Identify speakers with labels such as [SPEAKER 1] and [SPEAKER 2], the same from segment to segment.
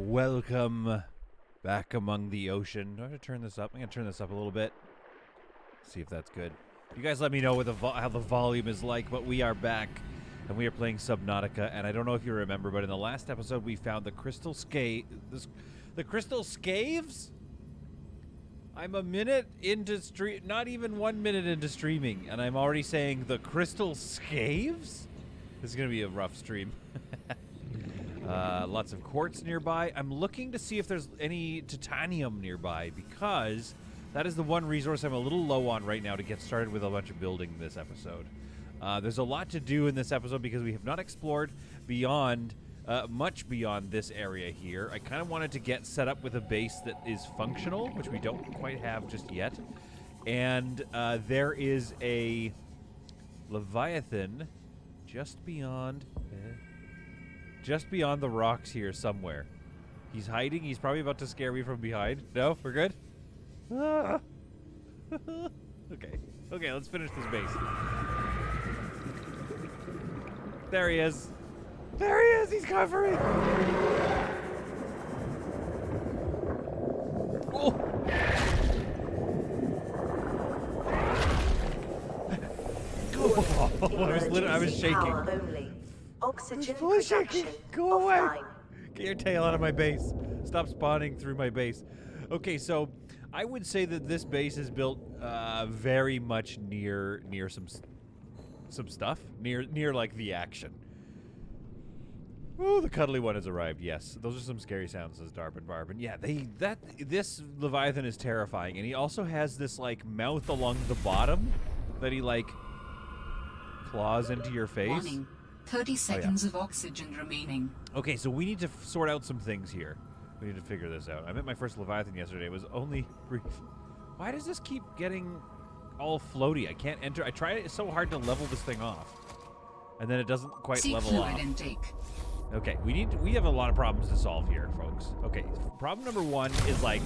[SPEAKER 1] Welcome back among the ocean. Do I have to turn this up? I'm going to turn this up a little bit. See if that's good. You guys let me know what how the volume is like, but we are back, and we are playing Subnautica, and I don't know if you remember, but in the last episode we found the crystal the crystal scaves? I'm a minute into not even 1 minute into streaming, and I'm already saying the crystal scaves? This is going to be a rough stream. Lots of quartz nearby. I'm looking to see if there's any titanium nearby, because that is the one resource I'm a little low on right now to get started with a bunch of building this episode. There's a lot to do in this episode because we have not explored beyond, much beyond this area here. I kind of wanted to get set up with a base that is functional, which we don't quite have just yet. And there is a Leviathan just beyond the rocks here somewhere. He's hiding. He's probably about to scare me from behind. No? We're good? Ah. Okay. Okay, let's finish this base. There he is. There he is. He's covering. Oh. I was shaking.
[SPEAKER 2] Oxygen
[SPEAKER 1] Fully shaking. Go away.
[SPEAKER 2] offline.
[SPEAKER 1] Get your tail out of my base. Stop spawning through my base. Okay, so I would say that this base is built very much near some stuff, near like the action. Oh, the cuddly one has arrived. Yes, those are some scary sounds, says Darbin Barbin. Yeah, this Leviathan is terrifying, and he also has this like mouth along the bottom that he like claws into your face.
[SPEAKER 3] Warning. 30 seconds of oxygen remaining.
[SPEAKER 1] Okay, so we need to sort out some things here. We need to figure this out. I met my first Leviathan yesterday. It was only brief. Why does this keep getting all floaty? I can't enter. I tried so hard to level this thing off, and then it doesn't quite
[SPEAKER 3] See
[SPEAKER 1] level
[SPEAKER 3] fluid
[SPEAKER 1] off.
[SPEAKER 3] intake.
[SPEAKER 1] Okay, we have a lot of problems to solve here, folks. Okay, problem number one is like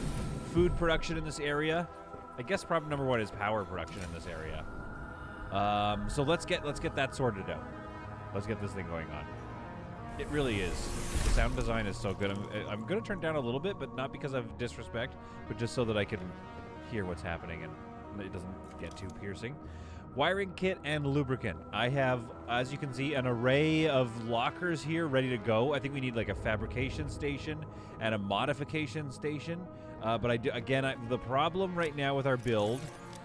[SPEAKER 1] food production in this area. I guess problem number one is power production in this area. So let's get that sorted out. Let's get this thing going on. It really is. The sound design is so good. I'm going to turn down a little bit, but not because of disrespect, but just so that I can hear what's happening and it doesn't get too piercing. Wiring kit and lubricant. I have, as you can see, an array of lockers here ready to go. I think we need like a fabrication station and a modification station. But the problem right now with our build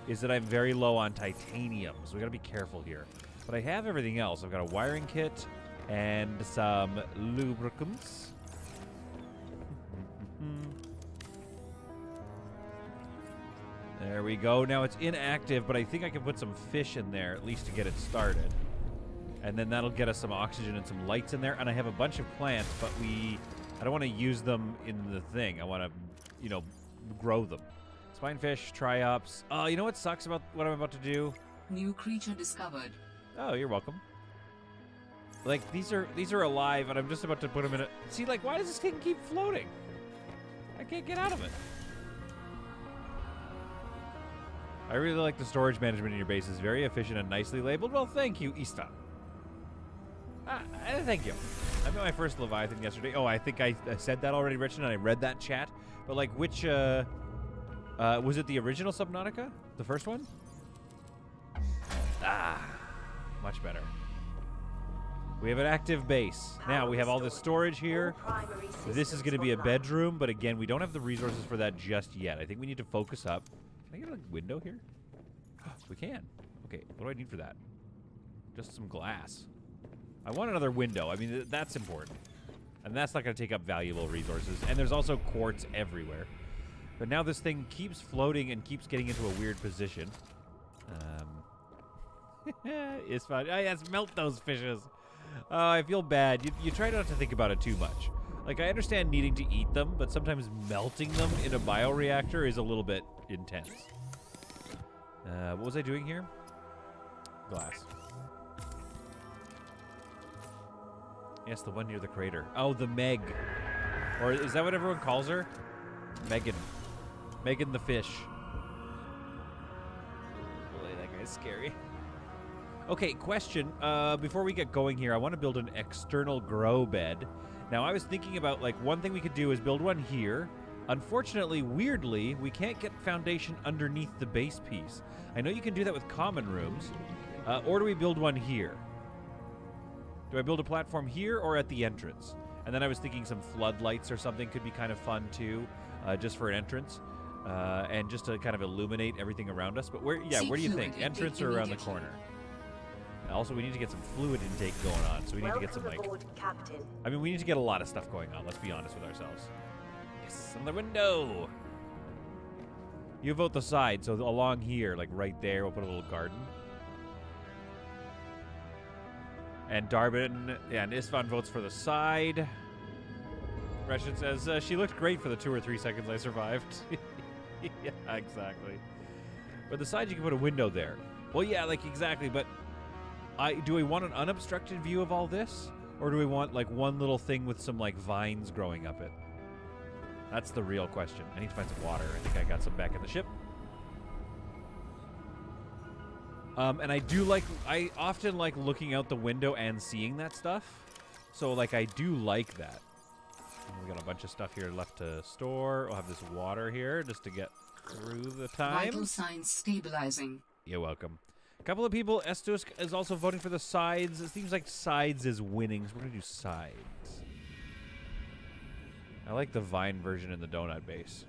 [SPEAKER 1] is that I'm very low on titanium, so we got to be careful here. But I have everything else. I've got a wiring kit and some lubricants. There we go. Now it's inactive, but I think I can put some fish in there at least to get it started. And then that'll get us some oxygen and some lights in there. And I have a bunch of plants, but I don't want to use them in the thing. I want to, grow them. Spinefish, triops. Oh, you know what sucks about what I'm about to do?
[SPEAKER 3] New creature discovered.
[SPEAKER 1] Oh, you're welcome. Like, these are alive, and I'm just about to put them in a... See, like, why does this thing keep floating? I can't get out of it. I really like the storage management in your base. It's very efficient and nicely labeled. Well, thank you, Ista. Thank you. I met my first Leviathan yesterday. Oh, I think I said that already, Richard, and I read that chat. But, like, which, was it the original Subnautica? The first one? Much better. We have an active base. Now, we have all this storage here. This is going to be a bedroom, but again, we don't have the resources for that just yet. I think we need to focus up. Can I get a window here? We can. Okay, what do I need for that? Just some glass. I want another window. I mean, that's important. And that's not going to take up valuable resources. And there's also quartz everywhere. But now this thing keeps floating and keeps getting into a weird position. It's fun. Oh, yes, melt those fishes. Oh, I feel bad. You try not to think about it too much. Like, I understand needing to eat them, but sometimes melting them in a bioreactor is a little bit intense. What was I doing here? Glass. Yes, the one near the crater. Oh, the Meg. Or is that what everyone calls her? Megan. Megan the fish. Boy, that guy's scary. Okay, question. Before we get going here, I want to build an external grow bed. Now, I was thinking about, like, one thing we could do is build one here. Unfortunately, weirdly, we can't get foundation underneath the base piece. I know you can do that with common rooms. Or do we build one here? Do I build a platform here or at the entrance? And then I was thinking some floodlights or something could be kind of fun, too, just for an entrance. And just to kind of illuminate everything around us. But where do you think? Entrance or around the corner? Also, we need to get some fluid intake going on, so we need to get some, like...
[SPEAKER 2] Captain.
[SPEAKER 1] I mean, we need to get a lot of stuff going on, let's be honest with ourselves. Yes, on the window! You vote the side, so along here, like right there, we'll put a little garden. And Darbin and Istvan votes for the side. Reshin says, she looked great for the 2 or 3 seconds I survived. Yeah, exactly. But the side, you can put a window there. Well, yeah, like, exactly, but... do we want an unobstructed view of all this? Or do we want, like, one little thing with some, like, vines growing up it? That's the real question. I need to find some water. I think I got some back in the ship. And I often like looking out the window and seeing that stuff. So, like, I do like that. And we got a bunch of stuff here left to store. We'll have this water here just to get through the time.
[SPEAKER 3] Vital signs stabilizing.
[SPEAKER 1] You're welcome. A couple of people, Estusk is also voting for the sides. It seems like sides is winning, so we're going to do sides. I like the vine version in the donut base.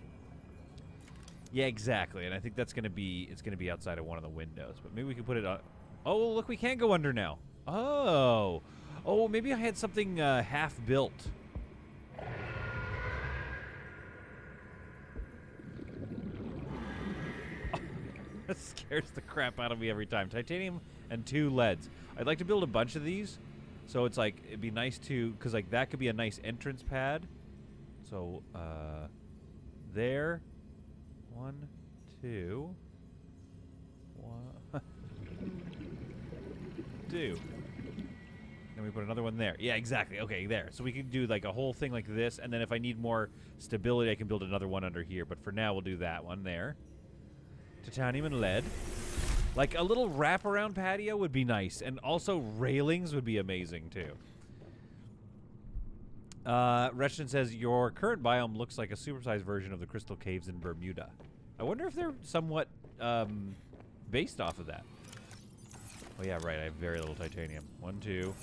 [SPEAKER 1] Yeah, exactly, and I think that's going to be, it's going to be outside of one of the windows, but maybe we can put it on. Oh, look, we can go under now. Oh. Oh, maybe I had something half built. That scares the crap out of me every time. Titanium and 2 leads. I'd like to build a bunch of these. So it's like, it'd be nice to, because like that could be a nice entrance pad. So, there. 1, 2. 1, 2. Then we put another one there. Yeah, exactly. Okay, there. So we can do like a whole thing like this. And then if I need more stability, I can build another one under here. But for now, we'll do that one there. Titanium and lead. Like a little wraparound patio would be nice. And also railings would be amazing too. Reshin says, your current biome looks like a supersized version of the crystal caves in Bermuda. I wonder if they're somewhat based off of that. Oh yeah, right. I have very little titanium. 1, 2.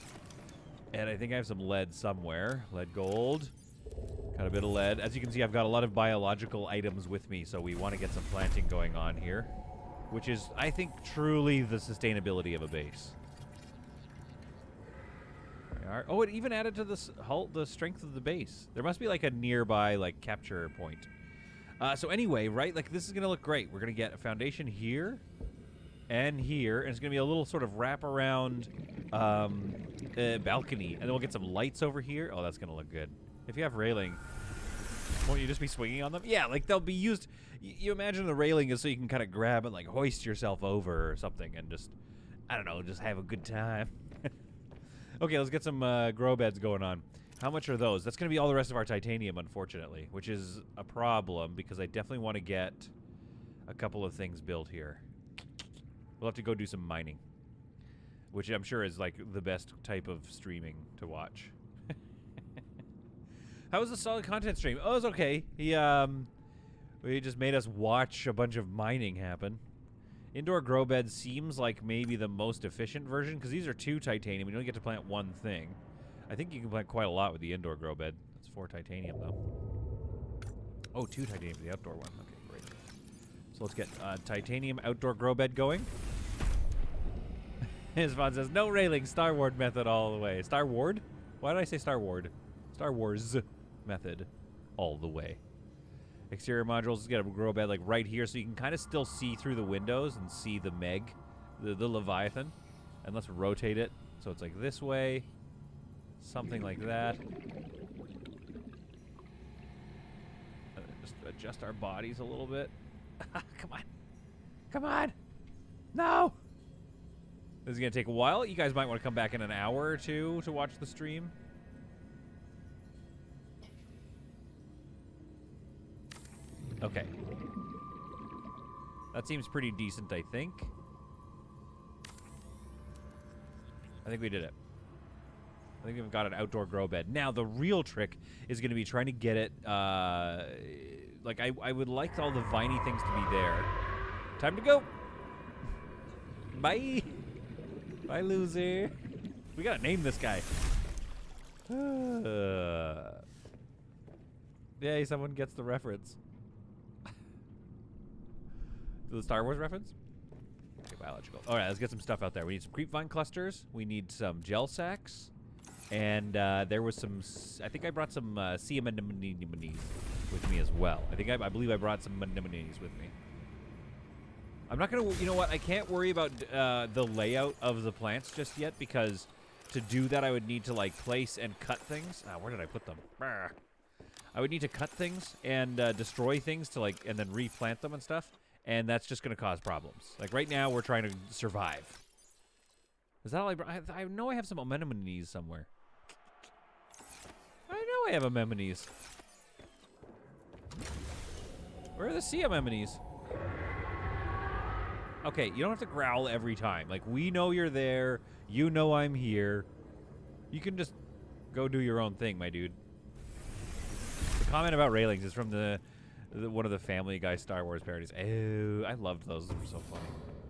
[SPEAKER 1] And I think I have some lead somewhere. Lead gold. Got a bit of lead. As you can see, I've got a lot of biological items with me, so we want to get some planting going on here. Which is, I think, truly the sustainability of a base. There we are. Oh, it even added to the strength of the base. There must be like a nearby like capture point. So anyway, right, like this is going to look great. We're going to get a foundation here and here, and it's going to be a little sort of wraparound balcony. And then we'll get some lights over here. Oh, that's going to look good. If you have railing, won't you just be swinging on them? Yeah, like they'll be used. You imagine the railing is so you can kind of grab and like hoist yourself over or something and just, I don't know, just have a good time. Okay, let's get some grow beds going on. How much are those? That's going to be all the rest of our titanium, unfortunately, which is a problem because I definitely want to get a couple of things built here. We'll have to go do some mining, which I'm sure is like the best type of streaming to watch. How was the solid content stream? Oh, it was okay. We just made us watch a bunch of mining happen. Indoor grow bed seems like maybe the most efficient version because these are 2 titanium. You don't get to plant one thing. I think you can plant quite a lot with the indoor grow bed. That's 4 titanium though. Oh, 2 titanium for the outdoor one. Okay, great. So let's get titanium outdoor grow bed going. Isvan says, no railing, Star Wars method all the way. Star Wars? Why did I say Star Wars? Star Wars method all the way. Exterior modules, let's get a grow bed like right here so you can kind of still see through the windows and see the Meg, the Leviathan. And let's rotate it so it's like this way, something like that. Just adjust our bodies a little bit. Come on. Come on. No. This is going to take a while. You guys might want to come back in an hour or 2 to watch the stream. Okay. That seems pretty decent, I think. I think we did it. I think we've got an outdoor grow bed. Now, the real trick is going to be trying to get it, like, I would like all the viney things to be there. Time to go. Bye. Bye, loser. We got to name this guy. Yay, someone gets the reference. The Star Wars reference? Okay, biological. All right, let's get some stuff out there. We need some creepvine clusters. We need some gel sacks. And there was some, I think I brought some sea anemones with me as well. I believe I brought some anemones with me. I'm not going to, you know what, I can't worry about the layout of the plants just yet, because to do that I would need to, like, place and cut things. Where did I put them? I would need to cut things and destroy things to, like, and then replant them and stuff. And that's just going to cause problems. Like, right now, we're trying to survive. Is that all I know I have some anemones somewhere. I know I have anemones. Where are the sea anemones? Okay, you don't have to growl every time. Like, we know you're there. You know I'm here. You can just go do your own thing, my dude. The comment about railings is from one of the Family Guy Star Wars parodies. Oh, I loved those. They were so funny.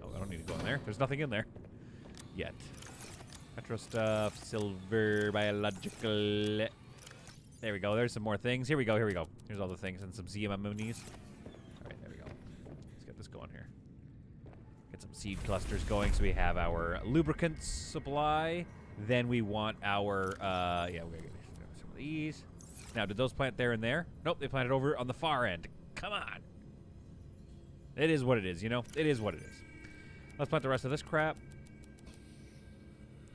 [SPEAKER 1] Oh, I don't need to go in there. There's nothing in there. Yet. Retro stuff. Silver. Biological. There we go. There's some more things. Here we go. Here we go. Here's all the things and some CMMOs. All right, there we go. Let's get this going here. Get some seed clusters going so we have our lubricants supply. Then we want our, yeah, we're going to get some of these. Now, did those plant there and there? Nope, they planted over on the far end. Come on. It is what it is, you know? It is what it is. Let's plant the rest of this crap.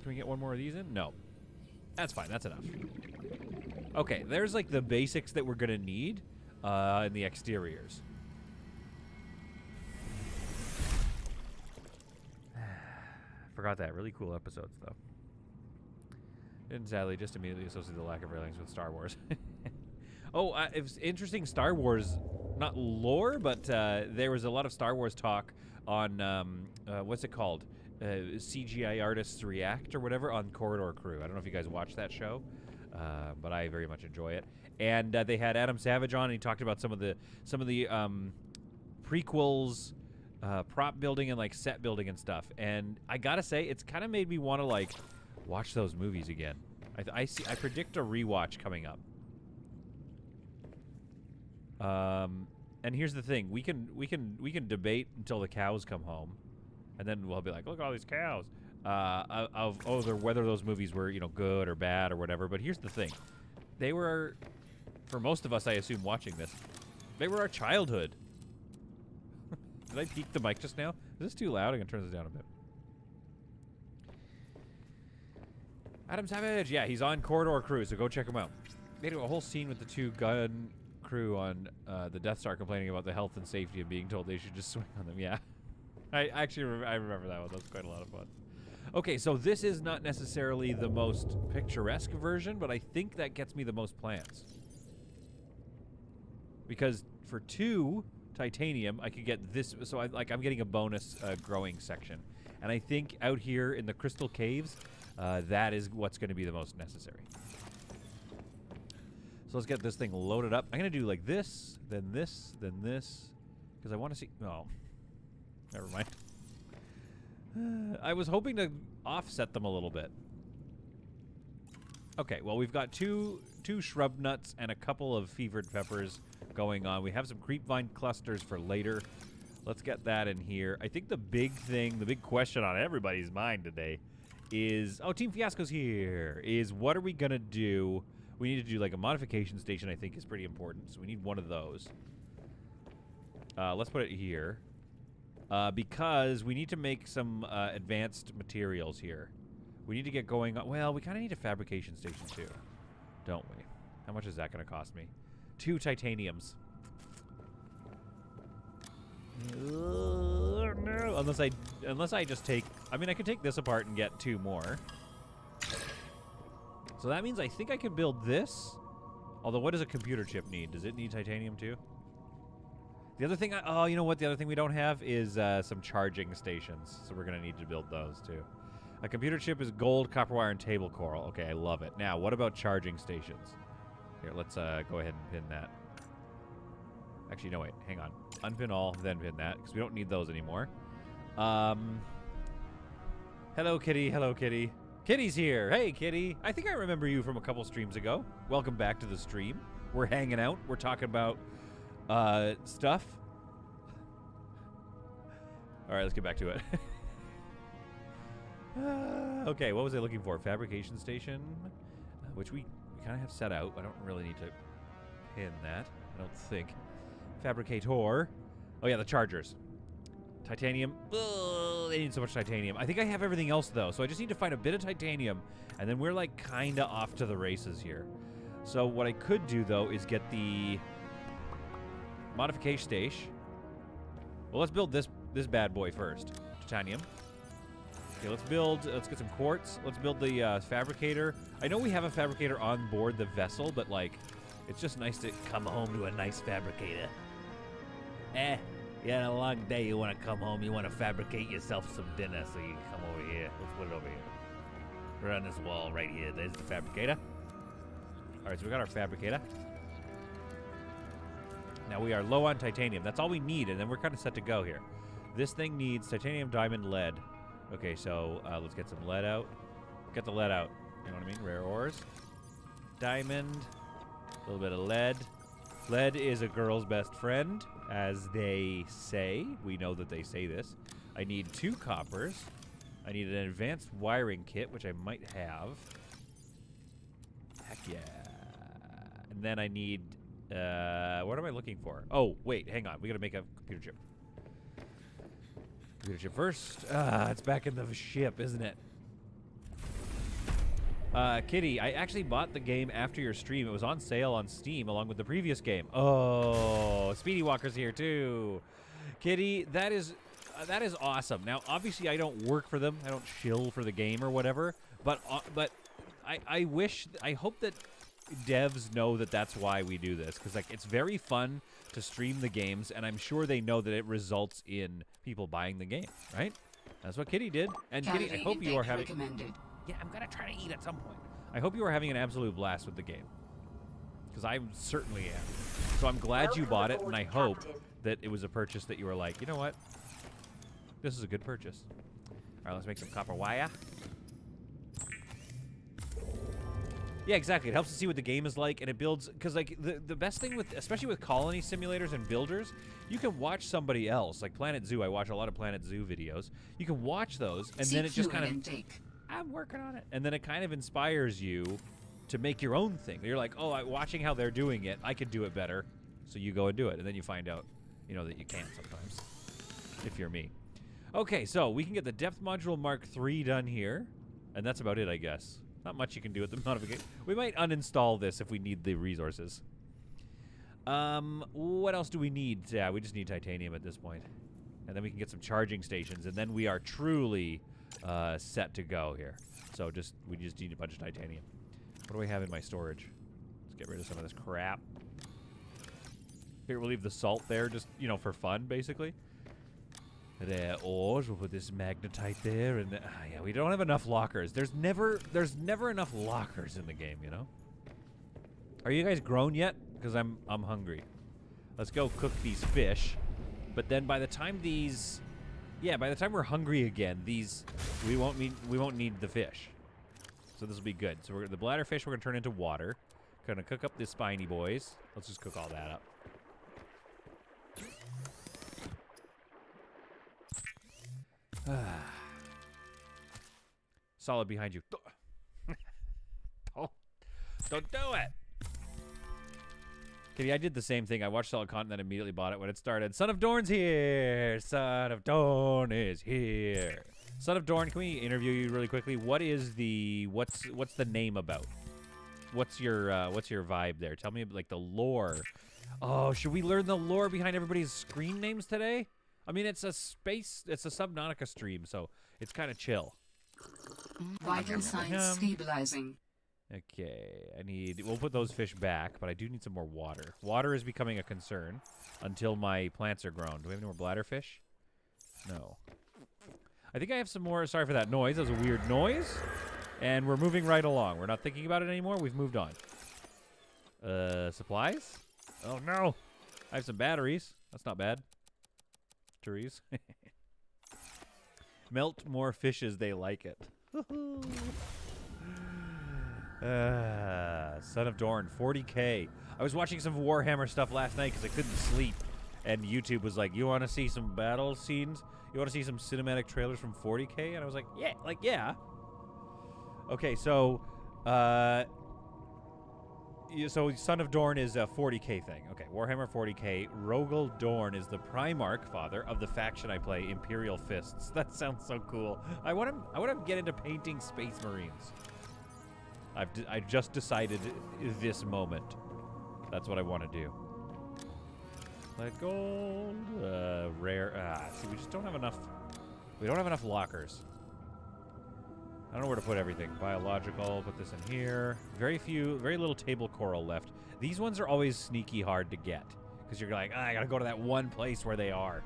[SPEAKER 1] Can we get one more of these in? No. That's fine. That's enough. Okay, there's like the basics that we're going to need in the exteriors. Forgot that. Really cool episodes, though. Didn't sadly just immediately associate the lack of railings with Star Wars. Oh, it was interesting Star Wars, not lore, but there was a lot of Star Wars talk on, what's it called? CGI Artists React or whatever on Corridor Crew. I don't know if you guys watch that show, but I very much enjoy it. And they had Adam Savage on, and he talked about some of the prequels, prop building and like set building and stuff. And I gotta say, it's kind of made me want to like watch those movies again. I predict a rewatch coming up. And here's the thing: we can debate until the cows come home, and then we'll be like, look at all these cows. Whether those movies were, you know, good or bad or whatever. But here's the thing: they were, for most of us, I assume, watching this, they were our childhood. Did I peak the mic just now? Is this too loud? I'm gonna turn this down a bit. Adam Savage, yeah, he's on Corridor Crew, so go check him out. They do a whole scene with the two gun crew on the Death Star complaining about the health and safety and being told they should just swing on them. Yeah, I remember that one. That was quite a lot of fun. Okay, so this is not necessarily the most picturesque version, but I think that gets me the most plants. Because for 2 titanium, I could get this. So I'm getting a bonus growing section, and I think out here in the crystal caves, that is what's going to be the most necessary. So let's get this thing loaded up. I'm going to do like this, then this, then this, because I want to see. Oh, never mind. I was hoping to offset them a little bit. Okay, well, we've got two shrub nuts and a couple of fevered peppers going on. We have some creepvine clusters for later. Let's get that in here. I think the big thing, the big question on everybody's mind today is, oh, Team Fiasco's here, is what are we going to do? We need to do like a modification station, I think is pretty important. So we need one of those. Let's put it here. Because we need to make some advanced materials here. We need to get going on. Well, we kind of need a fabrication station too, don't we? How much is that going to cost me? 2 titaniums. No, unless I just take. I mean, I could take this apart and get 2 more. So that means I think I could build this. Although, what does a computer chip need? Does it need titanium too? The other thing, oh, you know what? The other thing we don't have is some charging stations. So we're going to need to build those too. A computer chip is gold, copper wire, and table coral. Okay, I love it. Now, what about charging stations? Here, let's go ahead and pin that. Actually, no, wait. Hang on. Unpin all, then pin that, because we don't need those anymore. Hello, Kitty. Hello, Kitty. Kitty's here. Hey, Kitty. I think I remember you from a couple streams ago. Welcome back to the stream. We're hanging out. We're talking about stuff. All right, let's get back to it. Okay, what was I looking for? Fabrication station, which we kind of have set out. I don't really need to pin that, I don't think. Fabricator. Oh, yeah, the chargers. Titanium. Ugh, they need so much titanium. I think I have everything else, though, so I just need to find a bit of titanium, and then we're, like, kind of off to the races here. So what I could do, though, is get the modification station. Well, let's build this bad boy first. Titanium. Okay, let's get some quartz. Let's build the fabricator. I know we have a fabricator on board the vessel, but, like, it's just nice to come home to a nice fabricator. You had a long day, you want to come home, you want to fabricate yourself some dinner, so you come over here. Let's put it over here. Right on this wall right here. There's the fabricator. All right, so we got our fabricator. Now we are low on titanium. That's all we need, and then we're kind of set to go here. This thing needs titanium, diamond, lead. Okay, so let's get some lead out. Get the lead out. You know what I mean? Rare ores. Diamond. A little bit of lead. Lead is a girl's best friend, as they say. We know that they say this. I need 2 coppers. I need an advanced wiring kit, which I might have. Heck yeah. And then I need... what am I looking for? Oh, wait, hang on. We gotta make a computer chip. Computer chip first. It's back in the ship, isn't it? Kitty, I actually bought the game after your stream. It was on sale on Steam along with the previous game. Oh, Speedy Walker's here too. Kitty, that is awesome. Now, obviously, I don't work for them. I don't shill for the game or whatever. But I hope that devs know that that's why we do this, because, like, it's very fun to stream the games, and I'm sure they know that it results in people buying the game, right? That's what Kitty did. And Kitty, I hope you are having...
[SPEAKER 3] Recommended.
[SPEAKER 1] Yeah, I'm going to try to eat at some point. I hope you are having an absolute blast with the game, because I certainly am. So I'm glad you bought it, and I hope that it was a purchase that you were like, you know what? This is a good purchase. All right, let's make some copper wire. Yeah, exactly. It helps to see what the game is like, and it builds, because, like, the best thing with, especially with colony simulators and builders, you can watch somebody else, like Planet Zoo. I watch a lot of Planet Zoo videos. You can watch those, and then it just kind of, I'm working on it, and then it kind of inspires you to make your own thing. You're like, oh, watching how they're doing it, I could do it better, so you go and do it, and then you find out, you know, that you can't sometimes, if you're me. Okay, so we can get the depth module Mark III done here, and that's about it, I guess. Not much you can do with the modification. We might uninstall this if we need the resources. What else do we need? Yeah, we just need titanium at this point. And then we can get some charging stations, and then we are truly set to go here. So we just need a bunch of titanium. What do I have in my storage? Let's get rid of some of this crap. Here, we'll leave the salt there just, you know, for fun, basically. There, ores. We'll put this magnetite there, and yeah, we don't have enough lockers. There's never enough lockers in the game, you know. Are you guys grown yet? Because I'm hungry. Let's go cook these fish. But then by the time by the time we're hungry again, we won't need the fish. So this will be good. So the bladder fish we're gonna turn into water. Gonna cook up the spiny boys. Let's just cook all that up. Solid behind you. Don't do it. Kitty, I did the same thing. I watched Solid Content and then immediately bought it when it started. Son of Dorn's here. Son of Dorn is here. Son of Dorn, can we interview you really quickly? What is what's the name about? What's your vibe there? Tell me, like, the lore. Oh, should we learn the lore behind everybody's screen names today? I mean, it's a Subnautica stream, so it's kind of chill.
[SPEAKER 3] Vital signs stabilizing.
[SPEAKER 1] Okay, we'll put those fish back, but I do need some more water. Water is becoming a concern until my plants are grown. Do we have any more bladderfish? No. I think I have some more. Sorry for that noise. That was a weird noise. And we're moving right along. We're not thinking about it anymore. We've moved on. Supplies? Oh, no. I have some batteries. That's not bad. Trees. Melt more fishes. They like it. Son of Dorn, 40K. I was watching some Warhammer stuff last night because I couldn't sleep. And YouTube was like, you want to see some battle scenes? You want to see some cinematic trailers from 40K? And I was like, yeah. Okay, so, so Son of Dorn is a 40K thing. Okay, Warhammer 40K. Rogel Dorn is the Primarch father of the faction I play, Imperial Fists. That sounds so cool. I want to get into painting Space Marines. I just decided this moment. That's what I want to do. Let gold, rare. See, we just don't have enough. We don't have enough lockers. I don't know where to put everything. Biological, put this in here. Very little table coral left. These ones are always sneaky hard to get. Because you're like, I gotta go to that one place where they are.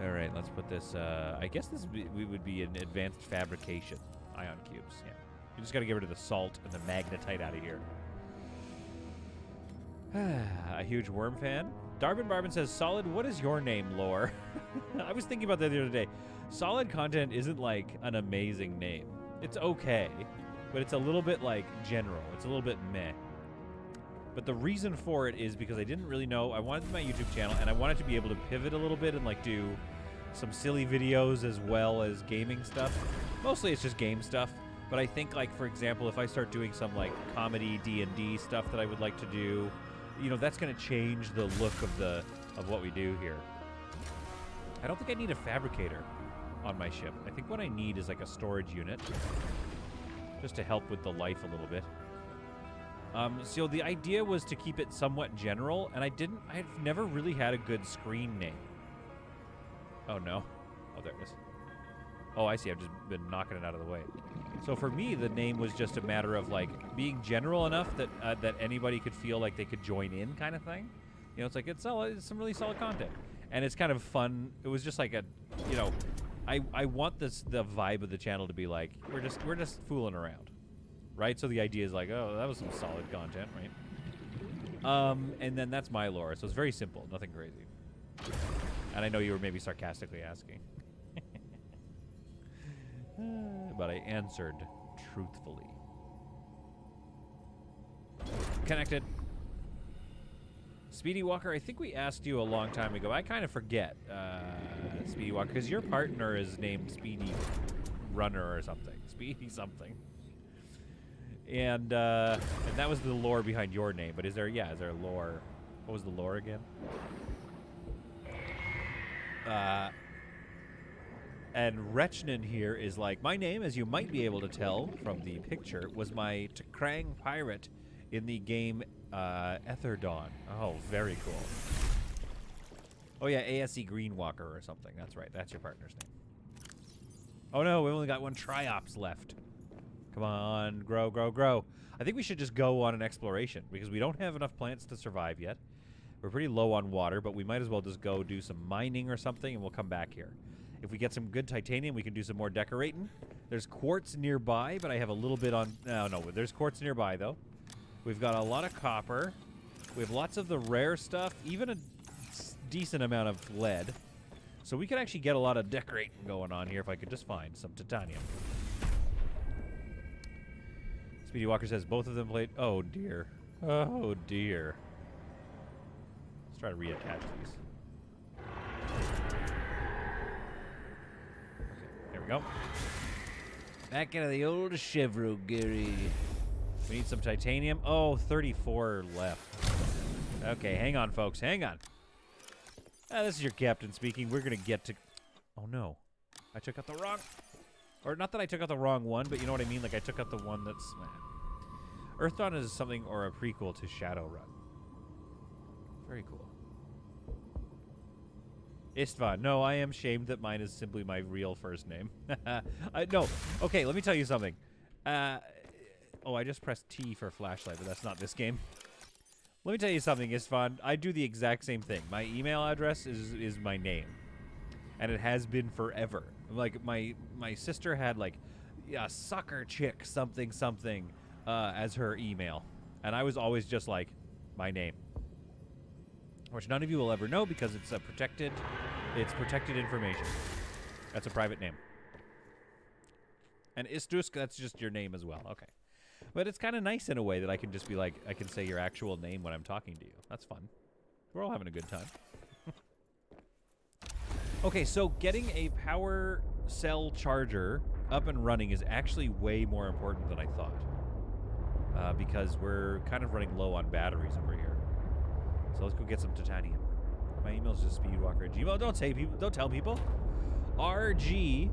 [SPEAKER 1] All right, let's put this, I guess this would be an advanced fabrication. Ion cubes, yeah. You just gotta get rid of the salt and the magnetite out of here. A huge worm fan. Darbin Barbin says, Solid, what is your name, lore? I was thinking about that the other day. Solid Content isn't like an amazing name. It's okay, but it's a little bit like general. It's a little bit meh. But the reason for it is because I didn't really know. I wanted my YouTube channel, and I wanted to be able to pivot a little bit and like do some silly videos as well as gaming stuff. Mostly it's just game stuff. But I think, like, for example, if I start doing some like comedy D&D stuff that I would like to do, you know, that's going to change the look of what we do here. I don't think I need a fabricator on my ship. I think what I need is like a storage unit just to help with the life a little bit. So the idea was to keep it somewhat general, and I've never really had a good screen name. Oh no. Oh, there it is. Oh, I see. I've just been knocking it out of the way. So for me, the name was just a matter of like being general enough that that anybody could feel like they could join in, kind of thing. You know, it's like it's some really solid content, and it's kind of fun. It was just like a, you know, I want the vibe of the channel to be like we're just fooling around, right? So the idea is like, oh, that was some solid content, right? And then that's my lore. So it's very simple, nothing crazy. And I know you were maybe sarcastically asking. But I answered truthfully. Connected. Speedy Walker, I think we asked you a long time ago. I kind of forget, Speedy Walker, because your partner is named Speedy Runner or something. Speedy something. And that was the lore behind your name. But is there lore? What was the lore again? And Rechnin here is like, my name, as you might be able to tell from the picture, was my T'Krang pirate in the game Etherdawn. Oh, very cool. Oh yeah, ASC Greenwalker or something. That's right. That's your partner's name. Oh no, we only got one Triops left. Come on, grow, grow, grow. I think we should just go on an exploration because we don't have enough plants to survive yet. We're pretty low on water, but we might as well just go do some mining or something, and we'll come back here. If we get some good titanium, we can do some more decorating. There's quartz nearby, but I have a little bit on... No, there's quartz nearby, though. We've got a lot of copper. We have lots of the rare stuff, even a decent amount of lead. So we could actually get a lot of decorating going on here if I could just find some titanium. Speedy Walker says both of them played... Oh, dear. Oh, dear. Let's try to reattach these. There we go. Back into the old Chevro, Gary. We need some titanium. Oh, 34 left. Okay, hang on, folks. Hang on. This is your captain speaking. We're going to get to... Oh, no. I took out the wrong... Or not that I took out the wrong one, but you know what I mean? Like, I took out the one that's... Earthdawn is something or a prequel to Shadowrun. Very cool. Istvan. No, I am shamed that mine is simply my real first name. No. Okay, let me tell you something. Oh, I just pressed T for flashlight, but that's not this game. Let me tell you something, Istvan. I do the exact same thing. My email address is my name. and it has been forever. Like my sister had like a sucker chick something something as her email, and I was always just like my name, which none of you will ever know because it's protected information. That's a private name. And Istusk, that's just your name as well. Okay. But it's kind of nice in a way that I can just be like, I can say your actual name when I'm talking to you. That's fun. We're all having a good time. Okay, so getting a power cell charger up and running is actually way more important than I thought. Because we're kind of running low on batteries over here. So let's go get some titanium. My email's just speedwalker@gmail. Don't tell people. RG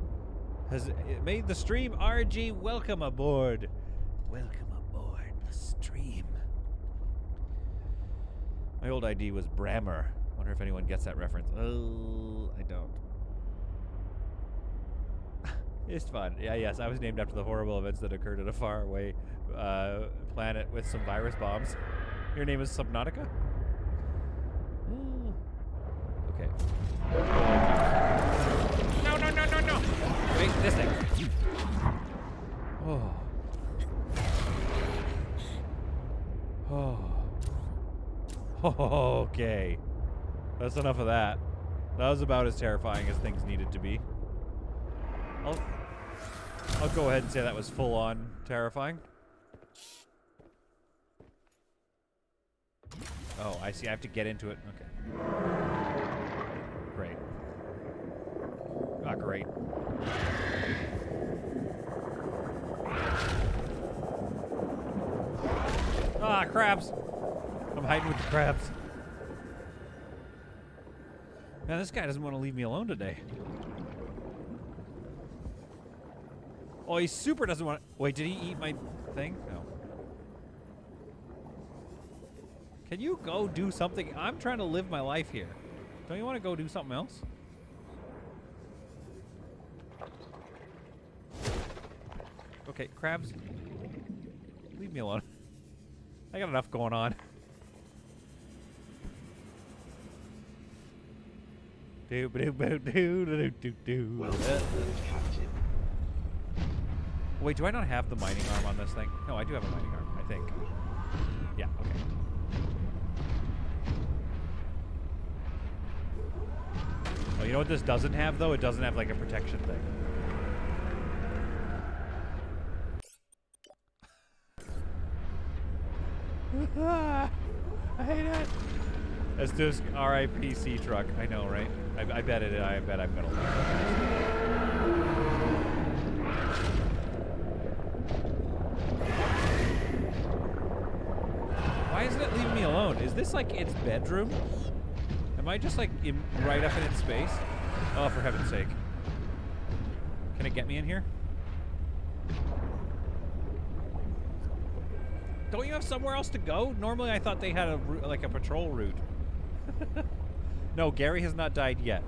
[SPEAKER 1] has made the stream. RG, welcome aboard. Welcome aboard the stream. My old ID was Brammer. Wonder if anyone gets that reference. Oh, I don't. It's fun. Yeah, yes, I was named after the horrible events that occurred at a faraway planet with some virus bombs. Your name is Subnautica? Ooh. Okay. No, no, no, no, no! Wait, this thing. Oh. Oh. Okay. That's enough of that. That was about as terrifying as things needed to be. I'll go ahead and say that was full-on terrifying. Oh, I see. I have to get into it. Okay. Great. Ah, great. Ah, crabs. I'm hiding with the crabs. Man, this guy doesn't want to leave me alone today. Oh, he super doesn't want to... Wait, did he eat my thing? No. Can you go do something? I'm trying to live my life here. Don't you want to go do something else? Okay, crabs. Leave me alone. I got enough going on. Do do do do do do.
[SPEAKER 2] Well done, Captain.
[SPEAKER 1] Wait, do I not have the mining arm on this thing? No, I do have a mining arm, I think. Yeah, okay. Oh, you know what this doesn't have, though? It doesn't have, like, a protection thing. I hate it. Let's do this RIPC truck. I know, right? I bet it. I bet I'm gonna lose. Why isn't it leaving me alone? Is this like its bedroom? Am I just like right up in its space? Oh, for heaven's sake. Can it get me in here? Don't you have somewhere else to go? Normally I thought they had a like a patrol route. No, Gary has not died yet,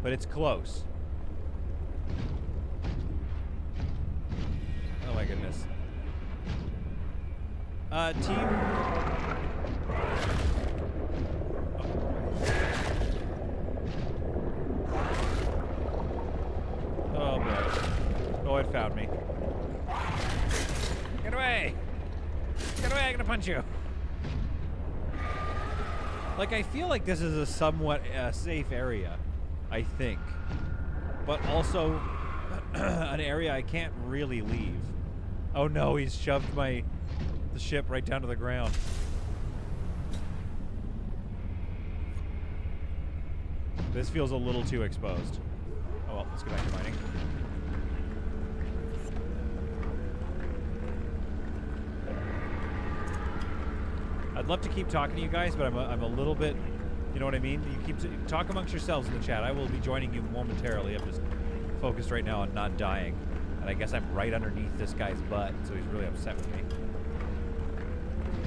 [SPEAKER 1] but it's close. Oh my goodness. Team. Oh boy. Oh, it found me. Get away! Get away, I'm gonna punch you. Like, I feel like this is a somewhat safe area, I think. But also, an area I can't really leave. Oh no, he's shoved the ship right down to the ground. This feels a little too exposed. Oh well, let's go back to mining. I'd love to keep talking to you guys, but I'm a little bit, you know what I mean? You keep talk amongst yourselves in the chat. I will be joining you momentarily. I'm just focused right now on not dying. And I guess I'm right underneath this guy's butt, so he's really upset with me.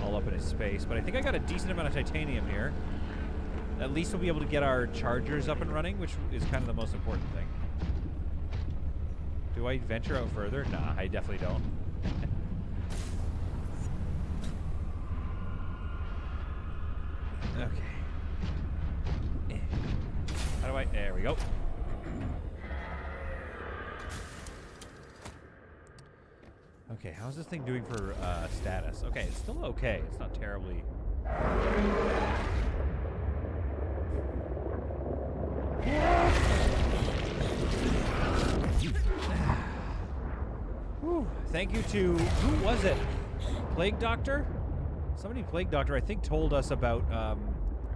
[SPEAKER 1] All up in his space. But I think I got a decent amount of titanium here. At least we'll be able to get our chargers up and running, which is kind of the most important thing. Do I venture out further? Nah, I definitely don't. Okay. How do I... There we go. Okay, how's this thing doing for status? Okay, it's still okay. It's not terribly... Whew. Thank you to... Who was it? Plague Doctor? Somebody Plague Doctor, I think, told us about...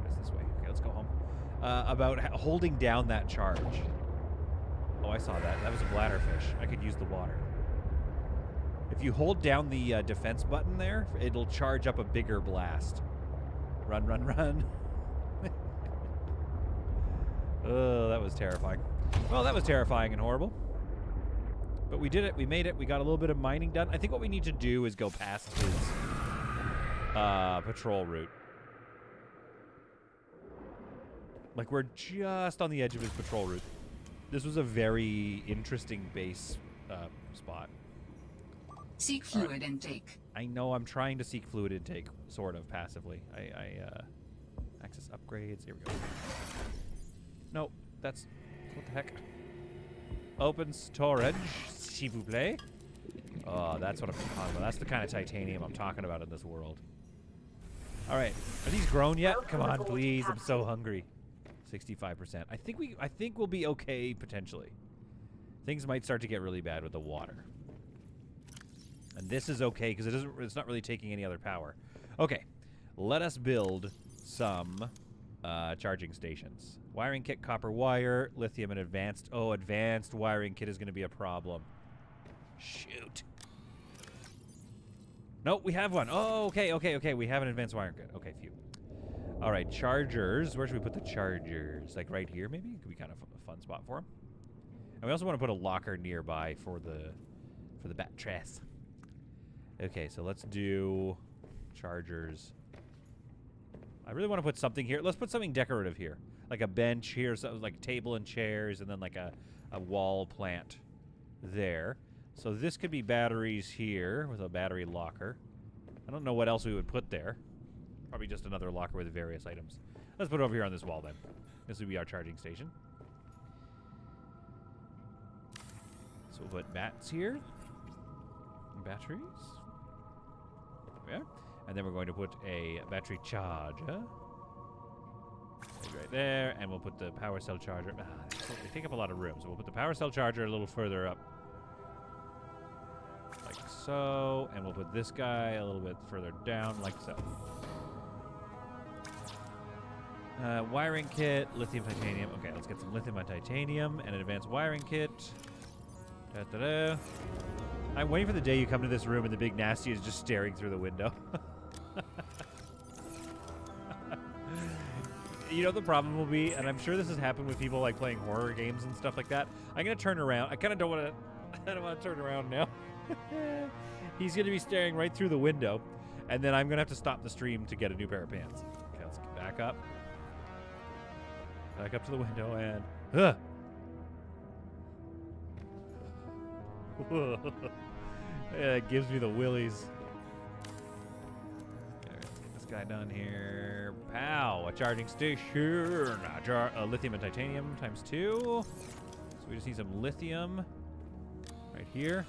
[SPEAKER 1] it's this way. Okay, let's go home. About holding down that charge. Oh, I saw that. That was a bladderfish. I could use the water. If you hold down the defense button there, it'll charge up a bigger blast. Run, run, run. Oh, that was terrifying. Well, that was terrifying and horrible. But we did it. We made it. We got a little bit of mining done. I think what we need to do is go past his patrol route. Like, we're just on the edge of his patrol route. This was a very interesting base spot.
[SPEAKER 3] Seek fluid intake.
[SPEAKER 1] I know I'm trying to seek fluid intake, sort of, passively. Access upgrades. Here we go. No, that's... What the heck? Open storage, s'il vous plaît. Oh, that's what I'm talking about. That's the kind of titanium I'm talking about in this world. All right, are these grown yet? Come on, please. I'm so hungry. 65%. I think we'll be okay potentially. Things might start to get really bad with the water. And this is okay because it's not really taking any other power. Okay, let us build some charging stations. Wiring kit, copper wire, lithium, and advanced. Oh, advanced wiring kit is going to be a problem. Shoot. Nope, we have one. Oh, okay. We have an advanced wiring kit. Okay, phew. All right, chargers. Where should we put the chargers? Like right here, maybe? Could be kind of a fun spot for them. And we also want to put a locker nearby for the batteries. Okay, so let's do chargers. I really want to put something here. Let's put something decorative here. Like a bench here, so like a table and chairs, and then like a wall plant there. So this could be batteries here with a battery locker. I don't know what else we would put there. Probably just another locker with various items. Let's put it over here on this wall then. This would be our charging station. So we'll put bats here. Batteries. There we are. And then we're going to put a battery charger. Right there. And we'll put the power cell charger. They take up a lot of room. So we'll put the power cell charger a little further up. Like so. And we'll put this guy a little bit further down, like so. Wiring kit, lithium titanium. Okay, let's get some lithium and titanium and an advanced wiring kit. Da-da-da. I'm waiting for the day you come to this room and the big nasty is just staring through the window. You know the problem will be, and I'm sure this has happened with people like playing horror games and stuff like that. I'm gonna turn around. I kind of don't want to. I don't want to turn around now. He's gonna be staring right through the window, and then I'm gonna have to stop the stream to get a new pair of pants. Okay, let's get back up. Back up to the window and. Yeah, it gives me the willies. Okay, let's get this guy done here. Pow! A charging station. Lithium and titanium times 2. So we just need some lithium right here.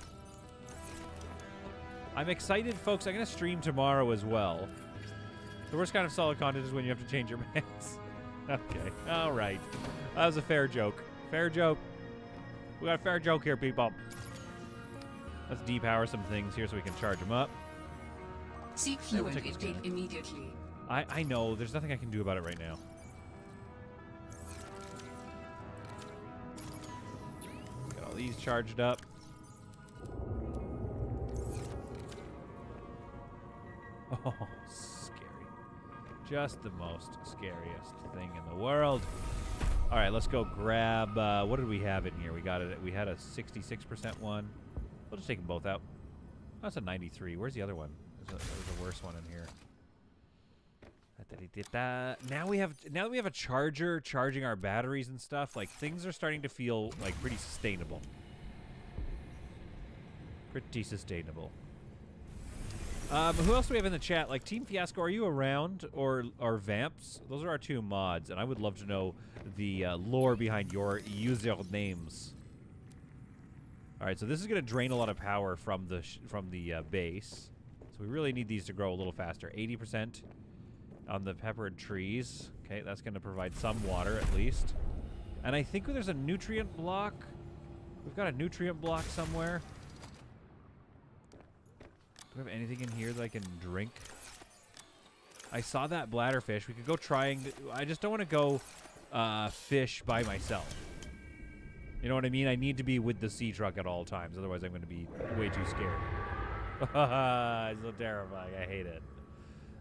[SPEAKER 1] I'm excited, folks. I'm going to stream tomorrow as well. The worst kind of solid content is when you have to change your pants. Okay. All right. That was a fair joke. Fair joke. We got a fair joke here, people. Let's depower some things here so we can charge them up.
[SPEAKER 3] Seek fluid intake immediately.
[SPEAKER 1] I know. There's nothing I can do about it right now. Got all these charged up. Oh, scary. Just the most scariest thing in the world. All right, let's go grab... what did we have in here? We had a 66% one. We'll just take them both out. That's a 93. Where's the other one? There's a worse one in here. Now we have a charger charging our batteries and stuff. Like, things are starting to feel like pretty sustainable. Pretty sustainable. Who else do we have in the chat? Like, Team Fiasco, are you around? Or Vamps? Those are our 2 mods, and I would love to know the lore behind your user names. All right, so this is going to drain a lot of power from the base. So we really need these to grow a little faster. 80% on the peppered trees. Okay, that's going to provide some water at least. And I think there's a nutrient block. We've got a nutrient block somewhere. Do we have anything in here that I can drink? I saw that bladderfish. We could go trying. I just don't want to go fish by myself. You know what I mean? I need to be with the sea truck at all times. Otherwise, I'm going to be way too scared. It's so terrifying. I hate it.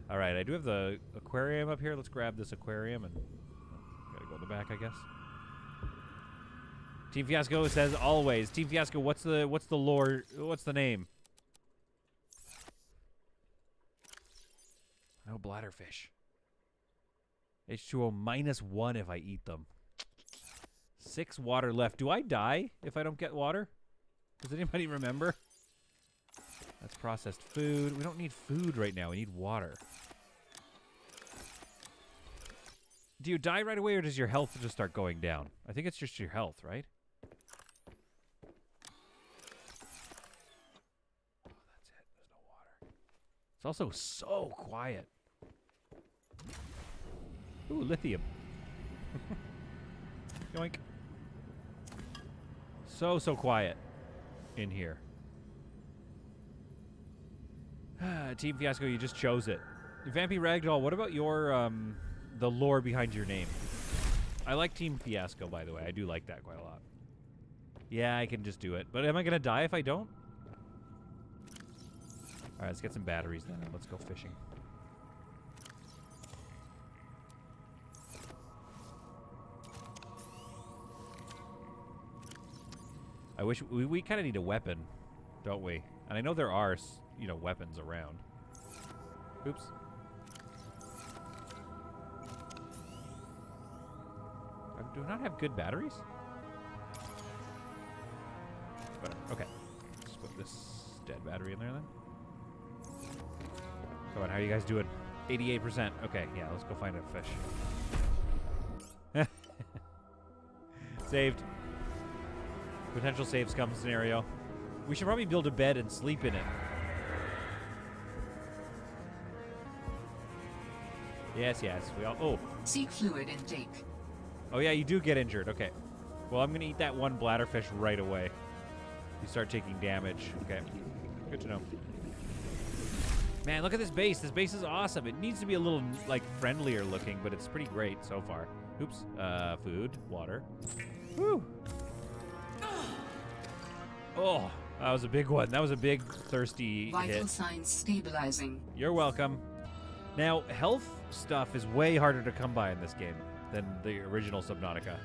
[SPEAKER 1] All right, I do have the aquarium up here. Let's grab this aquarium and gotta go in the back, I guess. Team Fiasco says always. Team Fiasco, what's the lore? What's the name? No bladderfish. H2O -1 if I eat them. 6 water left. Do I die if I don't get water? Does anybody remember? That's processed food. We don't need food right now. We need water. Do you die right away or does your health just start going down? I think it's just your health, right? Oh, that's it. There's no water. It's also so quiet. Ooh, lithium. Yoink. So quiet in here. Team Fiasco, you just chose it. Vampy Ragdoll, what about your, the lore behind your name? I like Team Fiasco, by the way. I do like that quite a lot. Yeah, I can just do it. But am I going to die if I don't? All right, let's get some batteries then. Let's go fishing. I wish we kind of need a weapon, don't we? And I know there are, you know, weapons around. Oops. Do I not have good batteries? Whatever. Okay. Let's put this dead battery in there then. Come on, how are you guys doing? 88%. Okay, yeah, let's go find a fish. Saved. Potential save scum scenario. We should probably build a bed and sleep in it. Yes, yes. We all. Oh.
[SPEAKER 3] Seek fluid intake.
[SPEAKER 1] Oh yeah, you do get injured. Okay. Well, I'm gonna eat that one bladderfish right away. You start taking damage. Okay. Good to know. Man, look at this base. This base is awesome. It needs to be a little like friendlier looking, but it's pretty great so far. Oops. Food, water. Woo. Oh, that was a big one. That was a big thirsty
[SPEAKER 3] Vital
[SPEAKER 1] hit.
[SPEAKER 3] signs stabilizing.
[SPEAKER 1] You're welcome. Now, health stuff is way harder to come by in this game than the original Subnautica.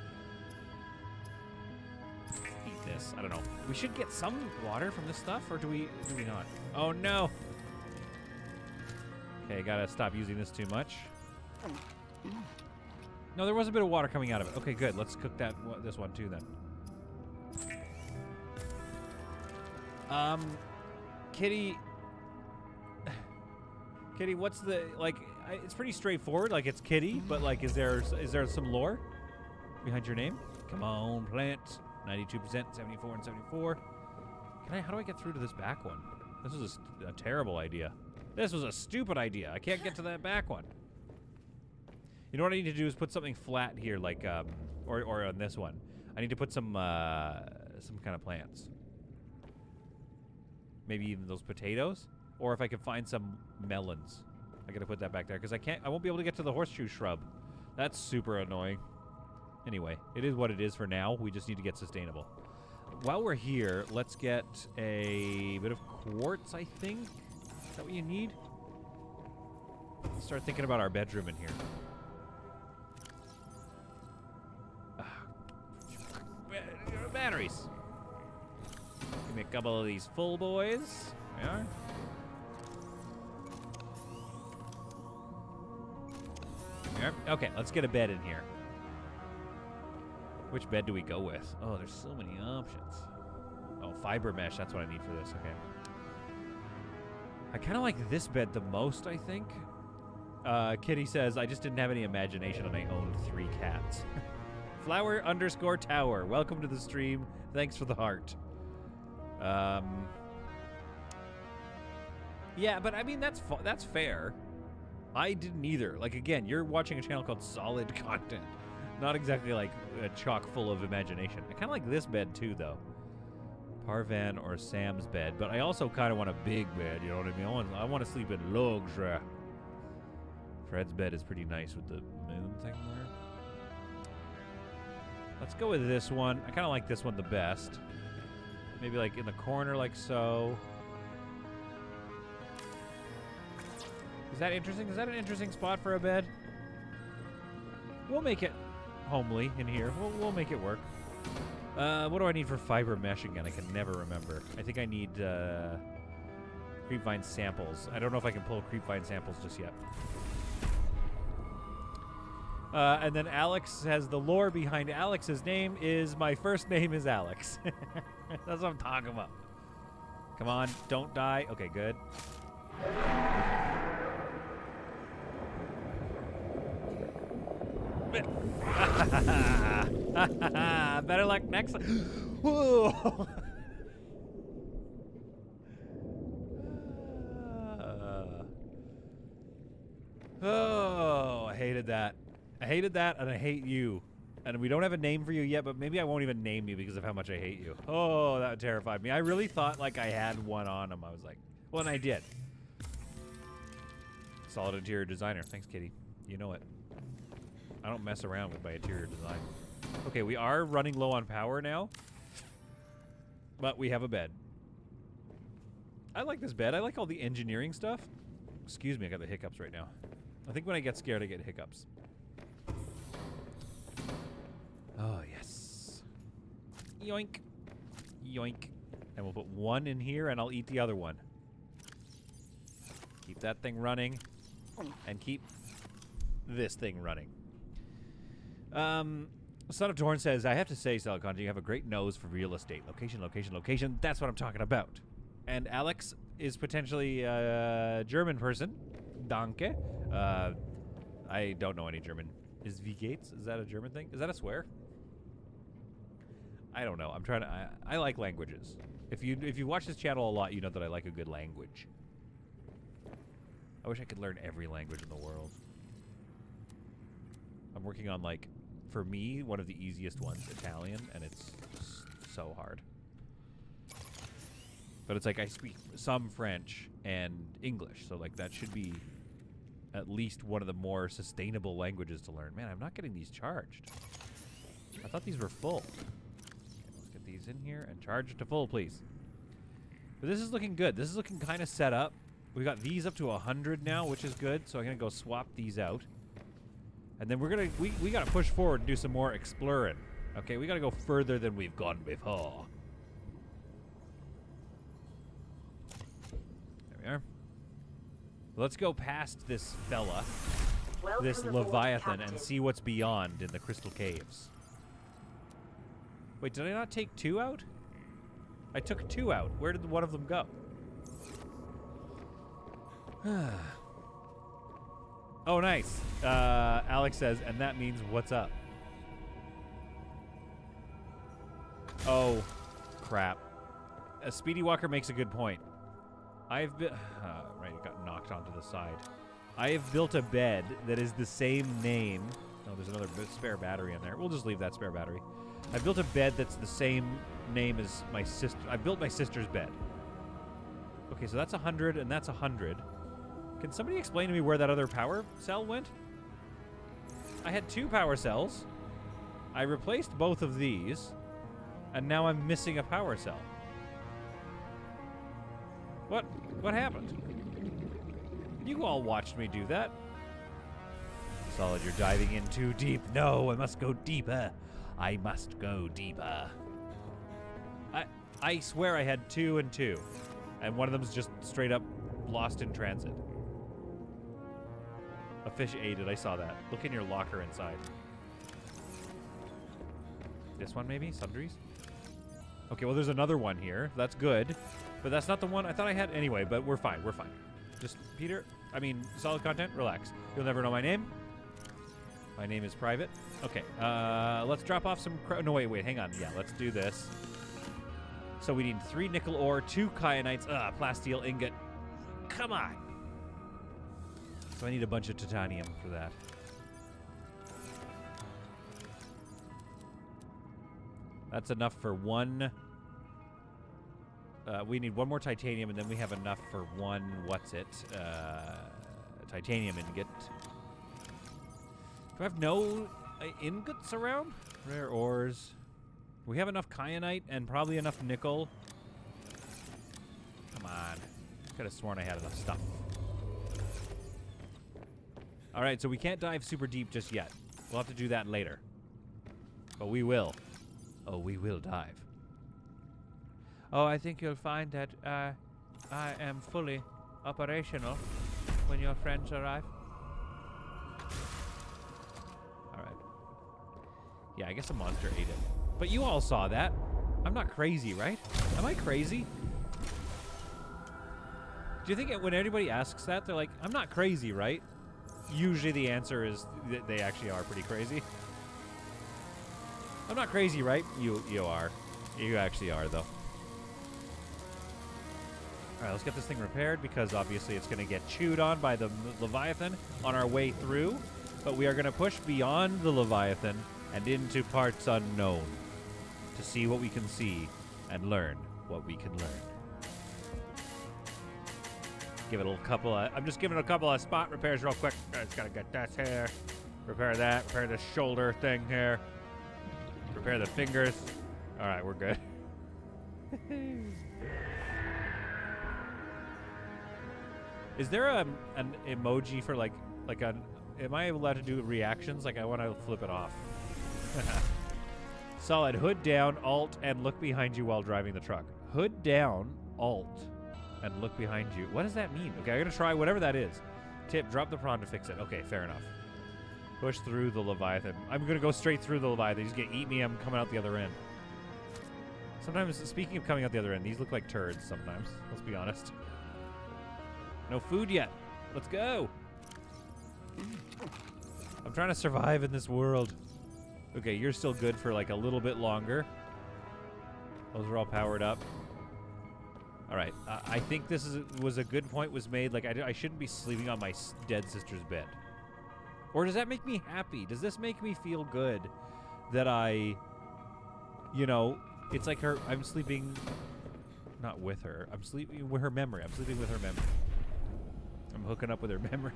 [SPEAKER 1] Eat this. I don't know. We should get some water from this stuff, or do we not? Oh, no. Okay, gotta stop using this too much. No, there was a bit of water coming out of it. Okay, good. Let's cook this one too then. Kitty, what's the, like, it's pretty straightforward, like, it's Kitty, but, like, is there some lore behind your name? Come on, plant. 92%, 74 and 74. How do I get through to this back one? This was a terrible idea. This was a stupid idea. I can't get to that back one. You know what I need to do is put something flat here, like, or on this one. I need to put some kind of plants. Maybe even those potatoes, or if I can find some melons. I gotta put that back there because I won't be able to get to the horseshoe shrub. That's super annoying. Anyway, it is what it is for now. We just need to get sustainable. While we're here, let's get a bit of quartz, I think. Is that what you need? Let's start thinking about our bedroom in here. Batteries. Give me a couple of these full boys. There we are. There. Okay, let's get a bed in here. Which bed do we go with? Oh, there's so many options. Oh, fiber mesh. That's what I need for this. Okay. I kind of like this bed the most, I think. Kitty says, I just didn't have any imagination and I owned 3 cats. Flower_tower. Welcome to the stream. Thanks for the heart. Yeah, but I mean, that's fair. I didn't either. Like, again, you're watching a channel called Solid Content. Not exactly like chock full of imagination. I kind of like this bed too, though. Parvan or Sam's bed, but I also kind of want a big bed, you know what I mean? I want to sleep in luxury. Fred's bed is pretty nice with the moon thing there. Let's go with this one. I kind of like this one the best. Maybe like in the corner like so. Is that interesting? Is that an interesting spot for a bed? We'll make it homely in here. We'll make it work. What do I need for fiber mesh again? I can never remember. I think I need creepvine samples. I don't know if I can pull creepvine samples just yet. And then Alex has the lore behind Alex's name is my first name is Alex. That's what I'm talking about. Come on, don't die. Okay, good. Better luck next time. Whoa. Oh, I hated that. I hated that, and I hate you. And we don't have a name for you yet, but maybe I won't even name you because of how much I hate you. Oh, that terrified me. I really thought like I had one on him. I was like, well, and I did. Solid interior designer. Thanks, Kitty. You know it. I don't mess around with my interior design. Okay, we are running low on power now, but we have a bed. I like this bed. I like all the engineering stuff. Excuse me, I got the hiccups right now. I think when I get scared, I get hiccups. Oh, yes. Yoink. Yoink. And we'll put one in here, and I'll eat the other one. Keep that thing running, and keep this thing running. Son of Torn says, I have to say, Seliconji, you have a great nose for real estate. Location, location, location. That's what I'm talking about. And Alex is potentially a German person. Danke. I don't know any German. Is V Gates? Is that a German thing? Is that a swear? I don't know. I'm trying to. I like languages. If you watch this channel a lot, you know that I like a good language. I wish I could learn every language in the world. I'm working on, like, for me, one of the easiest ones, Italian, and it's so hard. But it's like I speak some French and English, so like that should be at least one of the more sustainable languages to learn. Man, I'm not getting these charged. I thought these were full. Okay, let's get these in here and charge it to full, please. But this is looking good. This is looking kind of set up. We got these up to 100 now, which is good. So I'm gonna go swap these out. And then we're gonna we gotta push forward and do some more exploring. Okay, we gotta go further than we've gone before. There we are. Let's go past this fella, this Leviathan, and see what's beyond in the crystal caves. Wait, did I not take 2 out? I took 2 out. Where did one of them go? Oh, nice. Alex says, and that means what's up? Oh, crap. Speedy Walker makes a good point. I've been... right, it got knocked onto the side. I have built a bed that is the same name... Oh, there's another spare battery in there. We'll just leave that spare battery. I built a bed that's the same name as my sister... I built my sister's bed. Okay, so that's 100, and that's 100. Can somebody explain to me where that other power cell went? I had 2 power cells. I replaced both of these. And now I'm missing a power cell. What happened? You all watched me do that. Solid, you're diving in too deep. No, I must go deeper. I must go deeper. I swear I had 2 and 2. And one of them's just straight up lost in transit. A fish ate it, I saw that. Look in your locker inside. This one maybe? Sundries? Okay, well there's another one here. That's good. But that's not the one I thought I had anyway, but we're fine, we're fine. Just, Solid Content, relax. You'll never know my name. My name is private. Okay, let's drop off some no, wait, hang on. Yeah, let's do this. So we need 3 nickel ore, 2 kyanites, plasteel ingot. Come on. So I need a bunch of titanium for that. That's enough for 1. We need 1 more titanium, and then we have enough for 1, titanium ingot. Do I have no ingots around? Rare ores. We have enough kyanite and probably enough nickel. Come on. Could have sworn I had enough stuff. All right, so we can't dive super deep just yet. We'll have to do that later. But we will. Oh, we will dive. Oh, I think you'll find that I am fully operational when your friends arrive. All right. Yeah, I guess a monster ate it. But you all saw that. I'm not crazy, right? Am I crazy? Do you think when anybody asks that, they're like, I'm not crazy, right? Usually the answer is that they actually are pretty crazy. I'm not crazy, right? You are. You actually are, though. All right, let's get this thing repaired because obviously it's going to get chewed on by the Leviathan on our way through. But we are going to push beyond the Leviathan and into parts unknown to see what we can see and learn what we can learn. Give it a couple of... I'm just giving it a couple of spot repairs real quick. I just got to get this here. Repair that. Repair the shoulder thing here. Repair the fingers. All right, we're good. Is there an emoji for like an... Am I allowed to do reactions? Like I want to flip it off. Solid. Hood down, alt, and look behind you while driving the truck. Hood down, alt, and look behind you. What does that mean? Okay, I'm going to try whatever that is. Tip, drop the prawn to fix it. Okay, fair enough. Push through the Leviathan. I'm going to go straight through the Leviathan. He's going to eat me. I'm coming out the other end. Sometimes, speaking of coming out the other end, these look like turds sometimes. Let's be honest. No food yet. Let's go. I'm trying to survive in this world. Okay, you're still good for like a little bit longer. Those are all powered up. All right. I think this was a good point was made. Like, I shouldn't be sleeping on my dead sister's bed. Or does that make me happy? Does this make me feel good that I, you know, it's like I'm sleeping not with her. I'm sleeping with her memory. I'm sleeping with her memory. I'm hooking up with her memory.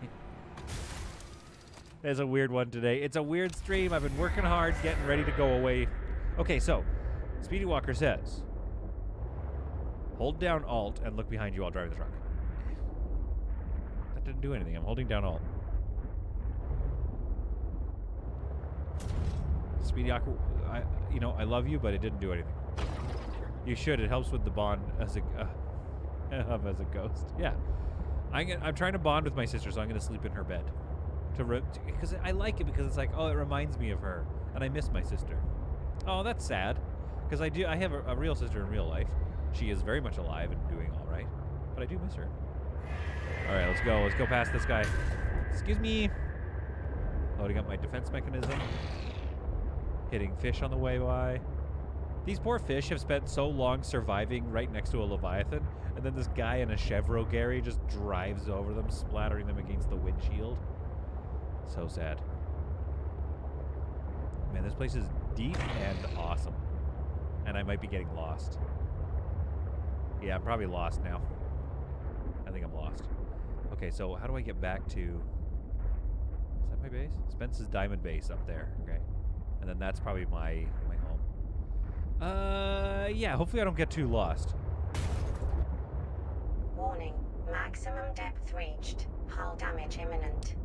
[SPEAKER 1] It's a weird one today. It's a weird stream. I've been working hard, getting ready to go away. Okay, so Speedy Walker says, hold down Alt and look behind you while driving the truck. That didn't do anything. I'm holding down Alt. Speedy Walker, I love you, but it didn't do anything. You should. It helps with the bond as a ghost. Yeah. I'm trying to bond with my sister, so I'm going to sleep in her bed. Because I like it because it's like, oh, it reminds me of her. And I miss my sister. Oh, that's sad. Because I have a real sister in real life. She is very much alive and doing all right. But I do miss her. All right, let's go. Let's go past this guy. Excuse me. Loading up my defense mechanism. Hitting fish on the way by. These poor fish have spent so long surviving right next to a Leviathan, and then this guy in a Chevro Gary just drives over them, splattering them against the windshield. So sad. Man, this place is deep and awesome. And I might be getting lost. Yeah, I'm probably lost now. I think I'm lost. Okay, so how do I get back to... Is that my base? Spence's diamond base up there. Okay. And then that's probably my home. Yeah, hopefully I don't get too lost.
[SPEAKER 2] Warning, maximum depth reached. Hull damage imminent.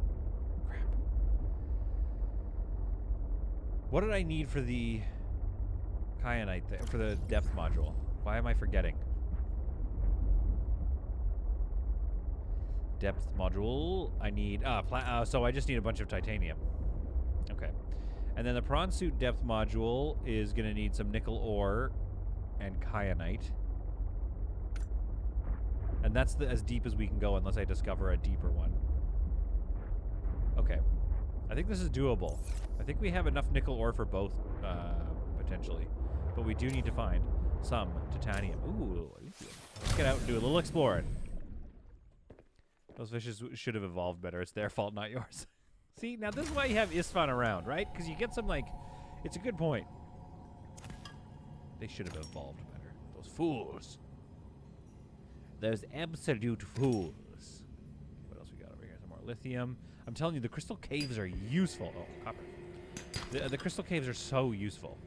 [SPEAKER 1] Crap. What did I need for the kyanite for the depth module? Why am I forgetting? Depth module. I need so I just need a bunch of titanium. Okay. And then the prawn suit depth module is going to need some nickel ore and kyanite. And that's as deep as we can go unless I discover a deeper one. Okay. I think this is doable. I think we have enough nickel ore for both, potentially. But we do need to find some titanium. Ooh, let's get out and do a little exploring. Those fishes should have evolved better. It's their fault, not yours. See, now this is why you have Isfan around, right? Because you get some, like, it's a good point. They should have evolved better. Those fools. Those absolute fools. What else we got over here? Some more lithium. I'm telling you, the crystal caves are useful. Oh, copper. The crystal caves are so useful.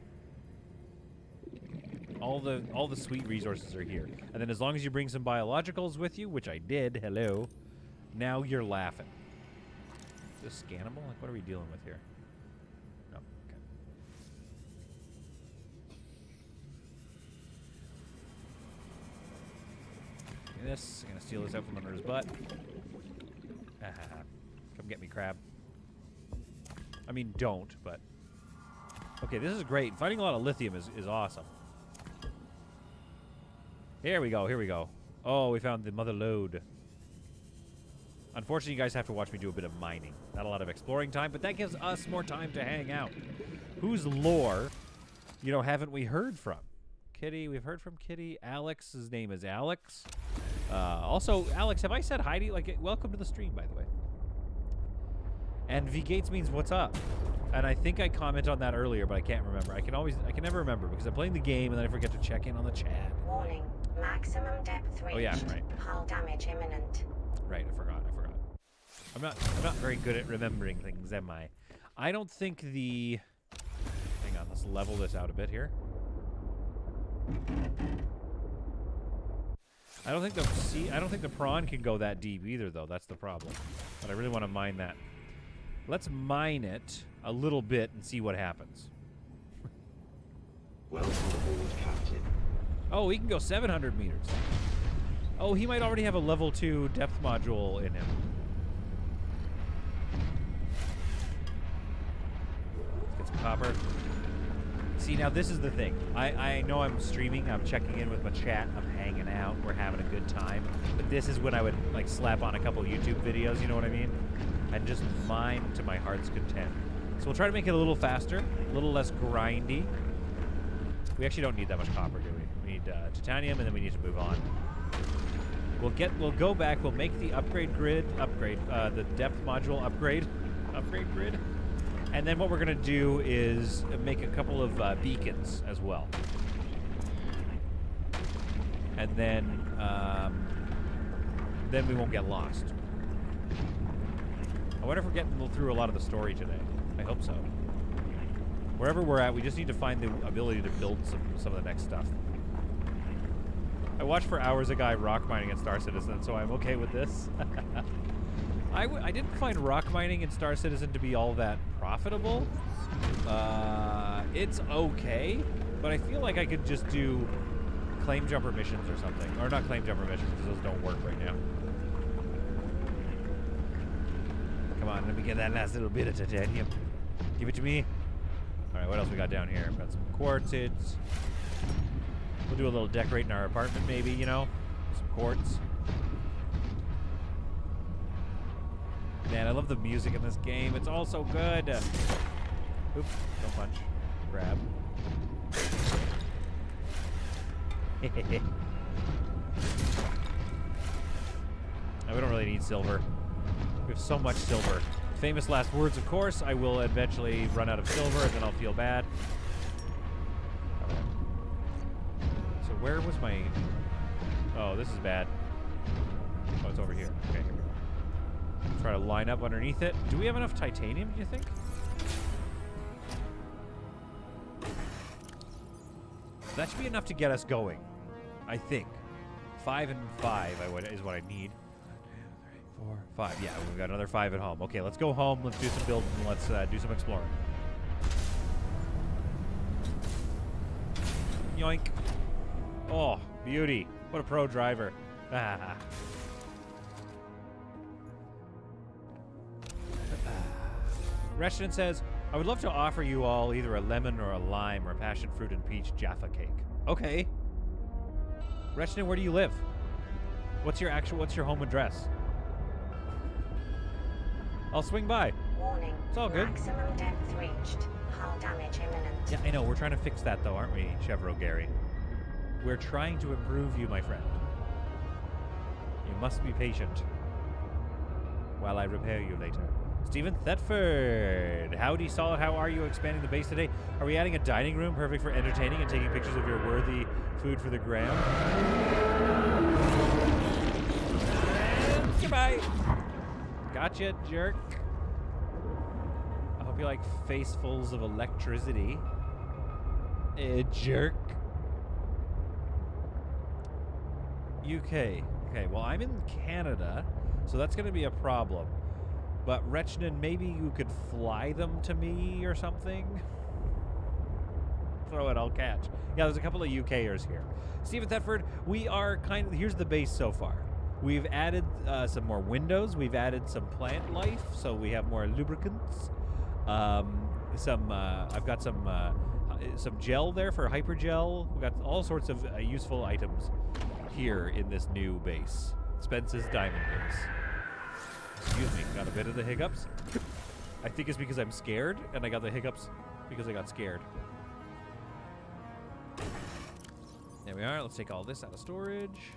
[SPEAKER 1] All the sweet resources are here. And then as long as you bring some biologicals with you, which I did, hello, now you're laughing. Is this scannable? Like, what are we dealing with here? No, okay. This, I'm gonna steal this out from under his butt. Come get me, crab. I mean, don't, but... Okay, this is great. Finding a lot of lithium is awesome. Here we go, here we go. Oh, we found the mother lode. Unfortunately, you guys have to watch me do a bit of mining. Not a lot of exploring time, but that gives us more time to hang out. Whose lore, you know, haven't we heard from? Kitty, we've heard from Kitty. Alex, his name is Alex. Also, Alex, have I said hi to you? Like, welcome to the stream, by the way. And V Gates means what's up. And I think I commented on that earlier, but I can't remember. I can never remember because I'm playing the game and then I forget to check in on the chat.
[SPEAKER 2] Warning. Maximum depth reached.
[SPEAKER 1] Oh yeah, right.
[SPEAKER 2] Hull damage imminent.
[SPEAKER 1] Right, I forgot. I'm not very good at remembering things, am I? I don't think the... Hang on, let's level this out a bit here. I don't think the prawn can go that deep either, though. That's the problem. But I really want to mine that. Let's mine it a little bit and see what happens.
[SPEAKER 4] Welcome aboard, Captain.
[SPEAKER 1] Oh, he can go 700 meters. Oh, he might already have a level 2 depth module in him. Let's get some copper. See, now this is the thing. I know I'm streaming, I'm checking in with my chat, I'm hanging out, we're having a good time. But this is when I would, like, slap on a couple YouTube videos, you know what I mean? And just mine to my heart's content. So we'll try to make it a little faster, a little less grindy. We actually don't need that much copper, do we? We need titanium, and then we need to move on. We'll go back, we'll make the upgrade grid, the depth module upgrade grid. And then what we're gonna do is make a couple of beacons as well. And then we won't get lost. I wonder if we're getting through a lot of the story today. I hope so. Wherever we're at, we just need to find the ability to build some of the next stuff. I watched for hours a guy rock mining in Star Citizen, so I'm okay with this. I didn't find rock mining in Star Citizen to be all that profitable. It's okay, but I feel like I could just do claim jumper missions or something. Or not claim jumper missions, because those don't work right now. Come on, let me get that last little bit of titanium. Give it to me. All right, what else we got down here? We've got some quartzites. We'll do a little decorating our apartment, maybe, you know? Some quartz. Man, I love the music in this game. It's all so good. Oops, don't punch. Grab. Now, we don't really need silver. We have so much silver. Famous last words, of course. I will eventually run out of silver, and then I'll feel bad. Okay. So where was my... Oh, this is bad. Oh, it's over here. Okay, here we go. Try to line up underneath it. Do we have enough titanium, do you think? That should be enough to get us going, I think. 5 and 5 is what I need. 1, 2, 3, 4, 5. Yeah, we've got another 5 at home. Okay, let's go home. Let's do some building. Let's do some exploring. Yoink. Oh, beauty. What a pro driver. Reshton says, I would love to offer you all either a lemon or a lime or a passion fruit and peach Jaffa cake. Okay. Reshton, where do you live? What's your home address? I'll swing by.
[SPEAKER 2] Warning.
[SPEAKER 1] It's all good.
[SPEAKER 2] Maximum depth reached. Hull damage imminent.
[SPEAKER 1] Yeah, I know. We're trying to fix that, though, aren't we, Chevro Gary? We're trying to improve you, my friend. You must be patient while I repair you later. Stephen Thetford. Howdy, Solid. How are you expanding the base today? Are we adding a dining room perfect for entertaining and taking pictures of your worthy food for the gram? Goodbye. Gotcha, jerk. I hope you like facefuls of electricity. Jerk. UK. Okay, well, I'm in Canada, so that's going to be a problem. But, Rechnan, maybe you could fly them to me or something? Throw it, I'll catch. Yeah, there's a couple of UKers here. Stephen Thetford, we are kind of... Here's the base so far. We've added some more windows. We've added some plant life, so we have more lubricants. I've got some gel there for hypergel. We've got all sorts of useful items here in this new base. Spence's Diamond Base. Excuse me, got a bit of the hiccups. I think it's because I'm scared, and I got the hiccups because I got scared. There we are. Let's take all this out of storage.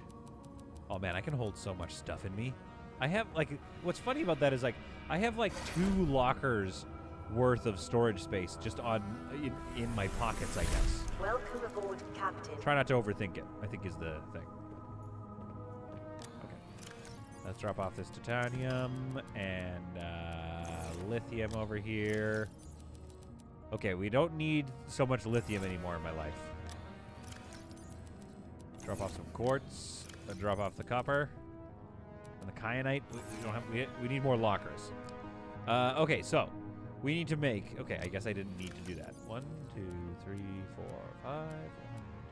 [SPEAKER 1] Oh man, I can hold so much stuff in me. I have, like, what's funny about that is, like, I have, like, 2 lockers worth of storage space just in my pockets, I guess.
[SPEAKER 2] Welcome aboard, Captain.
[SPEAKER 1] Try not to overthink it, I think is the thing. Okay. Let's drop off this titanium and lithium over here. Okay, we don't need so much lithium anymore in my life. Drop off some quartz. And drop off the copper. And the kyanite. We need more lockers. Okay, so we need to make... Okay, I guess I didn't need to do that. 1, 2, 3, 4, 5. 1,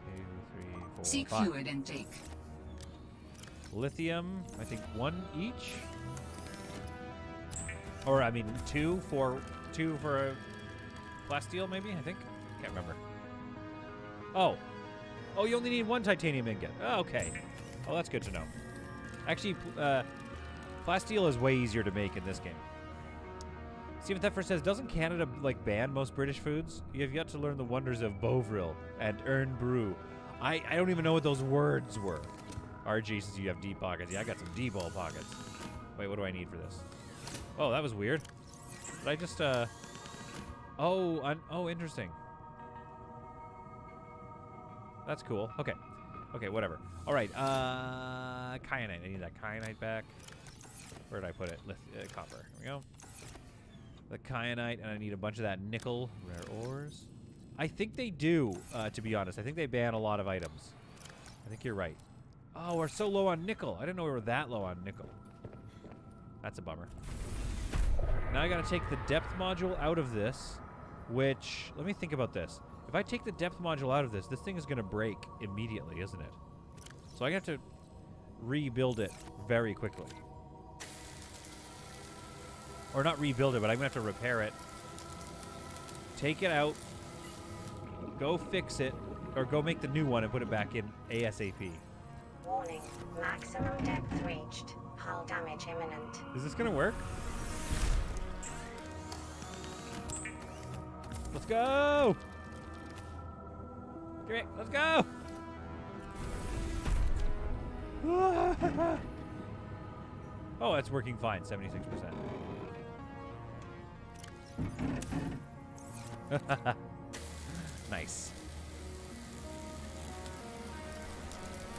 [SPEAKER 1] 2, 3, 4,
[SPEAKER 3] Seek
[SPEAKER 1] 5.
[SPEAKER 3] fluid intake.
[SPEAKER 1] Lithium, I think 1 each. Or, I mean, 2 for plasteel, maybe, I think? Can't remember. Oh. Oh, you only need 1 titanium ingot. Oh, okay. Oh, that's good to know. Actually, plasteel is way easier to make in this game. Stephen Thetford says, doesn't Canada, like, ban most British foods? You have yet to learn the wonders of Bovril and Earn Brew. I don't even know what those words were. RG says you have deep pockets. Yeah, I got some deep old pockets. Wait, what do I need for this? Oh, that was weird. Did I just, Oh, interesting. That's cool. Okay. Okay, whatever. All right, kyanite. I need that kyanite back. Where did I put it? Copper. Here we go. The kyanite, and I need a bunch of that nickel. Rare ores. I think they do, to be honest. I think they ban a lot of items. I think you're right. Oh, we're so low on nickel. I didn't know we were that low on nickel. That's a bummer. Now I gotta take the depth module out of this, which, let me think about this. If I take the depth module out of this, this thing is gonna break immediately, isn't it? So I have to rebuild it very quickly. Or not rebuild it, but I'm gonna have to repair it. Take it out, go fix it, or go make the new one and put it back in ASAP.
[SPEAKER 2] Warning, maximum depth reached. Hull damage imminent.
[SPEAKER 1] Is this gonna work? Let's go! Come here, let's go! Oh, that's working fine, 76%. Nice.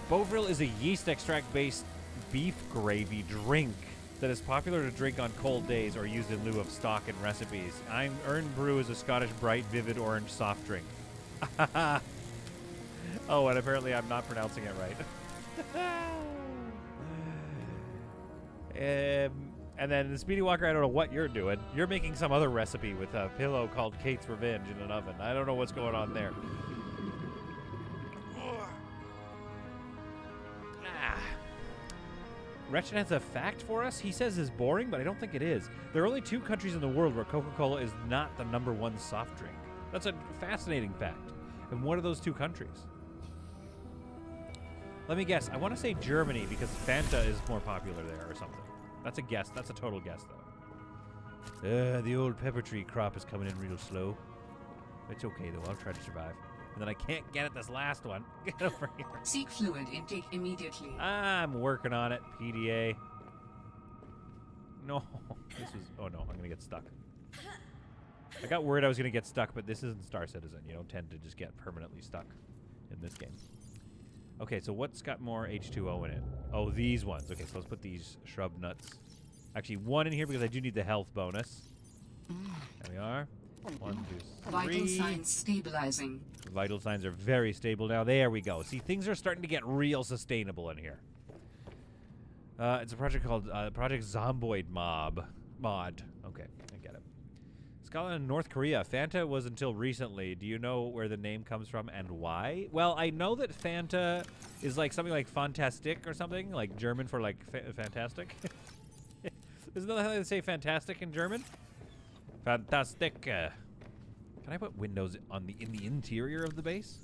[SPEAKER 1] Bovril is a yeast extract-based beef gravy drink that is popular to drink on cold days or used in lieu of stock in recipes. Earn Brew is a Scottish bright, vivid orange soft drink. Oh, and apparently I'm not pronouncing it right. And then the Speedy Walker, I don't know what you're doing. You're making some other recipe with a pillow called Kate's Revenge in an oven. I don't know what's going on there. Wretched has a fact for us. He says is boring, but I don't think it is. There are only 2 countries in the world where Coca-Cola is not the #1 soft drink. That's a fascinating fact. And what are those 2 countries? Let me guess. I want to say Germany because Fanta is more popular there or something. That's a guess. That's a total guess, though. The old pepper tree crop is coming in real slow. It's okay, though. I'll try to survive. And then I can't get at this last one. Get over here.
[SPEAKER 3] Seek fluid intake immediately.
[SPEAKER 1] I'm working on it, PDA. No, this was, oh no, I'm gonna get stuck. I got worried I was gonna get stuck, but this isn't Star Citizen. You don't tend to just get permanently stuck in this game. Okay, so what's got more H2O in it? Oh, these ones. Okay, so let's put these shrub nuts. Actually, one in here because I do need the health bonus. There we are. 1, 2, 3.
[SPEAKER 3] Vital signs stabilizing.
[SPEAKER 1] Vital signs are very stable now. There we go. See, things are starting to get real sustainable in here. It's a project called Project Zomboid Mod. Okay, I get it. Scotland and North Korea. Fanta was until recently. Do you know where the name comes from and why? Well, I know that Fanta is like something like Fantastic or something, like German for like fantastic. Isn't that how they say fantastic in German? Fantastic. Can I put windows on in the interior of the base?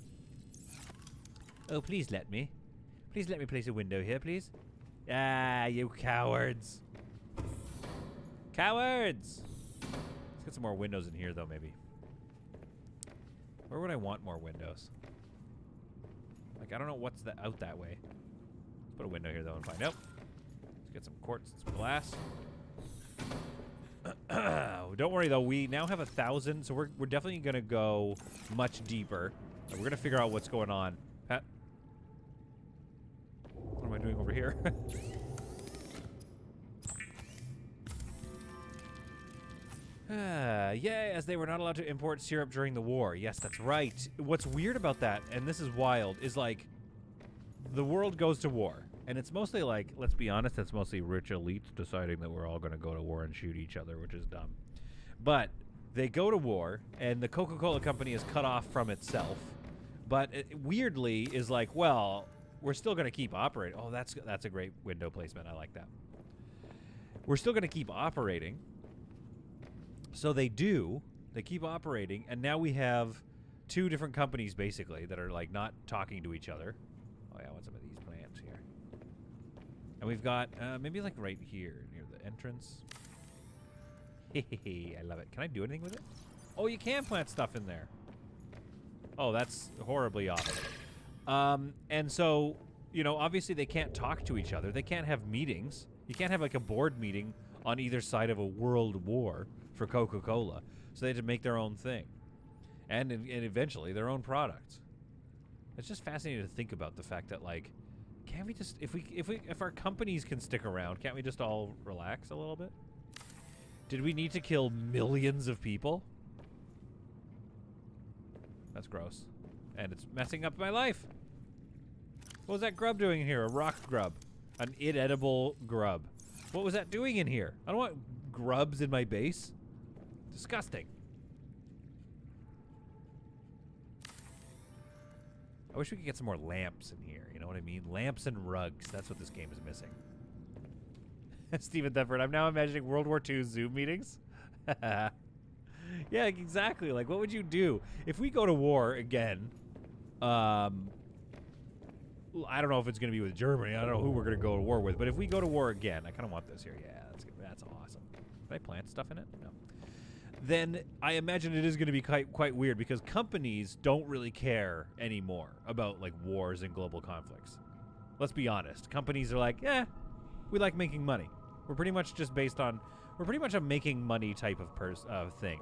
[SPEAKER 1] Oh, please let me. Please let me place a window here, please. Ah, you cowards. Cowards! Let's get some more windows in here, though, maybe. Where would I want more windows? Like, I don't know what's out that way. Let's put a window here, though, and find out. Let's get some quartz and some glass. Don't worry, though. We now have 1,000, so we're definitely going to go much deeper. We're going to figure out what's going on. Pat? What am I doing over here? Yeah, as they were not allowed to import syrup during the war. Yes, that's right. What's weird about that, and this is wild, is like the world goes to war. And it's mostly like, let's be honest, it's mostly rich elites deciding that we're all going to go to war and shoot each other, which is dumb. But they go to war, and the Coca-Cola company is cut off from itself. But it weirdly is like, well, we're still going to keep operating. Oh, that's a great window placement. I like that. We're still going to keep operating. So they do. They keep operating, and now we have 2 different companies, basically, that are, like, not talking to each other. Oh, yeah, I want some of these plants here. And we've got, maybe, like, right here, near the entrance. Hehehe, I love it. Can I do anything with it? Oh, you can plant stuff in there. Oh, that's horribly awful. And so, you know, obviously they can't talk to each other. They can't have meetings. You can't have, like, a board meeting on either side of a world war for Coca-Cola. So they had to make their own thing. And eventually their own products. It's just fascinating to think about the fact that, like, can't we just, if our companies can stick around, can't we just all relax a little bit? Did we need to kill millions of people? That's gross. And it's messing up my life. What was that grub doing in here? A rock grub. An inedible grub. What was that doing in here? I don't want grubs in my base. Disgusting. I wish we could get some more lamps in here. You know what I mean? Lamps and rugs. That's what this game is missing. Stephen Thetford, I'm now imagining World War II Zoom meetings. Yeah, exactly. Like, what would you do? If we go to war again, I don't know if it's going to be with Germany. I don't know who we're going to go to war with. But if we go to war again, I kind of want this here. Yeah, that's awesome. Did I plant stuff in it? No. Then I imagine it is going to be quite weird because companies don't really care anymore about, like, wars and global conflicts. Let's be honest. Companies are like, we like making money. We're pretty much just based on, we're pretty much a making money type of thing.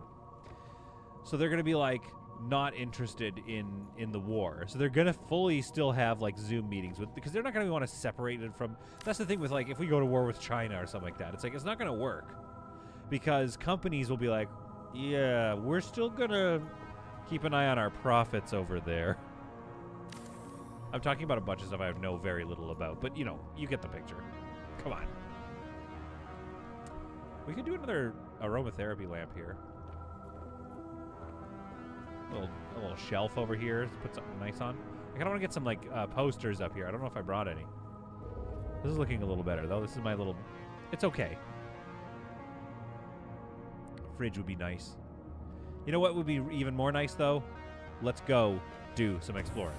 [SPEAKER 1] So they're going to be, like, not interested in the war. So they're going to fully still have, like, Zoom meetings because they're not going to want to separate it from, that's the thing with, like, if we go to war with China or something like that, it's like, it's not going to work because companies will be like, yeah, we're still going to keep an eye on our profits over there. I'm talking about a bunch of stuff I know very little about, but, you know, you get the picture. Come on. We could do another aromatherapy lamp here. A little shelf over here to put something nice on. I kind of want to get some, like, posters up here. I don't know if I brought any. This is looking a little better, though. This is my little... It's okay. Fridge would be nice. You know what would be even more nice, though? Let's go do some exploring.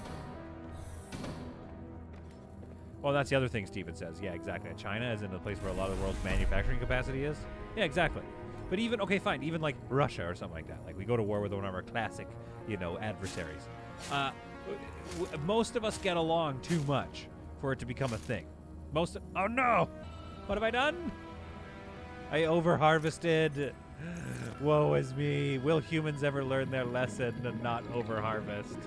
[SPEAKER 1] Well, that's the other thing Steven says. Yeah, exactly. China is in the place where a lot of the world's manufacturing capacity is. Yeah, exactly. But even, okay, fine, even like Russia or something like that. Like we go to war with one of our classic, you know, adversaries. Most of us get along too much for it to become a thing. Oh no! What have I done? I over-harvested. Woe is me. Will humans ever learn their lesson and not over-harvest?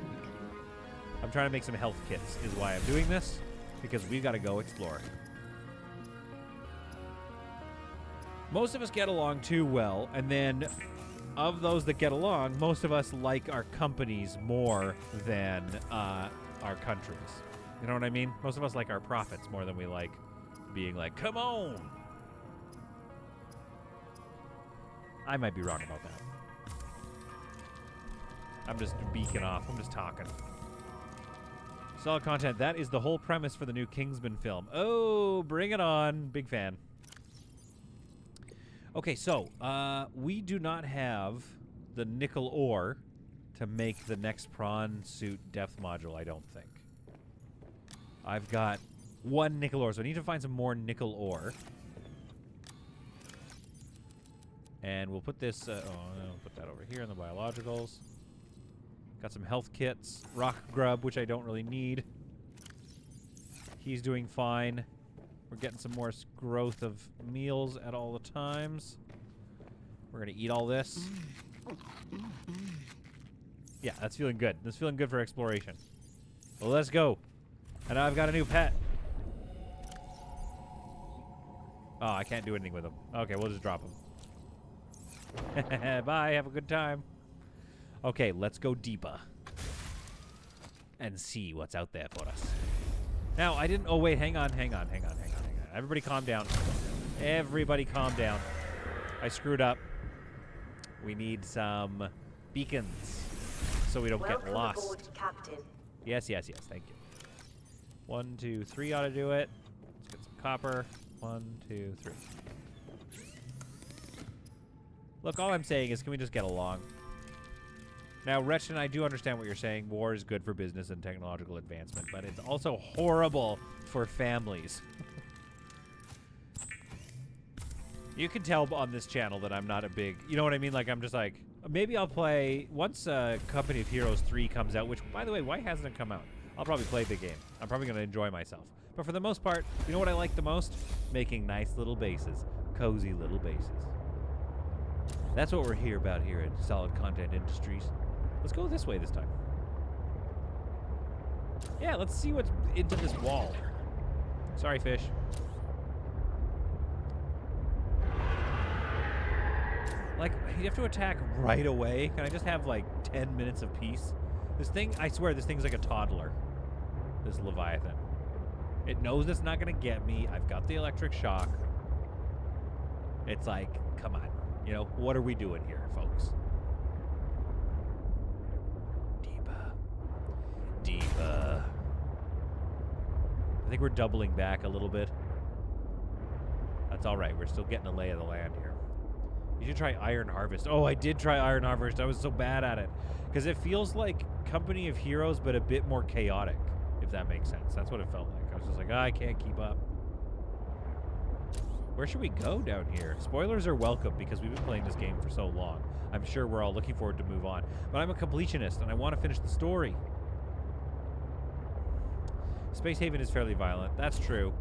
[SPEAKER 1] I'm trying to make some health kits is why I'm doing this, because we've got to go explore. Most of us get along too well, and then of those that get along, most of us like our companies more than our countries. You know what I mean? Most of us like our profits more than we like being like, come on! I might be wrong about that. I'm just beaking off. I'm just talking. Solid content. That is the whole premise for the new Kingsman film. Oh, bring it on. Big fan. Okay, so we do not have the nickel ore to make the next prawn suit depth module, I don't think. I've got 1 nickel ore, so I need to find some more nickel ore. And we'll put this, I'll put that over here in the biologicals. Got some health kits, rock grub, which I don't really need. He's doing fine. We're getting some more growth of meals at all the times. We're going to eat all this. Yeah, that's feeling good. That's feeling good for exploration. Well, let's go. And now I've got a new pet. Oh, I can't do anything with him. Okay, we'll just drop him. Bye, have a good time. Okay, let's go deeper. And see what's out there for us. Now, I didn't... Oh, wait, hang on. Everybody calm down. Everybody calm down. I screwed up. We need some beacons so we don't get lost.
[SPEAKER 2] Welcome aboard, Captain.
[SPEAKER 1] Yes, thank you. 1, 2, 3 ought to do it. Let's get some copper. 1, 2, 3. Look, all I'm saying is, can we just get along? Now, Wretched, I do understand what you're saying. War is good for business and technological advancement, but it's also horrible for families. You can tell on this channel that I'm not a big... You know what I mean? Like, I'm just like... Maybe I'll play... Once Company of Heroes 3 comes out, which, by the way, why hasn't it come out? I'll probably play the game. I'm probably going to enjoy myself. But for the most part, you know what I like the most? Making nice little bases. Cozy little bases. That's what we're here about here at Solid Content Industries. Let's go this way this time. Yeah, let's see what's into this wall. Sorry, fish. Like, you have to attack right away. Can I just have, like, 10 minutes of peace? This thing, I swear, this thing's like a toddler. This Leviathan. It knows it's not going to get me. I've got the electric shock. It's like, come on. You know, what are we doing here, folks? Deeper. I think we're doubling back a little bit. That's all right. We're still getting a lay of the land here. You should try Iron Harvest. Oh, I did try Iron Harvest. I was so bad at it. Because it feels like Company of Heroes, but a bit more chaotic, if that makes sense. That's what it felt like. I was just like, I can't keep up. Where should we go down here? Spoilers are welcome because we've been playing this game for so long. I'm sure we're all looking forward to move on. But I'm a completionist, and I want to finish the story. Space Haven is fairly violent. That's true.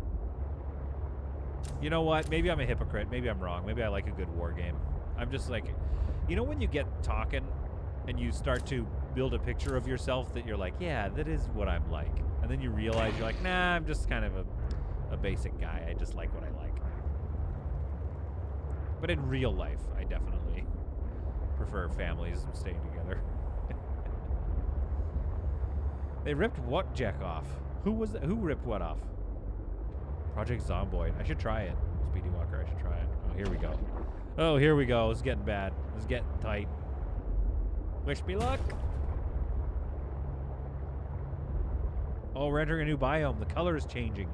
[SPEAKER 1] You know what? Maybe I'm a hypocrite. Maybe I'm wrong. Maybe I like a good war game. I'm just like... You know when you get talking and you start to build a picture of yourself that you're like, yeah, that is what I'm like. And then you realize you're like, nah, I'm just kind of a basic guy. I just like what I like. But in real life, I definitely prefer families staying together. They ripped what jack off? Who was that? Who ripped what off? Project Zomboid. I should try it. Speedy Walker, I should try it. Oh, here we go. Oh, here we go. It's getting bad. It's getting tight. Wish me luck. Oh, we're entering a new biome. The color is changing.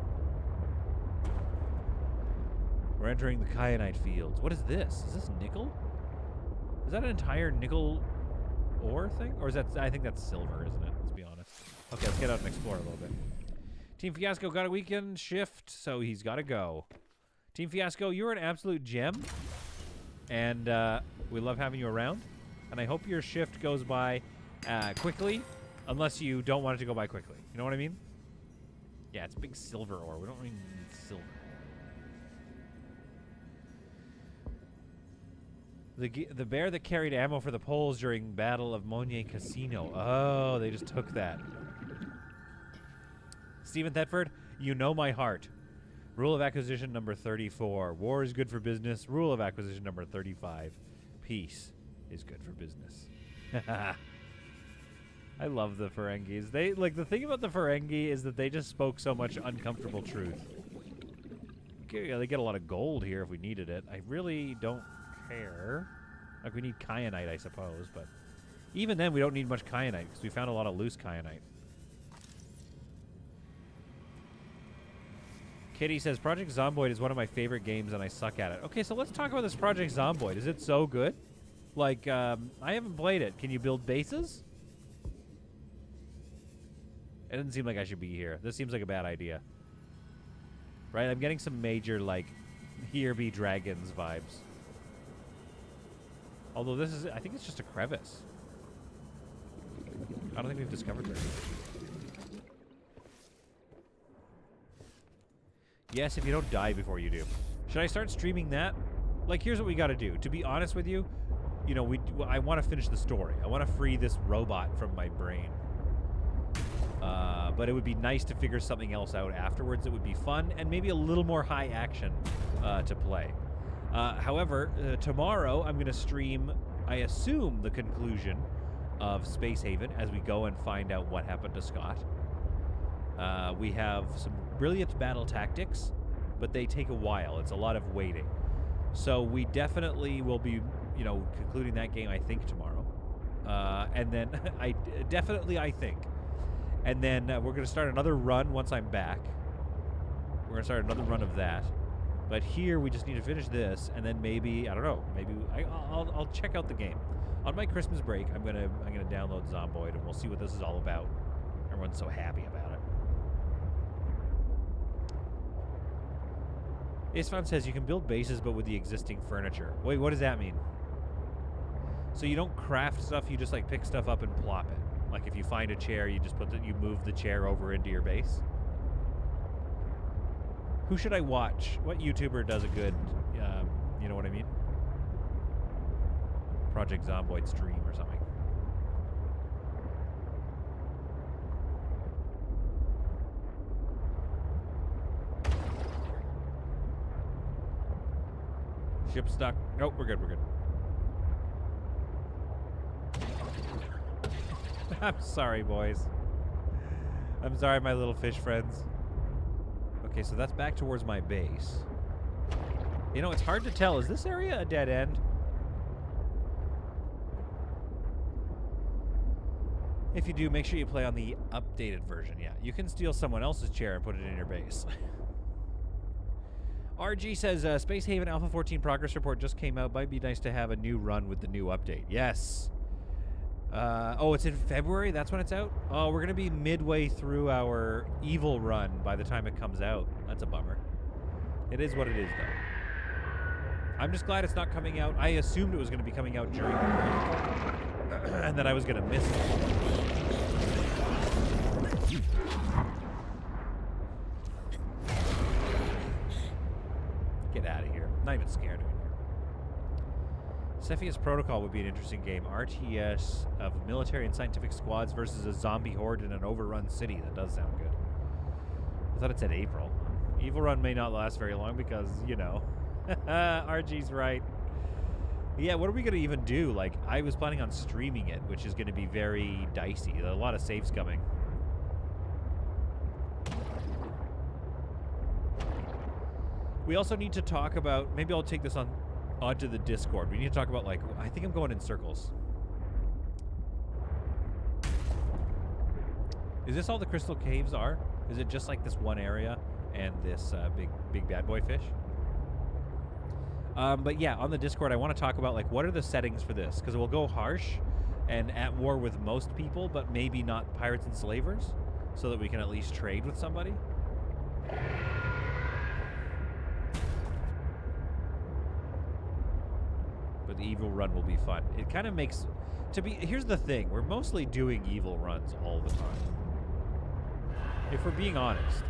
[SPEAKER 1] We're entering the kyanite fields. What is this? Is this nickel? Is that an entire nickel ore thing? Or is that... I think that's silver, isn't it? Let's be honest. Okay, let's get out and explore a little bit. Team Fiasco got a weekend shift, so he's got to go. Team Fiasco, you're an absolute gem. And we love having you around. And I hope your shift goes by quickly Unless you don't want it to go by quickly. You know what I mean? Yeah, it's big silver ore. We don't really need silver. The bear that carried ammo for the Poles during Battle of Monnier Casino. Oh, they just took that. Stephen Thetford, you know my heart. Rule of acquisition number 34. War is good for business. Rule of acquisition number 35. Peace is good for business. I love the Ferengis. They like the thing about the Ferengi is that they just spoke so much uncomfortable truth. Okay, they get a lot of gold here if we needed it. I really don't care. Like, we need kyanite, I suppose, but even then we don't need much kyanite because we found a lot of loose kyanite. Kitty says, Project Zomboid is one of my favorite games and I suck at it. Okay, so let's talk about this Project Zomboid. Is it so good? Like, I haven't played it. Can you build bases? It doesn't seem like I should be here. This seems like a bad idea. Right? I'm getting some major, like, here be dragons vibes. Although this is, I think it's just a crevice. I don't think we've discovered this. Yes, if you don't die before you do. Should I start streaming that? Like, here's what we got to do. To be honest with you, you know, I want to finish the story. I want to free this robot from my brain. But it would be nice to figure something else out afterwards. It would be fun and maybe a little more high action to play. However, tomorrow I'm going to stream, I assume, the conclusion of Space Haven as we go and find out what happened to Scott. We have some brilliant battle tactics, but they take a while. It's a lot of waiting. So we definitely will be, you know, concluding that game, I think, tomorrow. And then, I think. And then we're going to start another run once I'm back. We're going to start another run of that. But here we just need to finish this, and then maybe, I don't know, maybe I'll check out the game. On my Christmas break, I'm gonna download Zomboid, and we'll see what this is all about. Everyone's so happy about it. Isfan says you can build bases, but with the existing furniture. Wait, what does that mean? So you don't craft stuff; you just like pick stuff up and plop it. Like if you find a chair, you just you move the chair over into your base. Who should I watch? What YouTuber does a good, you know what I mean? Project Zomboid stream or something. Ship stuck. Nope, we're good, we're good. I'm sorry, boys. I'm sorry, my little fish friends. Okay, so that's back towards my base. You know, it's hard to tell. Is this area a dead end? If you do, make sure you play on the updated version. Yeah, you can steal someone else's chair and put it in your base. RG says, Space Haven Alpha 14 progress report just came out. Might be nice to have a new run with the new update. Yes. Oh, it's in February? That's when it's out? Oh, we're going to be midway through our evil run by the time it comes out. That's a bummer. It is what it is, though. I'm just glad it's not coming out. I assumed it was going to be coming out during the break. And that I was going to miss it. Get out of here. I'm not even scared of it. Cepheus Protocol would be an interesting game. RTS of military and scientific squads versus a zombie horde in an overrun city. That does sound good. I thought it said April. Evil Run may not last very long because, you know. RG's right. Yeah, what are we going to even do? Like, I was planning on streaming it, which is going to be very dicey. There are a lot of saves coming. We also need to talk about... Maybe I'll take this onto the Discord. We need to talk about, like... I think I'm going in circles. Is this all the crystal caves are? Is it just like this one area and this big bad boy fish? But yeah, on the Discord, I want to talk about, like, what are the settings for this? Because it will go harsh and at war with most people, but maybe not pirates and slavers, so that we can at least trade with somebody. But the evil run will be fun. It kind of makes... Here's the thing. We're mostly doing evil runs all the time. If we're being honest,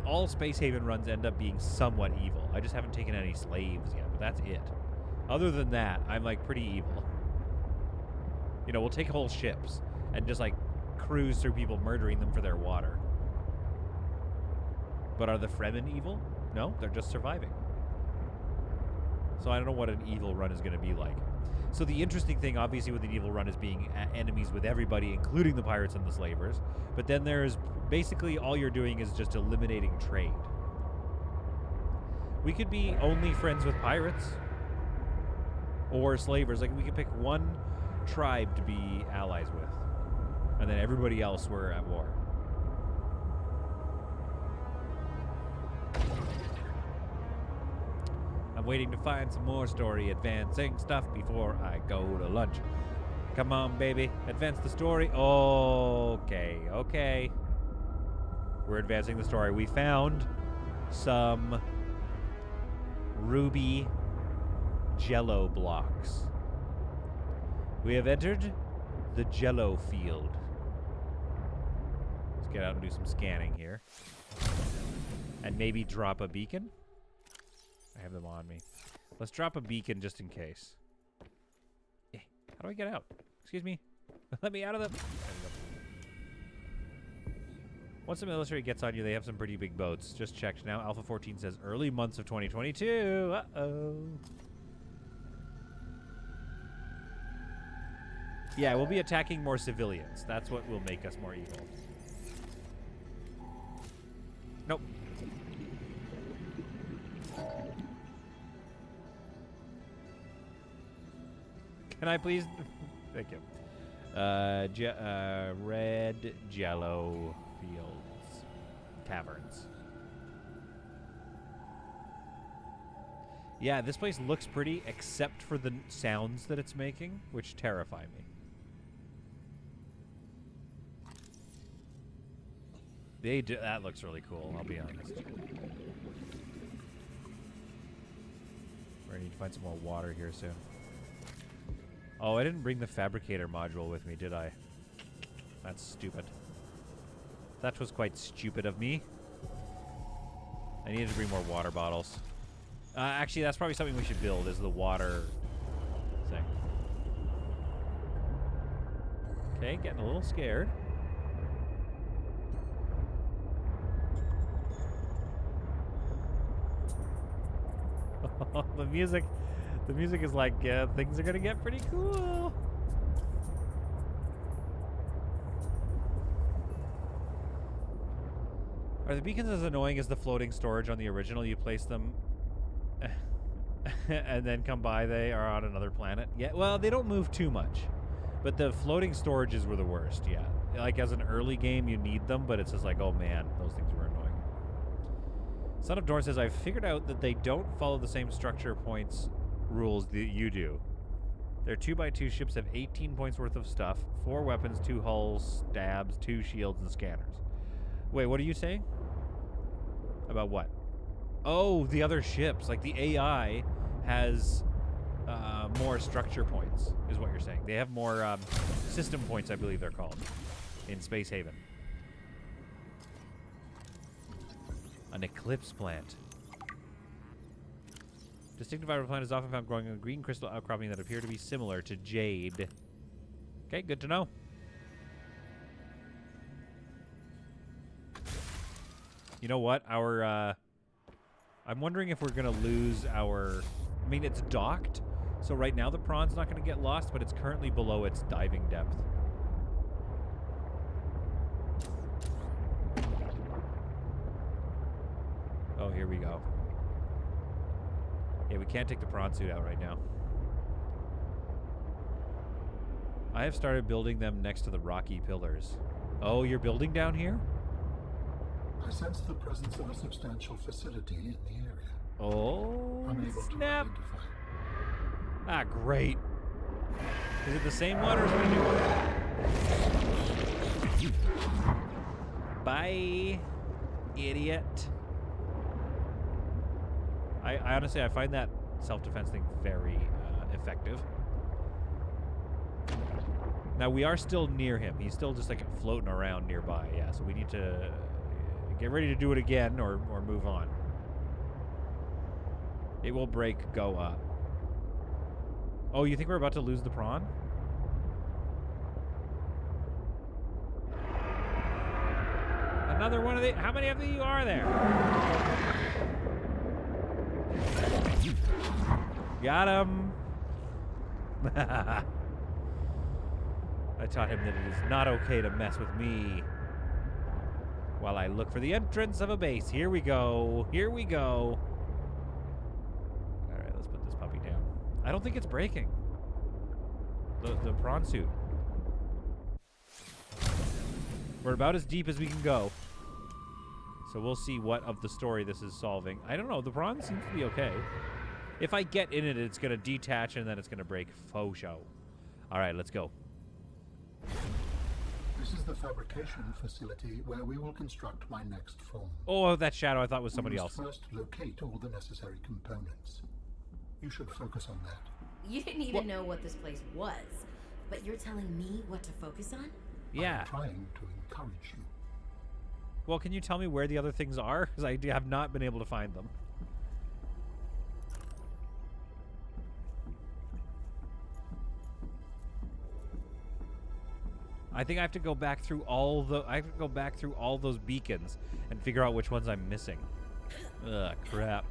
[SPEAKER 1] all Space Haven runs end up being somewhat evil. I just haven't taken any slaves yet, but that's it. Other than that, I'm like pretty evil. You know, we'll take whole ships and just like cruise through people, murdering them for their water. But are the Fremen evil? No, they're just surviving. So I don't know what an evil run is going to be like. So the interesting thing, obviously, with an evil run is being enemies with everybody, including the pirates and the slavers. But then there's basically all you're doing is just eliminating trade. We could be only friends with pirates or slavers. Like, we could pick one tribe to be allies with, and then everybody else we're at war. I'm waiting to find some more story advancing stuff before I go to lunch. Come on, baby. Advance the story. Okay, okay. We're advancing the story. We found some ruby jello blocks. We have entered the jello field. Let's get out and do some scanning here. And maybe drop a beacon. I have them on me. Let's drop a beacon just in case. How do I get out? Excuse me. Let me out of the... There we go. Once the military gets on you, they have some pretty big boats. Just checked now. Alpha 14 says early months of 2022. Uh-oh. Yeah, we'll be attacking more civilians. That's what will make us more evil. Nope. Can I please? Thank you. Red jello fields. Caverns. Yeah, this place looks pretty, except for the sounds that it's making, which terrify me. That looks really cool, I'll be honest. I need to find some more water here soon. Oh, I didn't bring the fabricator module with me, did I? That's stupid. That was quite stupid of me. I needed to bring more water bottles. Actually, that's probably something we should build, is the water thing. Okay, getting a little scared. The music is like, things are gonna get pretty cool. Are the beacons as annoying as the floating storage on the original? You place them and then come by, they are on another planet. Yeah, well, they don't move too much. But the floating storages were the worst, yeah. Like, as an early game, you need them, but it's just like, oh man, those things were annoying. Son of Dorn says, I've figured out that they don't follow the same structure points rules that you do. Their 2x2 ships have 18 points worth of stuff, 4 weapons, 2 hulls, stabs, 2 shields, and scanners. Wait, what are you saying? About what? Oh, the other ships. Like, the AI has more structure points, is what you're saying. They have more system points, I believe they're called, in Space Haven. An eclipse plant. Distinctive outer plant is often found growing a green crystal outcropping that appear to be similar to jade. Okay, good to know. You know what? I'm wondering if we're going to lose our... I mean, it's docked, so right now the prawn's not going to get lost, but it's currently below its diving depth. Oh, here we go. Yeah, we can't take the prawn suit out right now. I have started building them next to the rocky pillars. Oh, you're building down here?
[SPEAKER 4] I sense the presence of a substantial facility in the area.
[SPEAKER 1] Oh,
[SPEAKER 4] Unable
[SPEAKER 1] snap.
[SPEAKER 4] to identify.
[SPEAKER 1] Ah, great. Is it the same one or is it a new one? Bye, idiot. I honestly, I find that self-defense thing very effective. Now, we are still near him. He's still just, like, floating around nearby. Yeah, so we need to get ready to do it again or move on. It will break, go up. Oh, you think we're about to lose the prawn? Another one of the... How many of you are there? Got him. I taught him that it is not okay to mess with me while I look for the entrance of a base. Here we go. Here we go. All right, let's put this puppy down. I don't think it's breaking. The prawn suit. We're about as deep as we can go. So we'll see what of the story this is solving. I don't know. The prawn seems to be okay. If I get in it, it's going to detach and then it's going to break. Faux show. All right, let's go.
[SPEAKER 4] This is the fabrication facility where we will construct my next form.
[SPEAKER 1] Oh, that shadow I thought was somebody
[SPEAKER 4] we
[SPEAKER 1] else.
[SPEAKER 4] must first locate all the necessary components. You should focus on that.
[SPEAKER 5] You didn't even know what this place was, but you're telling me what to focus on?
[SPEAKER 1] Yeah.
[SPEAKER 4] I'm trying to encourage you.
[SPEAKER 1] Well, can you tell me where the other things are? Because I have not been able to find them. I think I have to go back through all those beacons and figure out which ones I'm missing. Ugh, crap.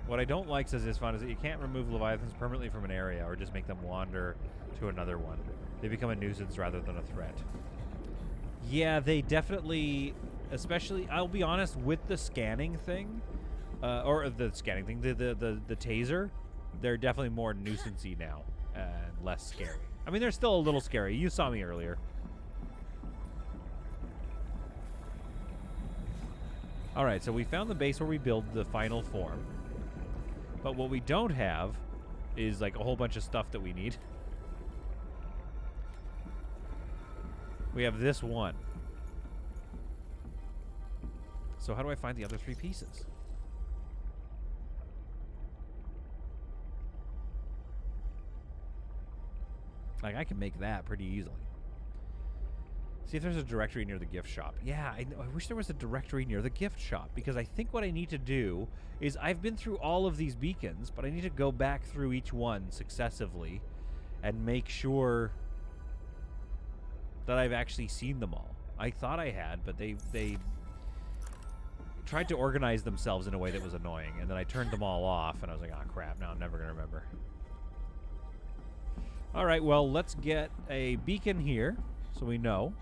[SPEAKER 1] What I don't like, says this fun, is that you can't remove Leviathans permanently from an area or just make them wander to another one. They become a nuisance rather than a threat. Yeah, they definitely, especially, I'll be honest, with the scanning thing, or the scanning thing, the taser, they're definitely more nuisance-y now and less scary. I mean, they're still a little scary. You saw me earlier. All right, so we found the base where we build the final form. But what we don't have is like a whole bunch of stuff that we need. We have this one. So how do I find the other 3 pieces? Like, I can make that pretty easily. See if there's a directory near the gift shop. Yeah, I wish there was a directory near the gift shop, because I think what I need to do is I've been through all of these beacons, but I need to go back through each one successively and make sure that I've actually seen them all. I thought I had, but they tried to organize themselves in a way that was annoying, and then I turned them all off, and I was like, oh, crap, now I'm never going to remember. All right, well, let's get a beacon here so we know.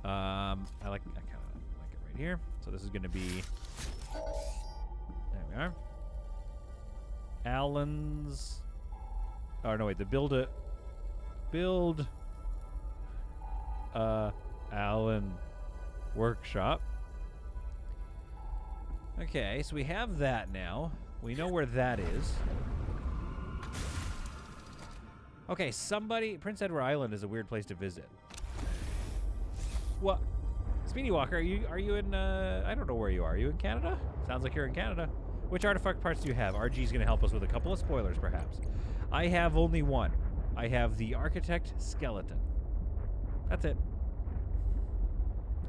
[SPEAKER 1] I kind of like it right here. So this is going to be, there we are. Alan's, oh no, wait, the build Allen workshop. Okay, so we have that now. We know where that is. Okay, Prince Edward Island is a weird place to visit. What? Speedy Walker, are you in, I don't know where you are. Are you in Canada? Sounds like you're in Canada. Which artifact parts do you have? RG's going to help us with a couple of spoilers, perhaps. I have only one. I have the Architect Skeleton. That's it.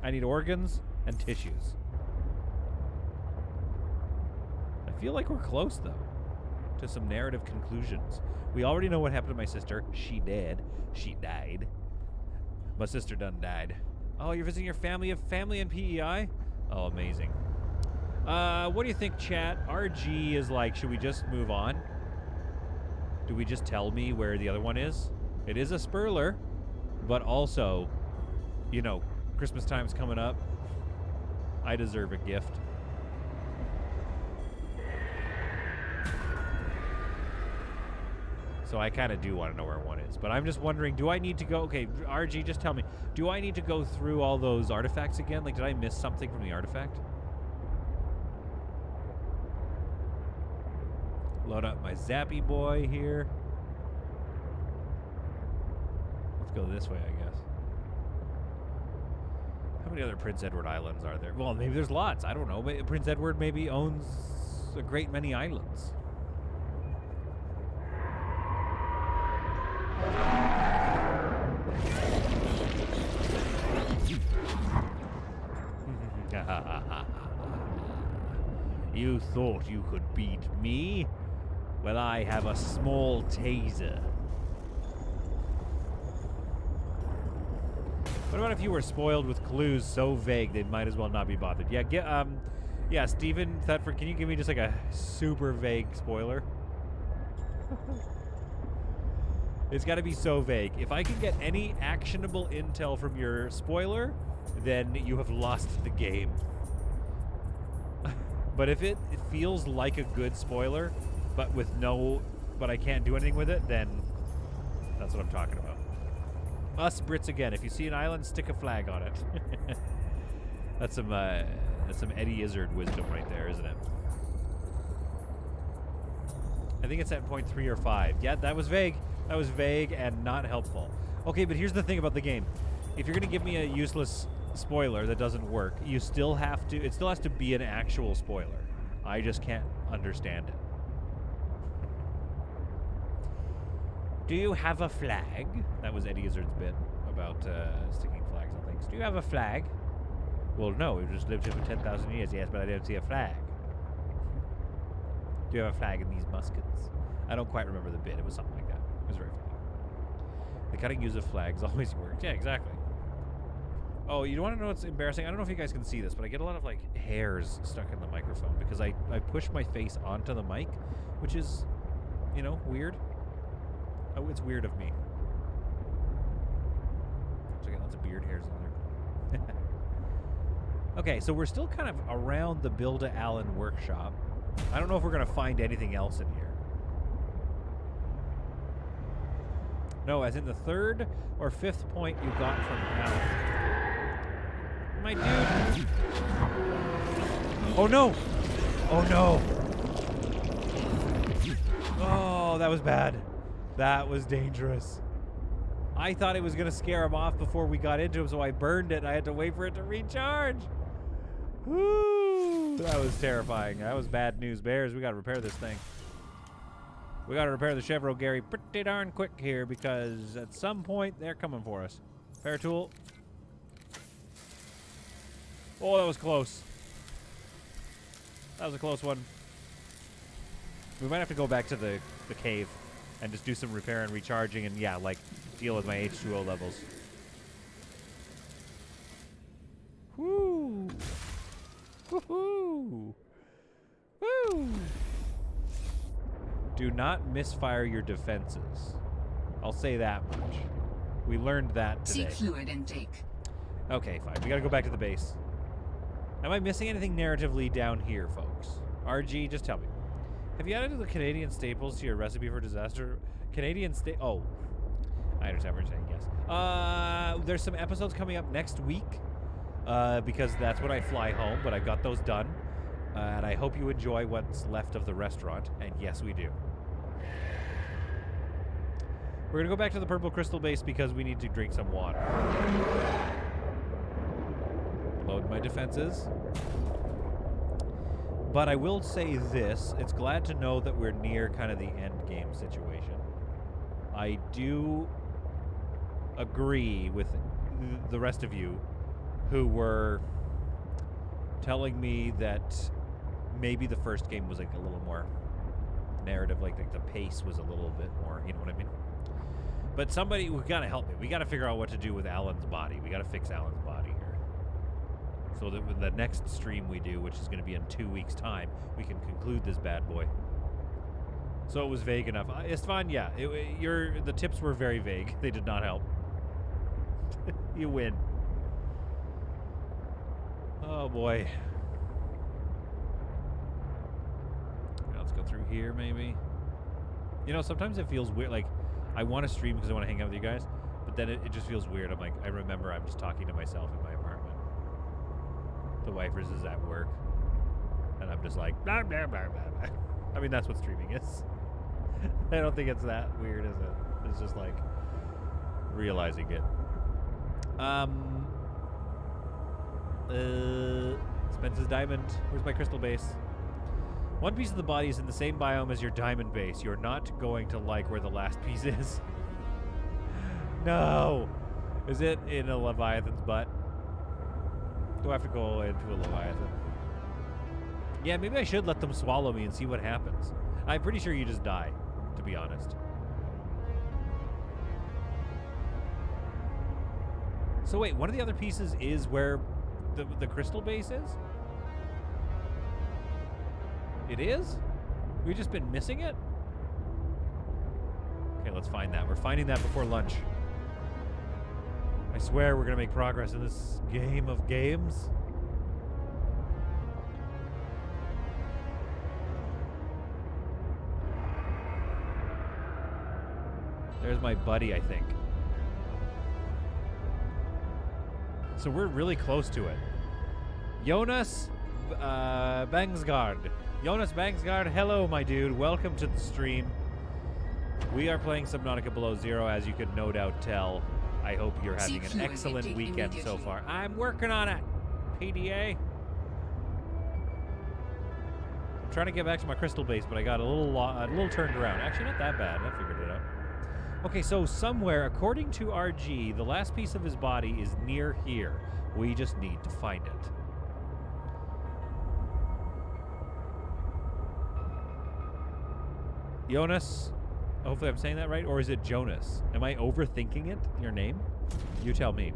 [SPEAKER 1] I need organs and tissues. I feel like we're close, though, to some narrative conclusions. We already know what happened to my sister. She dead. She died. My sister done died. Oh, you're visiting your family in PEI? Oh, amazing. What do you think, chat? RG is like, should we just move on? Do we just tell me where the other one is? It is a Spurler, but also, you know, Christmas time's coming up. I deserve a gift. So I kind of do want to know where one is. But I'm just wondering, do I need to go... Okay, RG, just tell me. Do I need to go through all those artifacts again? Like, did I miss something from the artifact? Load up my Zappy boy here. Let's go this way, I guess. How many other Prince Edward Islands are there? Well, maybe there's lots. I don't know. Prince Edward maybe owns a great many islands. You thought you could beat me? Well, I have a small taser. What about if you were spoiled with clues so vague they might as well not be bothered? Yeah, Steven Thetford, can you give me just like a super vague spoiler? It's got to be so vague. If I can get any actionable intel from your spoiler, then you have lost the game. But if it feels like a good spoiler, but I can't do anything with it, then that's what I'm talking about. Us Brits again. If you see an island, stick a flag on it. That's some Eddie Izzard wisdom right there, isn't it? I think it's at point 3 or 5. Yeah, that was vague. That was vague and not helpful. Okay, but here's the thing about the game. If you're gonna give me a useless spoiler that doesn't work, it still has to be an actual spoiler. I just can't understand it. Do you have a flag? That was Eddie Izzard's bit about sticking flags on things. Do you have a flag? Well, no, we've just lived here for 10,000 years, yes, but I don't see a flag. Do you have a flag in these muskets? I don't quite remember the bit. It was something like that. It was very funny. The cutting use of flags always works. Yeah, exactly. Oh, you want to know what's embarrassing? I don't know if you guys can see this, but I get a lot of, like, hairs stuck in the microphone because I push my face onto the mic, which is, you know, weird. Oh, it's weird of me. So I got lots of beard hairs in there. Okay, so we're still kind of around the Build-A-Allen workshop. I don't know if we're going to find anything else in here. No, as in the 3rd or 5th point you got from Allen. My dude. Oh, no. Oh, no. Oh, that was bad. That was dangerous. I thought it was going to scare him off before we got into him, so I burned it. I had to wait for it to recharge. Woo! That was terrifying. That was bad news bears. We got to repair this thing. We got to repair the Chevro Gary pretty darn quick here because at some point they're coming for us. Repair tool. Oh, that was close. That was a close one. We might have to go back to the cave and just do some repair and recharging and, yeah, like, deal with my H2O levels. Woo! Woohoo! Woo! Do not misfire your defenses. I'll say that much. We learned that today.
[SPEAKER 3] See fluid intake.
[SPEAKER 1] Okay, fine. We gotta go back to the base. Am I missing anything narratively down here, folks? RG, just tell me. Have you added the Canadian staples to your recipe for disaster? Oh. I understand what you're saying, yes. There's some episodes coming up next week, because that's when I fly home, but I got those done. And I hope you enjoy what's left of the restaurant, and yes, we do. We're gonna go back to the Purple Crystal base because we need to drink some water. Load my defenses. But I will say this, it's glad to know that we're near kind of the end game situation. I do agree with the rest of you who were telling me that maybe the first game was like a little more narrative, like the pace was a little bit more, you know what I mean? But somebody, we gotta help me. We gotta figure out what to do with Alan's body. We gotta fix Alan's body here. So that with the next stream we do, which is gonna be in 2 weeks' time, we can conclude this bad boy. So it was vague enough. Istvan, yeah, the tips were very vague. They did not help. You win. Oh boy. Let's go through here, maybe. You know, sometimes it feels weird. Like, I want to stream because I want to hang out with you guys, but then it just feels weird. I'm like, I remember I'm just talking to myself in my apartment. The wifers is at work, and I'm just like, blah, blah, blah, blah, blah. I mean, that's what streaming is. I don't think it's that weird, is it? It's just like realizing it. Spence's diamond. Where's my crystal base? One piece of the body is in the same biome as your diamond base. You're not going to like where the last piece is. No! Is it in a Leviathan's butt? Do I have to go into a Leviathan? Yeah, maybe I should let them swallow me and see what happens. I'm pretty sure you just die, to be honest. So wait, one of the other pieces is where the crystal base is? It is? We've just been missing it? Okay, let's find that. We're finding that before lunch. I swear we're gonna make progress in this game of games. There's my buddy, I think. So we're really close to it. Jonas Bangsgaard. Jonas Bangsgaard, hello, my dude. Welcome to the stream. We are playing Subnautica Below Zero, as you could no doubt tell. I hope you're having an excellent weekend so far. I'm working on it, PDA. I'm trying to get back to my crystal base, but I got a little turned around. Actually, not that bad. I figured it out. Okay, so somewhere, according to RG, the last piece of his body is near here. We just need to find it. Jonas, hopefully I'm saying that right, or is it Jonas? Am I overthinking it, your name? You tell me.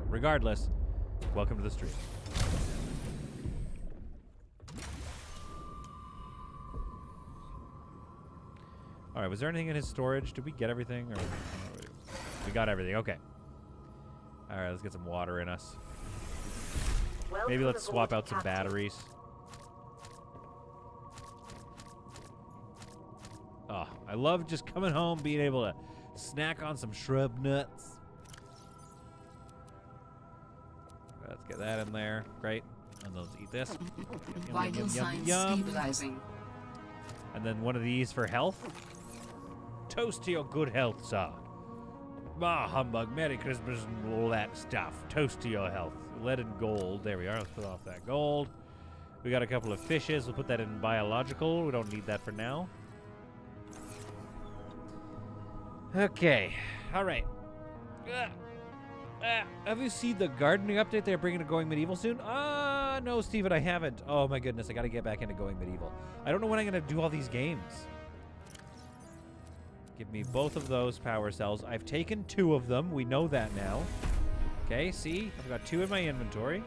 [SPEAKER 1] Regardless, welcome to the stream. All right, was there anything in his storage? Did we get everything? Or we got everything, okay. All right, let's get some water in us. Maybe let's swap out some batteries. Oh, I love just coming home, being able to snack on some shrub nuts. Let's get that in there. Great. And let's eat this.
[SPEAKER 3] Vital signs stabilizing.
[SPEAKER 1] And then one of these for health. Toast to your good health, sir. Bah, humbug. Merry Christmas and all that stuff. Toast to your health. Lead and gold. There we are. Let's put off that gold. We got a couple of fishes. We'll put that in biological. We don't need that for now. Okay. All right. Have you seen the gardening update they're bringing to Going Medieval soon? No, Steven, I haven't. Oh, my goodness. I got to get back into Going Medieval. I don't know when I'm going to do all these games. Give me both of those power cells. I've taken 2 of them. We know that now. Okay, see? I've got 2 in my inventory.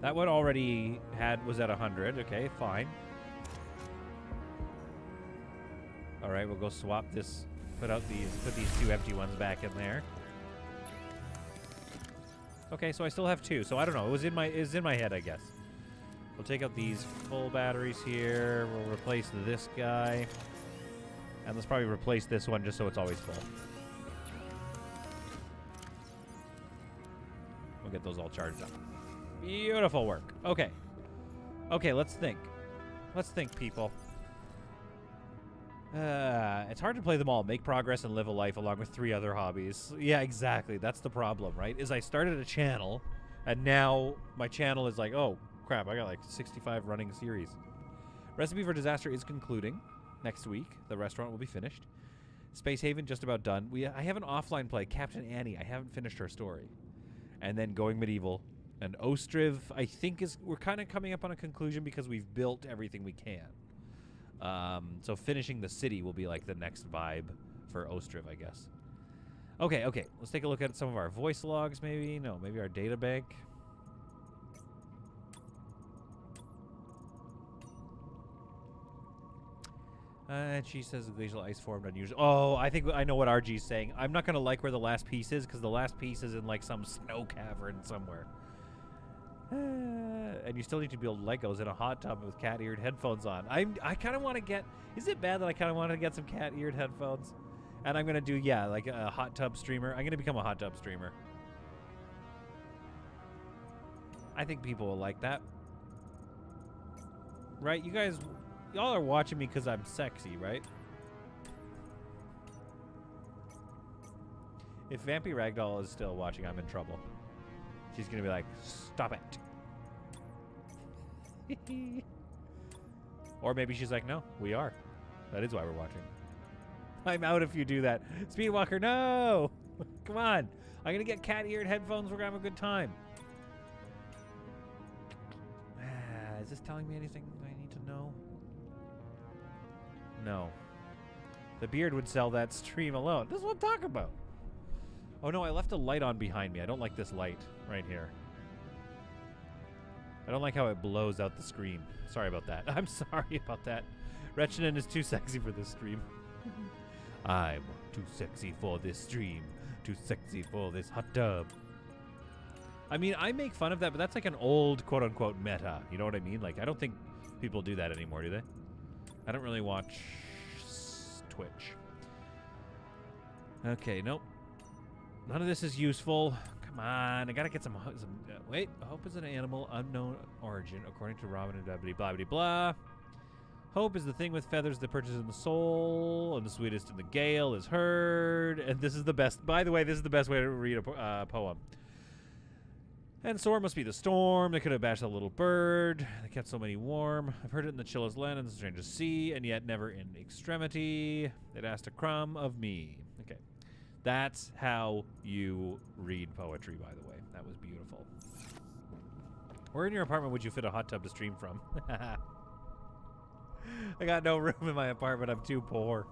[SPEAKER 1] That one already was at 100. Okay, fine. All right, we'll go swap this. Put these 2 empty ones back in there. Okay, so I still have 2. So I don't know. It was in my head, I guess. We'll take out these full batteries here. We'll replace this guy. And let's probably replace this one just so it's always full. We'll get those all charged up. Beautiful work. Okay. Okay, let's think. Let's think, people. It's hard to play them all, make progress, and live a life along with 3 other hobbies. Yeah, exactly. That's the problem, right? Is I started a channel, and now my channel is like, oh, crap, I got like 65 running series. Recipe for Disaster is concluding next week. The restaurant will be finished. Space Haven just about done. I have an offline play, Captain Annie. I haven't finished her story. And then Going Medieval. And Ostriv, I think we're kind of coming up on a conclusion because we've built everything we can. So finishing the city will be like the next vibe for Ostriv, I guess. Okay, let's take a look at some of our voice logs, maybe. No, maybe our data bank. And she says the glacial ice formed unusual. Oh, I think I know what RG's saying. I'm not going to like where the last piece is because the last piece is in like some snow cavern somewhere. And you still need to build Legos in a hot tub with cat-eared headphones on. I kind of want to get... Is it bad that I kind of want to get some cat-eared headphones? And I'm going to do, yeah, like a hot tub streamer. I'm going to become a hot tub streamer. I think people will like that. Right? You guys... Y'all are watching me because I'm sexy, right? If Vampy Ragdoll is still watching, I'm in trouble. She's going to be like, stop it. Or maybe she's like, no, we are. That is why we're watching. I'm out if you do that. Speedwalker, no! Come on. I'm going to get cat-eared headphones. We're going to have a good time. Is this telling me anything I need to know? No. The beard would sell that stream alone. This is what I'm talking about. Oh, no, I left a light on behind me. I don't like this light right here. I don't like how it blows out the screen. Sorry about that. I'm sorry about that. Retchinen is too sexy for this stream. I'm too sexy for this stream. Too sexy for this hot tub. I mean, I make fun of that, but that's like an old quote-unquote meta. You know what I mean? Like, I don't think people do that anymore, do they? I don't really watch Twitch. Okay, nope. None of this is useful. Come on, I gotta get some wait, hope is an animal, unknown origin, according to Robin and blah, blah, blah, blah. Hope is the thing with feathers that perches in the soul, and the sweetest in the gale is heard. And this is the best, by the way, this is the best way to read a poem. And sore must be the storm that could have bashed a little bird that kept so many warm. I've heard it in the chillest land and the strangest sea, and yet never in extremity. It asked a crumb of me. Okay. That's how you read poetry, by the way. That was beautiful. Where in your apartment would you fit a hot tub to stream from? I got no room in my apartment. I'm too poor.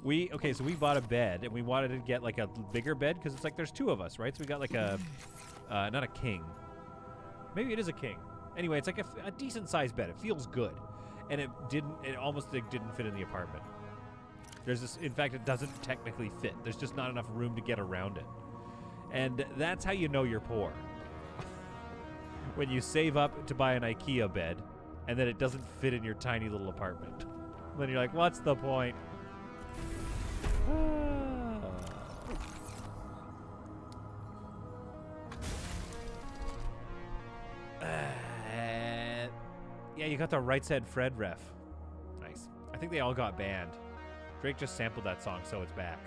[SPEAKER 1] Okay, so we bought a bed, and we wanted to get like a bigger bed because it's like there's two of us, right? So we got like a, not a king. Maybe it is a king. Anyway, it's like a decent sized bed. It feels good, and it almost didn't fit in the apartment. There's this, in fact, it doesn't technically fit. There's just not enough room to get around it, and that's how you know you're poor. When you save up to buy an IKEA bed, and then it doesn't fit in your tiny little apartment. Then you're like, what's the point? Yeah, you got the Right Said Fred ref. Nice. I think they all got banned. Drake just sampled that song, so it's back.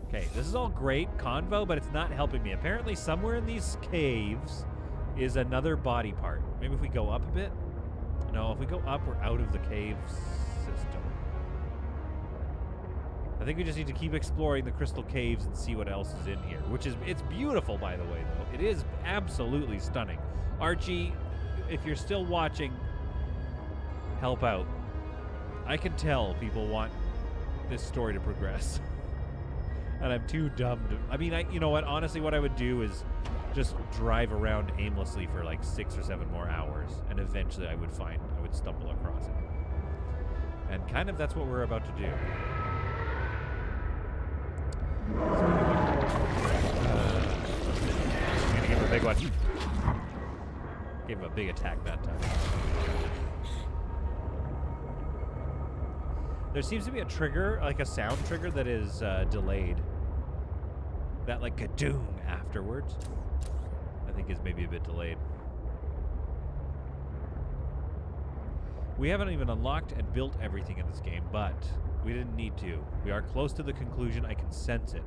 [SPEAKER 1] Okay, this is all great convo, but it's not helping me. Apparently, somewhere in these caves is another body part. Maybe if we go up a bit? No, if we go up, we're out of the cave system. I think we just need to keep exploring the crystal caves and see what else is in here. It's beautiful, by the way, though. It is absolutely stunning. Archie, if you're still watching, help out. I can tell people want this story to progress. And I'm too dumb to... I mean, you know what? Honestly, what I would do is just drive around aimlessly for like 6 or 7 more hours. And eventually I would stumble across it. And kind of that's what we're about to do. I'm gonna give him a big one. Gave him a big attack that time. There seems to be a trigger, like a sound trigger that is delayed. That like kadoom afterwards, I think is maybe a bit delayed. We haven't even unlocked and built everything in this game, but we didn't need to. We are close to the conclusion. I can sense it.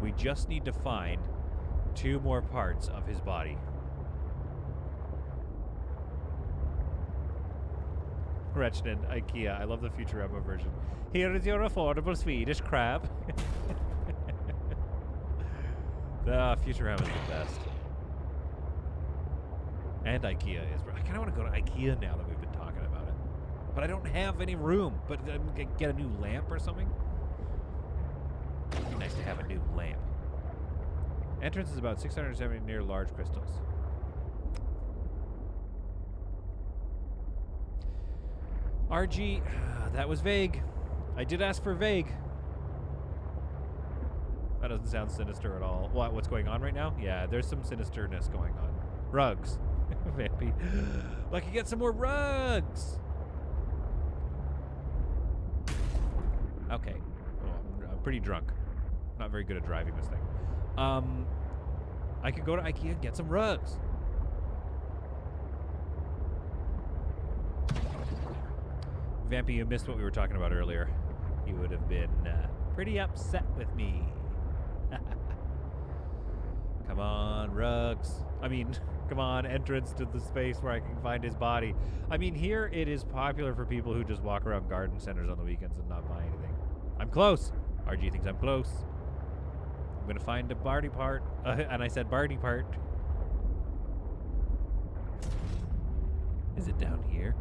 [SPEAKER 1] We just need to find 2 more parts of his body. Retchnen, IKEA. I love the Futurama version. Here is your affordable Swedish crab. Futurama is the best. And IKEA is... I kind of want to go to IKEA now that we've been talking about it. But I don't have any room. But get a new lamp or something? It'd be nice to have a new lamp. Entrance is about 670 near large crystals. RG, that was vague. I did ask for vague. That doesn't sound sinister at all. What's going on right now? Yeah, there's some sinisterness going on. Rugs. Vampy. I can get some more rugs. Okay. Oh, I'm pretty drunk. Not very good at driving this thing. I could go to IKEA and get some rugs. Vampy, you missed what we were talking about earlier. You would have been pretty upset with me. Come on. on, Rugs. I mean, come on, entrance to the space where I can find his body. I mean, here it is popular for people who just walk around garden centers on the weekends and not buy anything. I'm close. RG thinks I'm close. I'm gonna find a Barty part. And I said Barty part. Is it down here?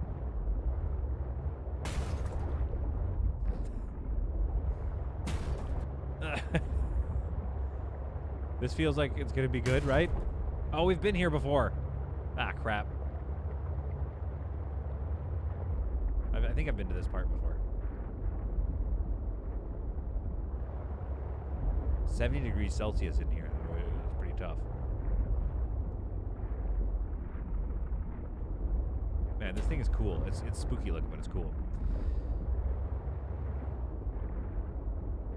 [SPEAKER 1] This feels like it's gonna be good, right? Oh, we've been here before. Ah, crap. I think I've been to this part before. 70 degrees Celsius in here. It's pretty tough. Man, this thing is cool. It's spooky looking, but it's cool.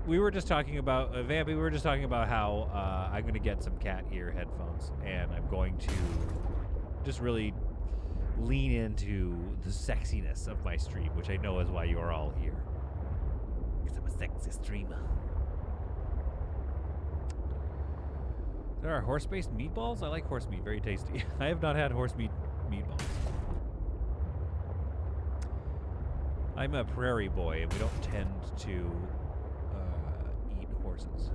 [SPEAKER 1] We were just talking about, Vampy, we were just talking about how I'm going to get some cat ear headphones, and I'm going to just really lean into the sexiness of my stream, which I know is why you are all here. Because I'm a sexy streamer. There are horse-based meatballs? I like horse meat. Very tasty. I have not had horse meat meatballs. I'm a prairie boy, and we don't tend to eat horses.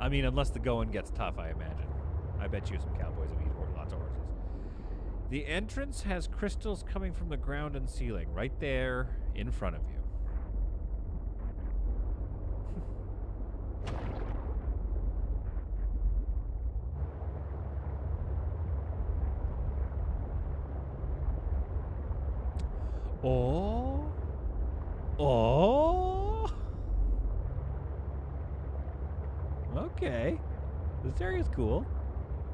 [SPEAKER 1] I mean, unless the going gets tough, I imagine. I bet you some cowboys have eaten lots of horses. The entrance has crystals coming from the ground and ceiling, right there in front of you. Oh. Oh. Okay. This area's cool.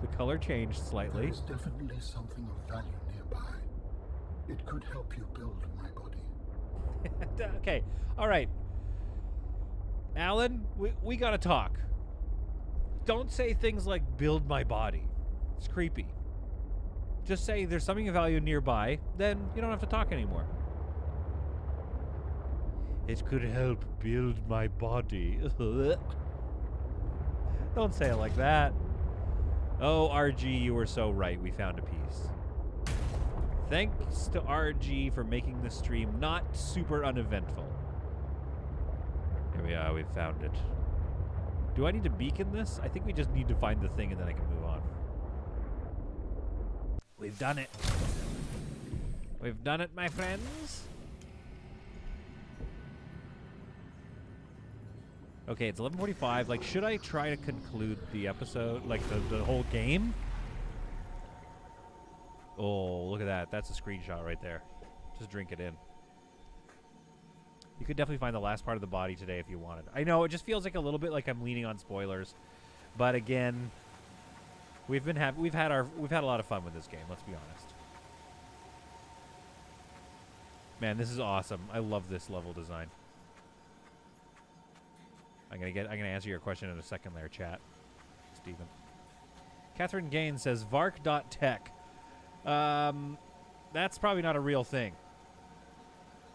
[SPEAKER 1] The color changed slightly.
[SPEAKER 4] There is definitely something of value nearby. It could help you build my body.
[SPEAKER 1] Okay. All right. Alan, we gotta talk. Don't say things like build my body. It's creepy. Just say there's something of value nearby, then you don't have to talk anymore. It could help build my body. Don't say it like that. Oh, RG, you were so right. We found a piece. Thanks to RG for making the stream not super uneventful. Here we are. We found it. Do I need to beacon this? I think we just need to find the thing and then I can move on. We've done it. We've done it, my friends. Okay, it's 11:45. Like, should I try to conclude the episode, like the whole game? Oh, look at that. That's a screenshot right there. Just drink it in. You could definitely find the last part of the body today if you wanted. I know, it just feels like a little bit like I'm leaning on spoilers. But again, we've had a lot of fun with this game, let's be honest. Man, this is awesome. I love this level design. I'm gonna answer your question in a second there, chat. Stephen. Catherine Gaines says vark.tech. That's probably not a real thing.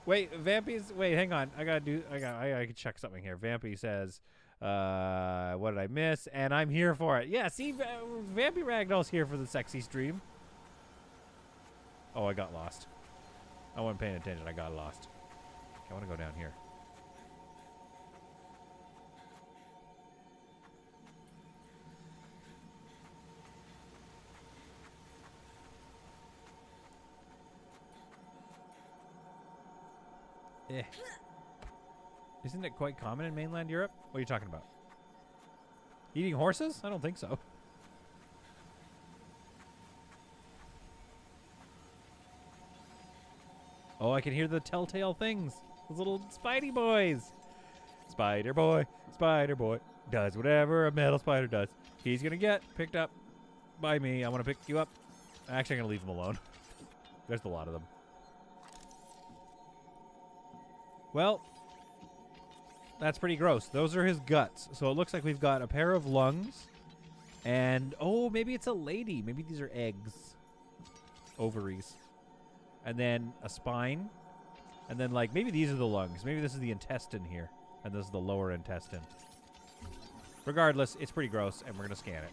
[SPEAKER 1] Wait, hang on. I gotta check something here. Vampy says, what did I miss? And I'm here for it. Yeah, see, Vampy Ragdoll's here for the sexy stream. Oh, I got lost. I wasn't paying attention. I got lost. I want to go down here. Isn't it quite common in mainland Europe? What are you talking about? Eating horses? I don't think so. Oh, I can hear the telltale things. Those little Spidey boys. Spider boy does whatever a metal spider does. He's gonna get picked up by me. I want to pick you up. Actually, I'm gonna leave him alone. There's a lot of them. Well, that's pretty gross. Those are his guts. So it looks like we've got a pair of lungs. And, oh, maybe it's a lady. Maybe these are eggs. Ovaries. And then a spine. And then, like, maybe these are the lungs. Maybe this is the intestine here. And this is the lower intestine. Regardless, it's pretty gross, and we're going to scan it.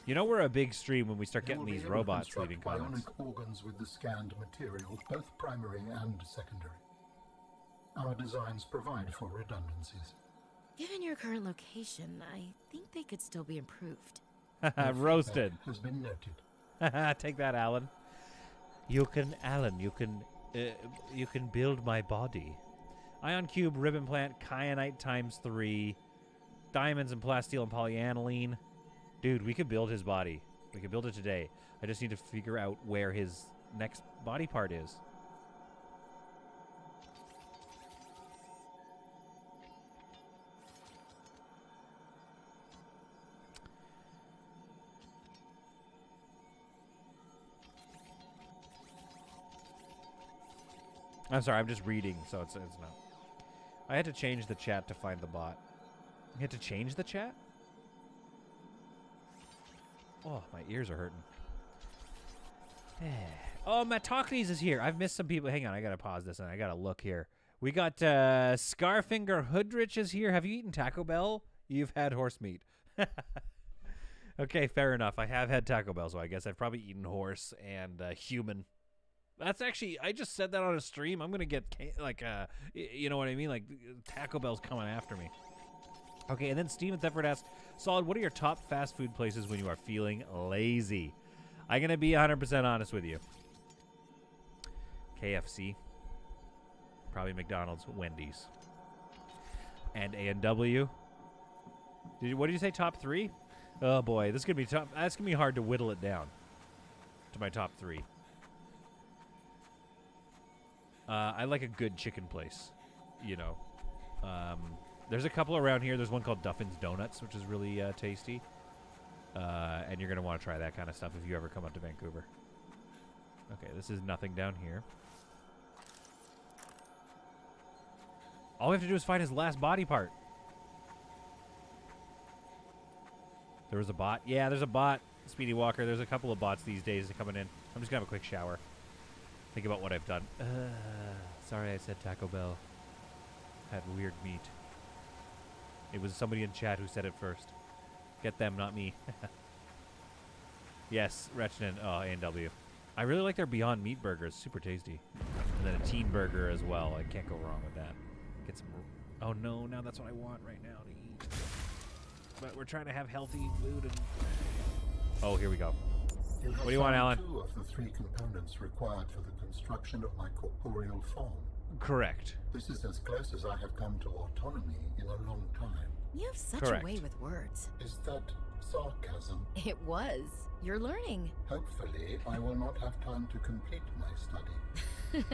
[SPEAKER 1] You know we're a big stream when we start getting these robots leaving comments.
[SPEAKER 4] Bionic organs with the scanned material, both primary and secondary. Our designs provide for redundancies.
[SPEAKER 5] Given your current location, I think they could still be improved.
[SPEAKER 1] Roasted.
[SPEAKER 4] Has been noted.
[SPEAKER 1] Take that, Alan. You can build my body. Ion cube, ribbon plant, kyanite ×3, diamonds and plasteel and polyaniline. Dude, we could build his body. We could build it today. I just need to figure out where his next body part is. I'm sorry, I'm just reading, so it's not. I had to change the chat to find the bot. You had to change the chat? Oh, my ears are hurting. Oh, Matocles is here. I've missed some people. Hang on, I gotta pause this and I gotta look here. We got Scarfinger Hoodrich is here. Have you eaten Taco Bell? You've had horse meat. Okay, fair enough. I have had Taco Bell, so I guess I've probably eaten horse and human. That's actually, I just said that on a stream. I'm gonna get you know what I mean? Like Taco Bell's coming after me. Okay, and then Steven Thetford asked, Solid, what are your top fast food places when you are feeling lazy? I'm going to be 100% honest with you. KFC. Probably McDonald's, Wendy's. And A&W. What did you say, top 3? Oh, boy, this is going to be tough. That's going to be hard to whittle it down to my top 3. I like a good chicken place, you know. There's a couple around here. There's one called Duffin's Donuts, which is really tasty. And you're going to want to try that kind of stuff if you ever come up to Vancouver. Okay, this is nothing down here. All we have to do is find his last body part. There was a bot. Yeah, there's a bot. Speedy Walker. There's a couple of bots these days coming in. I'm just going to have a quick shower. Think about what I've done. Sorry I said Taco Bell. Had weird meat. It was somebody in chat who said it first. Get them, not me. Yes, Retchinen. Oh, A&W. I really like their Beyond Meat burgers. Super tasty. And then a teen burger as well. I can't go wrong with that. Get some... Oh, no. Now that's what I want right now to eat. But we're trying to have healthy food and... Oh, here we go. What do you want, Alan?
[SPEAKER 4] 2 of the 3 components required for the construction of my corporeal form.
[SPEAKER 1] Correct.
[SPEAKER 4] This is as close as I have come to autonomy in a long time.
[SPEAKER 5] You have such
[SPEAKER 1] Correct.
[SPEAKER 5] a way with words.
[SPEAKER 4] Is that sarcasm?
[SPEAKER 5] It was. You're learning.
[SPEAKER 4] Hopefully, I will not have time to complete my study.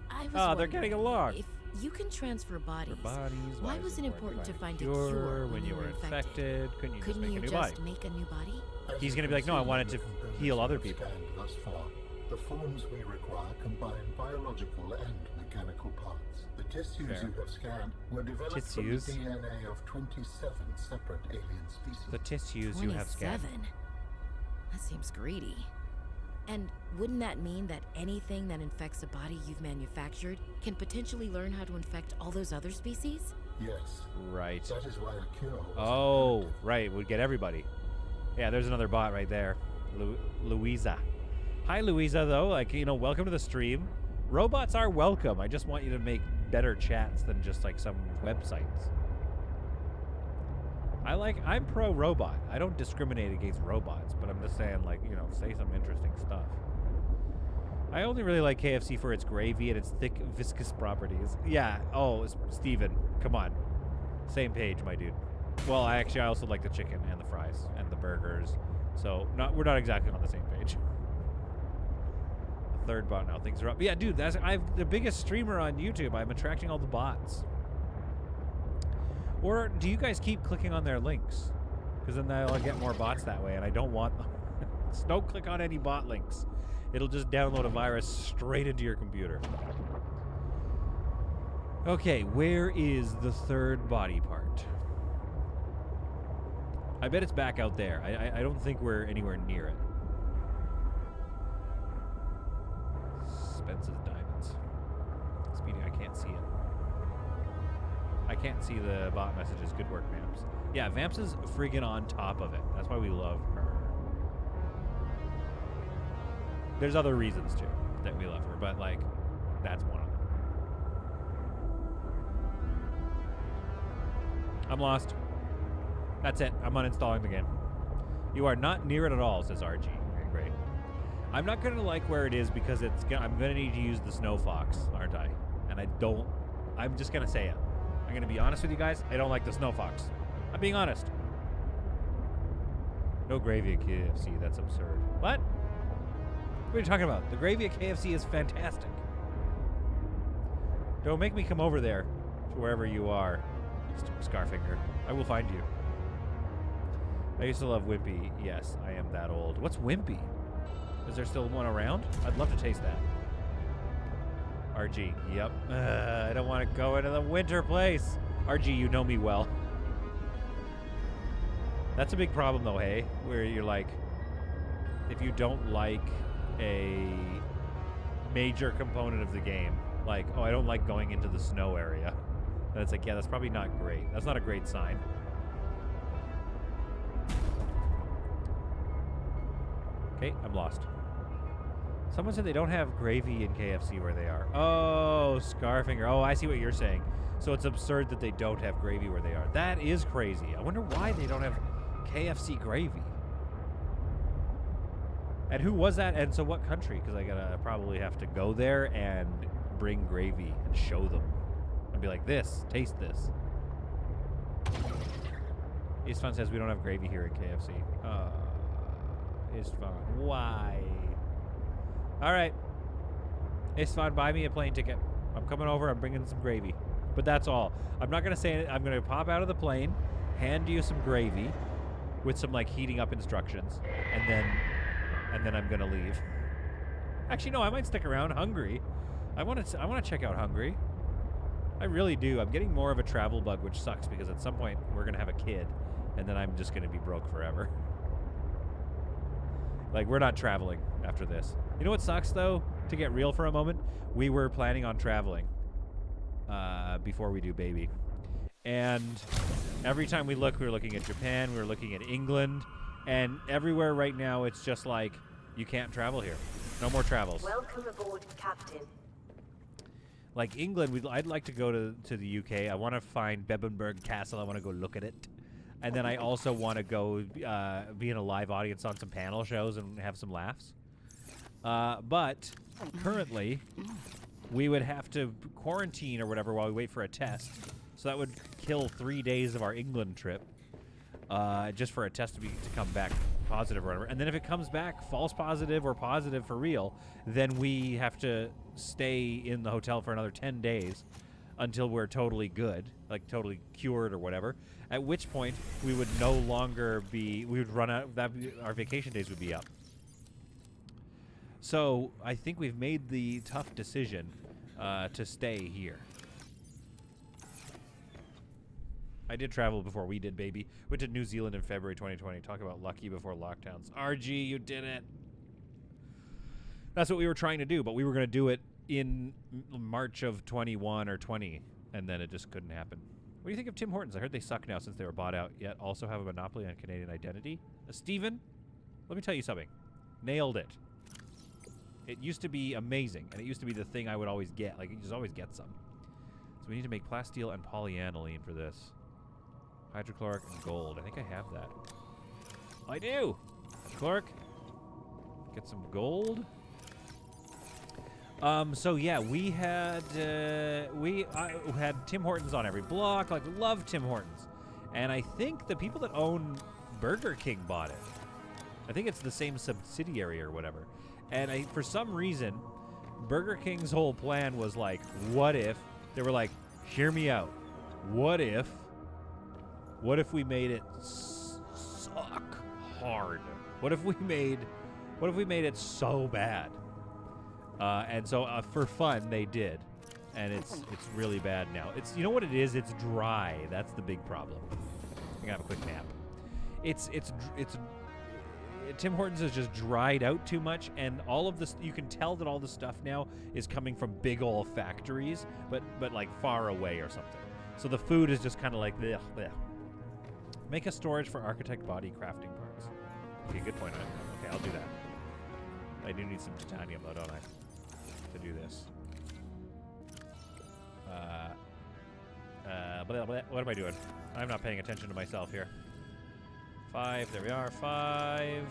[SPEAKER 5] I was
[SPEAKER 1] Oh, they're getting along.
[SPEAKER 5] If you can transfer bodies,
[SPEAKER 1] Bodies,
[SPEAKER 5] why was it important to find a
[SPEAKER 1] cure
[SPEAKER 5] cure
[SPEAKER 1] when you were infected? Couldn't you just
[SPEAKER 5] Couldn't
[SPEAKER 1] make
[SPEAKER 5] you
[SPEAKER 1] a new
[SPEAKER 5] just
[SPEAKER 1] body?
[SPEAKER 5] make a new body?
[SPEAKER 4] As
[SPEAKER 1] He's
[SPEAKER 4] you
[SPEAKER 1] gonna be
[SPEAKER 4] can
[SPEAKER 1] like, no, I
[SPEAKER 4] see
[SPEAKER 1] wanted
[SPEAKER 4] in the
[SPEAKER 1] to
[SPEAKER 4] components
[SPEAKER 1] heal
[SPEAKER 4] we
[SPEAKER 1] other
[SPEAKER 4] have
[SPEAKER 1] people.
[SPEAKER 4] scanned Thus far, the forms we require combine biological and mechanical parts. The tissues
[SPEAKER 1] Fair.
[SPEAKER 4] you have scanned were developed
[SPEAKER 1] Tissues.
[SPEAKER 4] from the DNA of 27 separate alien species.
[SPEAKER 1] The tissues you have scanned.
[SPEAKER 5] 27? That seems greedy. And wouldn't that mean that anything that infects a body you've manufactured can potentially learn how to infect all those other species?
[SPEAKER 4] Yes,
[SPEAKER 1] Right.
[SPEAKER 4] that is why a cure was
[SPEAKER 1] Oh,
[SPEAKER 4] imperative.
[SPEAKER 1] right. We'd get everybody. Yeah, there's another bot right there. Louisa. Hi, Louisa, though. Like, you know, welcome to the stream. Robots are welcome. I just want you to make better chats than just, like, some websites. I'm pro-robot. I don't discriminate against robots, but I'm just saying, like, you know, say some interesting stuff. I only really like KFC for its gravy and its thick, viscous properties. Yeah. Oh, Steven, come on. Same page, my dude. Well, I also like the chicken and the fries and the burgers. So, we're not exactly on the same page. The third bot now. Things are up. Yeah, dude, I'm the biggest streamer on YouTube. I'm attracting all the bots. Or do you guys keep clicking on their links? Because then I'll get more bots that way, and I don't want them. So don't click on any bot links. It'll just download a virus straight into your computer. Okay, where is the third body part? I bet it's back out there. I don't think we're anywhere near it. Spence's diamonds. Speedy, I can't see it. I can't see the bot messages. Good work, Vamps. Yeah, Vamps is friggin' on top of it. That's why we love her. There's other reasons, too, that we love her, but, like, that's one of them. I'm lost. That's it. I'm uninstalling the game. You are not near it at all, says RG. Okay, great. I'm not going to like where it is because I'm going to need to use the Snow Fox, aren't I? And I'm just going to say it. I'm going to be honest with you guys. I don't like the Snow Fox. I'm being honest. No gravy at KFC. That's absurd. What? What are you talking about? The gravy at KFC is fantastic. Don't make me come over there to wherever you are, Scarfinger. I will find you. I used to love Wimpy. Yes, I am that old. What's Wimpy? Is there still one around? I'd love to taste that. RG. Yep. I don't want to go into the winter place. RG, you know me well. That's a big problem, though, hey? Where you're like, if you don't like a major component of the game, like, oh, I don't like going into the snow area. And it's like, yeah, that's probably not great. That's not a great sign. Okay, I'm lost. Someone said they don't have gravy in KFC where they are. Oh, Scarfinger. Oh, I see what you're saying. So it's absurd that they don't have gravy where they are. That is crazy. I wonder why they don't have KFC gravy. And who was that? And so what country? Because I gotta probably have to go there and bring gravy and show them. And be like, this, taste this. Istvan says we don't have gravy here at KFC. Istvan, why? All right. Istvan, buy me a plane ticket. I'm coming over. I'm bringing some gravy. But that's all. I'm not going to say it. I'm going to pop out of the plane, hand you some gravy with some, like, heating up instructions, and then I'm going to leave. Actually, no, I might stick around. Hungry. I want to check out Hungry. I really do. I'm getting more of a travel bug, which sucks because at some point we're going to have a kid, and then I'm just going to be broke forever. Like, we're not traveling after this. You know what sucks, though? To get real for a moment, we were planning on traveling before we do baby. And every time we look, we were looking at Japan, we were looking at England, and everywhere right now, it's just like, you can't travel here. No more travels.
[SPEAKER 2] Welcome aboard, Captain.
[SPEAKER 1] Like England, I'd like to go to the UK. I want to find Bebbanburg Castle. I want to go look at it. And then I also want to go be in a live audience on some panel shows and have some laughs. But currently, we would have to quarantine or whatever while we wait for a test. So that would kill 3 days of our England trip just for a test to come back positive or whatever. And then if it comes back false positive or positive for real, then we have to stay in the hotel for another 10 days until we're totally good, like totally cured or whatever. At which point we would no longer be, we would run out, our vacation days would be up. So I think we've made the tough decision to stay here. I did travel before we did, baby. Went to New Zealand in February 2020. Talk about lucky before lockdowns. RG, you did it. That's what we were trying to do, but we were going to do it in March of 21 or 20, and then it just couldn't happen. What do you think of Tim Hortons? I heard they suck now since they were bought out, yet also have a monopoly on Canadian identity. Steven, let me tell you something. Nailed it. It used to be amazing, and it used to be the thing I would always get. Like, you just always get some. So we need to make plasteel and polyaniline for this. Hydrochloric and gold. I think I have that. I do! Hydrochloric. Get some gold. So yeah, we had Tim Hortons on every block. Like, love Tim Hortons, and I think the people that own Burger King bought it. I think it's the same subsidiary or whatever. And for some reason, Burger King's whole plan was like, what if they were like, hear me out. What if we made it suck hard? What if we made it so bad? And so for fun, they did, and it's really bad now. It's, you know what it is? It's dry. That's the big problem. I gotta have a quick nap. It's Tim Hortons is just dried out too much, and all of this, you can tell that all the stuff now is coming from big old factories, but like far away or something. So the food is just kind of like bleh, bleh. Make a storage for architect body crafting parts. Okay, good point. Okay, I'll do that. I do need some titanium though, don't I? To do this. Blah, blah. What am I doing? I'm not paying attention to myself here. 5, there we are, 5.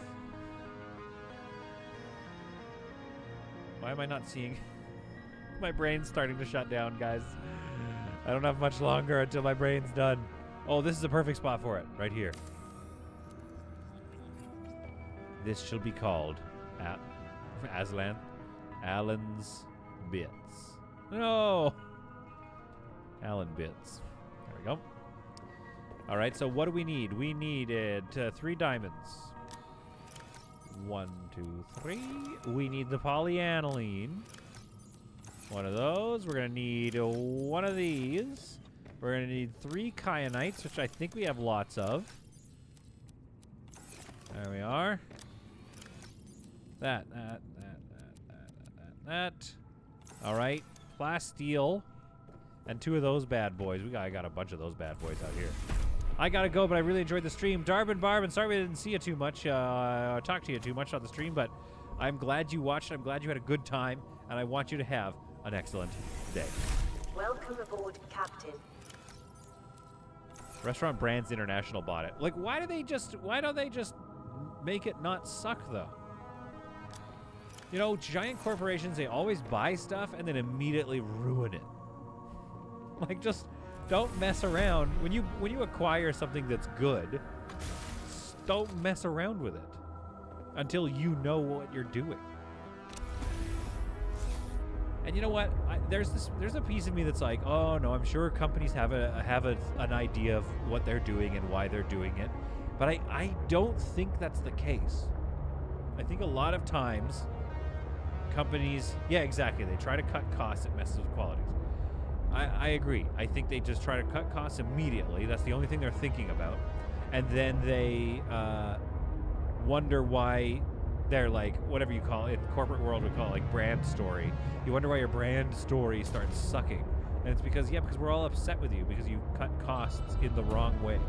[SPEAKER 1] Why am I not seeing? My brain's starting to shut down, guys. I don't have much longer until my brain's done. Oh, this is a perfect spot for it, right here. This shall be called Aslan. Alan's Bits. No! Alan Bits. There we go. All right, so what do we need? We needed 3 diamonds. 1, 2, 3. We need the polyaniline. One of those. We're going to need one of these. We're going to need 3 kyanites, which I think we have lots of. There we are. That. All right. Plasteel. And 2 of those bad boys. I got a bunch of those bad boys out here. I gotta go, but I really enjoyed the stream. Darvin Barb, and sorry we didn't see you too much, talk to you too much on the stream, but I'm glad you watched. I'm glad you had a good time, and I want you to have an excellent day.
[SPEAKER 2] Welcome aboard, Captain.
[SPEAKER 1] Restaurant Brands International bought it. Like, why don't they just make it not suck, though? You know, giant corporations, they always buy stuff and then immediately ruin it. Like, just don't mess around. When you acquire something that's good, don't mess around with it until you know what you're doing. And you know what? There's a piece of me that's like, oh no, I'm sure companies have an idea of what they're doing and why they're doing it, but I don't think that's the case. I think a lot of times companies, yeah, exactly, they try to cut costs. It messes with qualities. I agree. I think they just try to cut costs immediately. That's the only thing they're thinking about. And then they wonder why they're like, whatever you call it, in the corporate world we call it like brand story. You wonder why your brand story starts sucking. And it's because we're all upset with you because you cut costs in the wrong way.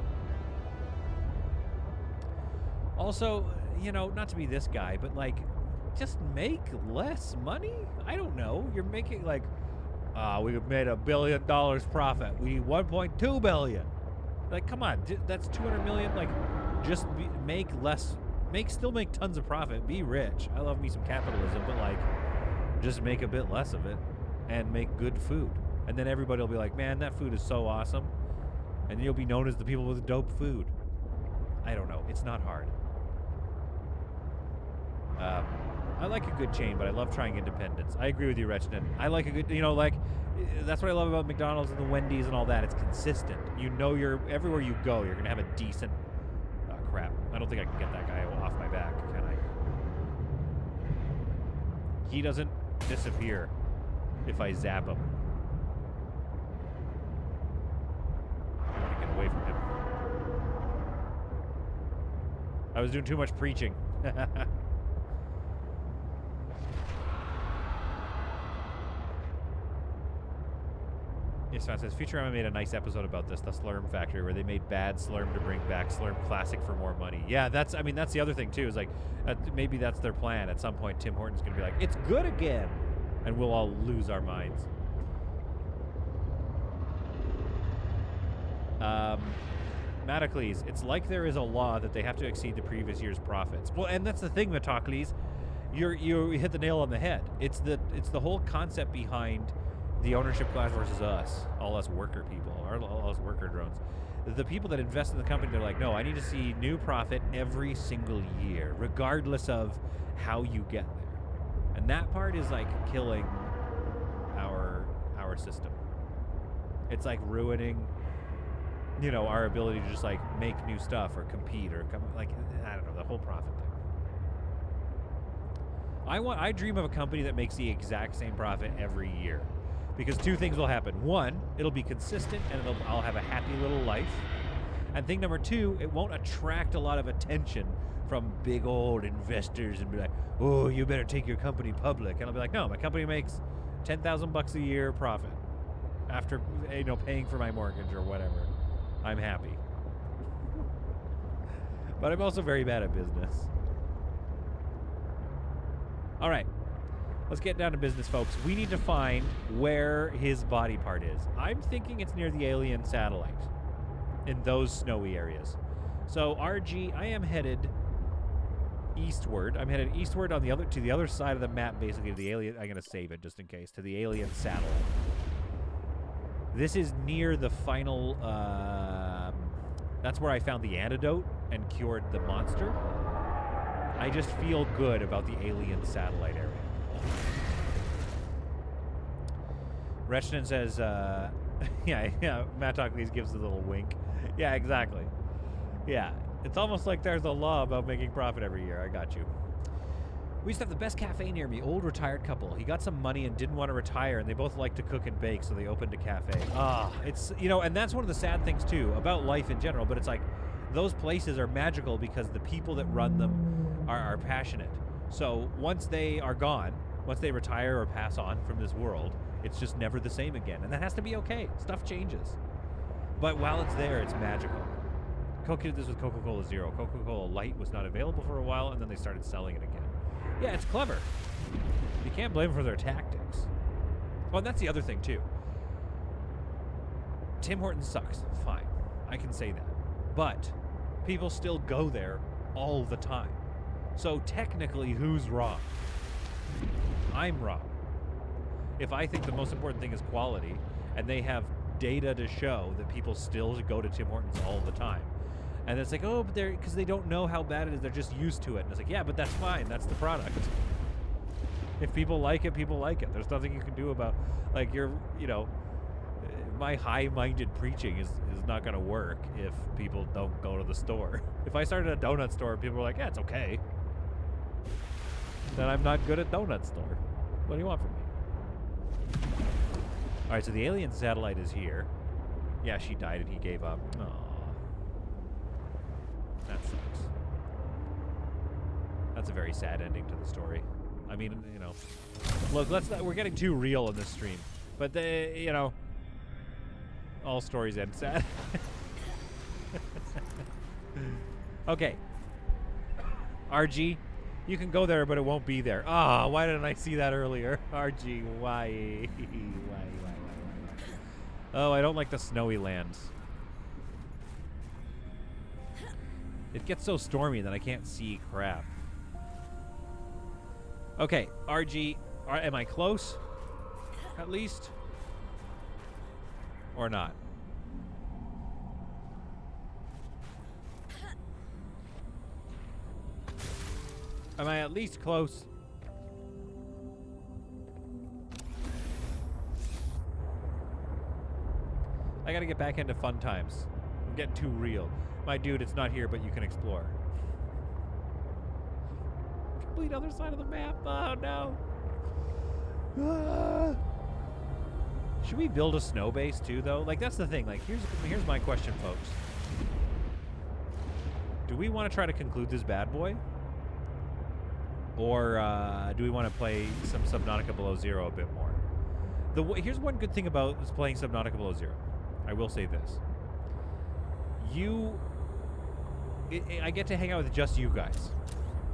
[SPEAKER 1] Also, you know, not to be this guy, but like, just make less money? I don't know. You're making like, we've made $1 billion profit. We need 1.2 billion. Like, come on, that's 200 million. Like, just still make tons of profit. Be rich. I love me some capitalism, but like, just make a bit less of it and make good food. And then everybody will be like, man, that food is so awesome. And you'll be known as the people with dope food. I don't know. It's not hard. I like a good chain, but I love trying independence. I agree with you, Rechnan. I like a good, you know, like, that's what I love about McDonald's and the Wendy's and all that. It's consistent. You know, everywhere you go, you're going to have a decent, crap. I don't think I can get that guy off my back, can I? He doesn't disappear if I zap him. I want to get away from him. I was doing too much preaching. Yes, man says Futurama made a nice episode about this, the Slurm Factory, where they made bad Slurm to bring back Slurm Classic for more money. Yeah, that's the other thing too. Is like maybe that's their plan. At some point, Tim Horton's gonna be like, "It's good again," and we'll all lose our minds. Matacles, it's like there is a law that they have to exceed the previous year's profits. Well, and that's the thing, Matacles. You hit the nail on the head. It's the whole concept behind the ownership class versus us, all us worker people, all us worker drones. The people that invest in the company, they're like, no, I need to see new profit every single year, regardless of how you get there. And that part is like killing our system. It's like ruining, you know, our ability to just like make new stuff or compete or like, I don't know, the whole profit thing. I dream of a company that makes the exact same profit every year. Because 2 things will happen. 1, it'll be consistent and I'll have a happy little life. And thing number 2, it won't attract a lot of attention from big old investors and be like, oh, you better take your company public. And I'll be like, no, my company makes $10,000 a year profit. after, you know, paying for my mortgage or whatever, I'm happy. But I'm also very bad at business. All right. Let's get down to business, folks. We need to find where his body part is. I'm thinking it's near the alien satellite in those snowy areas. So, RG, I am headed eastward. I'm headed eastward on the other to the other side of the map, basically, to the alien. I'm going to save it just in case. To the alien satellite. This is near the final... that's where I found the antidote and cured the monster. I just feel good about the alien satellite area. Rechnan says, yeah, Matt Talklees gives a little wink. Yeah, exactly. Yeah, it's almost like there's a law about making profit every year. I got you. We used to have the best cafe near me, old retired couple. He got some money and didn't want to retire, and they both like to cook and bake, so they opened a cafe. It's, you know, and that's one of the sad things, too, about life in general, but it's like, those places are magical because the people that run them are passionate. So once they are gone, once they retire or pass on from this world, it's just never the same again. And that has to be okay. Stuff changes. But while it's there, it's magical. Coke did this with Coca-Cola Zero. Coca-Cola Light was not available for a while, and then they started selling it again. Yeah, it's clever. You can't blame them for their tactics. Oh, and that's the other thing, too. Tim Hortons sucks. Fine. I can say that. But people still go there all the time. So technically, who's wrong? I'm wrong. If I think the most important thing is quality, and they have data to show that people still go to Tim Hortons all the time, and it's like, oh, but they're because they don't know how bad it is, they're just used to it. And it's like, yeah, but that's fine. That's the product. If people like it, people like it. There's nothing you can do about, like, you know, my high-minded preaching is not going to work if people don't go to the store. If I started a donut store and people were like, yeah, it's okay, then I'm not good at donut store. What do you want from me? All right, so the alien satellite is here. Yeah, she died and he gave up. Aww. That sucks. That's a very sad ending to the story. I mean, you know, look, we're getting too real in this stream. But, you know, all stories end sad. Okay. RG, you can go there, but it won't be there. Ah, why didn't I see that earlier? RG, why? Why? Oh, I don't like the snowy lands. It gets so stormy that I can't see crap. Okay, RG, am I close? At least? Or not? Am I at least close? I gotta get back into fun times. I'm getting too real. My dude, it's not here, but you can explore. Complete other side of the map. Oh, no. Ah. Should we build a snow base, too, though? Like, that's the thing. Like, here's my question, folks. Do we want to try to conclude this bad boy? Or do we want to play some Subnautica Below Zero a bit more? Here's one good thing about playing Subnautica Below Zero. I will say this. I get to hang out with just you guys.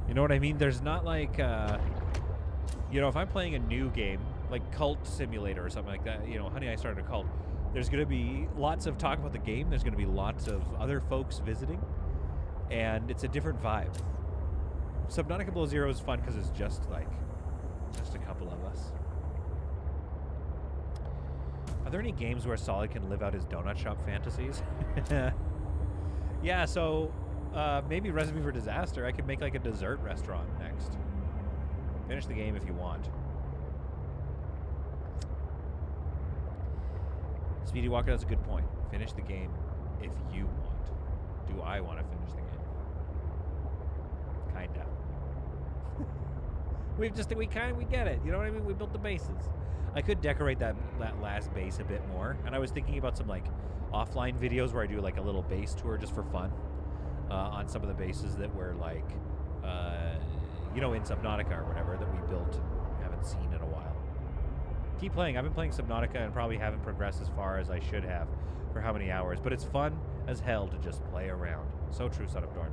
[SPEAKER 1] You know what I mean? There's not like, you know, if I'm playing a new game, like Cult Simulator or something like that, you know, Honey, I Started a Cult, there's going to be lots of talk about the game. There's going to be lots of other folks visiting. And it's a different vibe. Subnautica Below Zero is fun because it's just a couple of us. Are there any games where Solid can live out his donut shop fantasies? Yeah, so maybe Recipe for Disaster. I could make like a dessert restaurant next. Finish the game if you want. Speedy Walker, that's a good point. Finish the game if you want. Do I want to finish the game? Kinda. we get it. You know what I mean? We built the bases. I could decorate that last base a bit more, and I was thinking about some like offline videos where I do like a little base tour just for fun on some of the bases that were like, you know, in Subnautica or whatever that we built and haven't seen in a while. Keep playing. I've been playing Subnautica and probably haven't progressed as far as I should have for how many hours. But it's fun as hell to just play around. So true, Son of Dorn.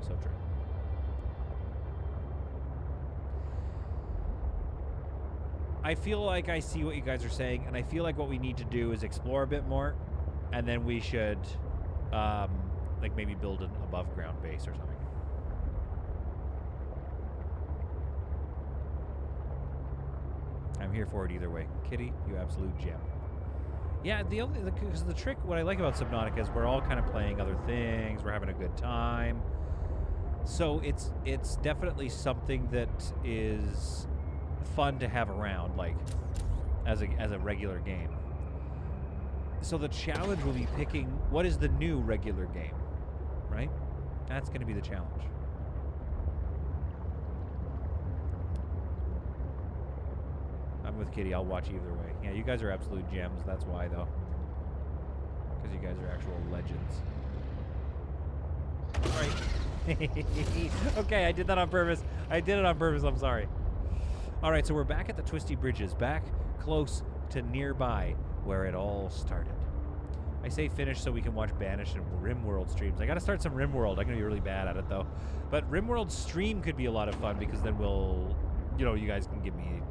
[SPEAKER 1] So true. I feel like I see what you guys are saying, and I feel like what we need to do is explore a bit more, and then we should, like, maybe build an above-ground base or something. I'm here for it either way. Kitty, you absolute gem. Yeah, because the trick, what I like about Subnautica is we're all kind of playing other things, we're having a good time. So it's definitely something that is fun to have around, like, as a regular game. So the challenge will be picking what is the new regular game, right? That's going to be the challenge. I'm with Kitty. I'll watch either way. Yeah, you guys are absolute gems. That's why, though. Because you guys are actual legends. Right. Okay, I did that on purpose. I did it on purpose. I'm sorry. All right, so we're back at the Twisty Bridges, back close to nearby where it all started. I say finish so we can watch Banished and RimWorld streams. I got to start some RimWorld. I'm going to be really bad at it, though. But RimWorld stream could be a lot of fun because then we'll, you know, you guys can give me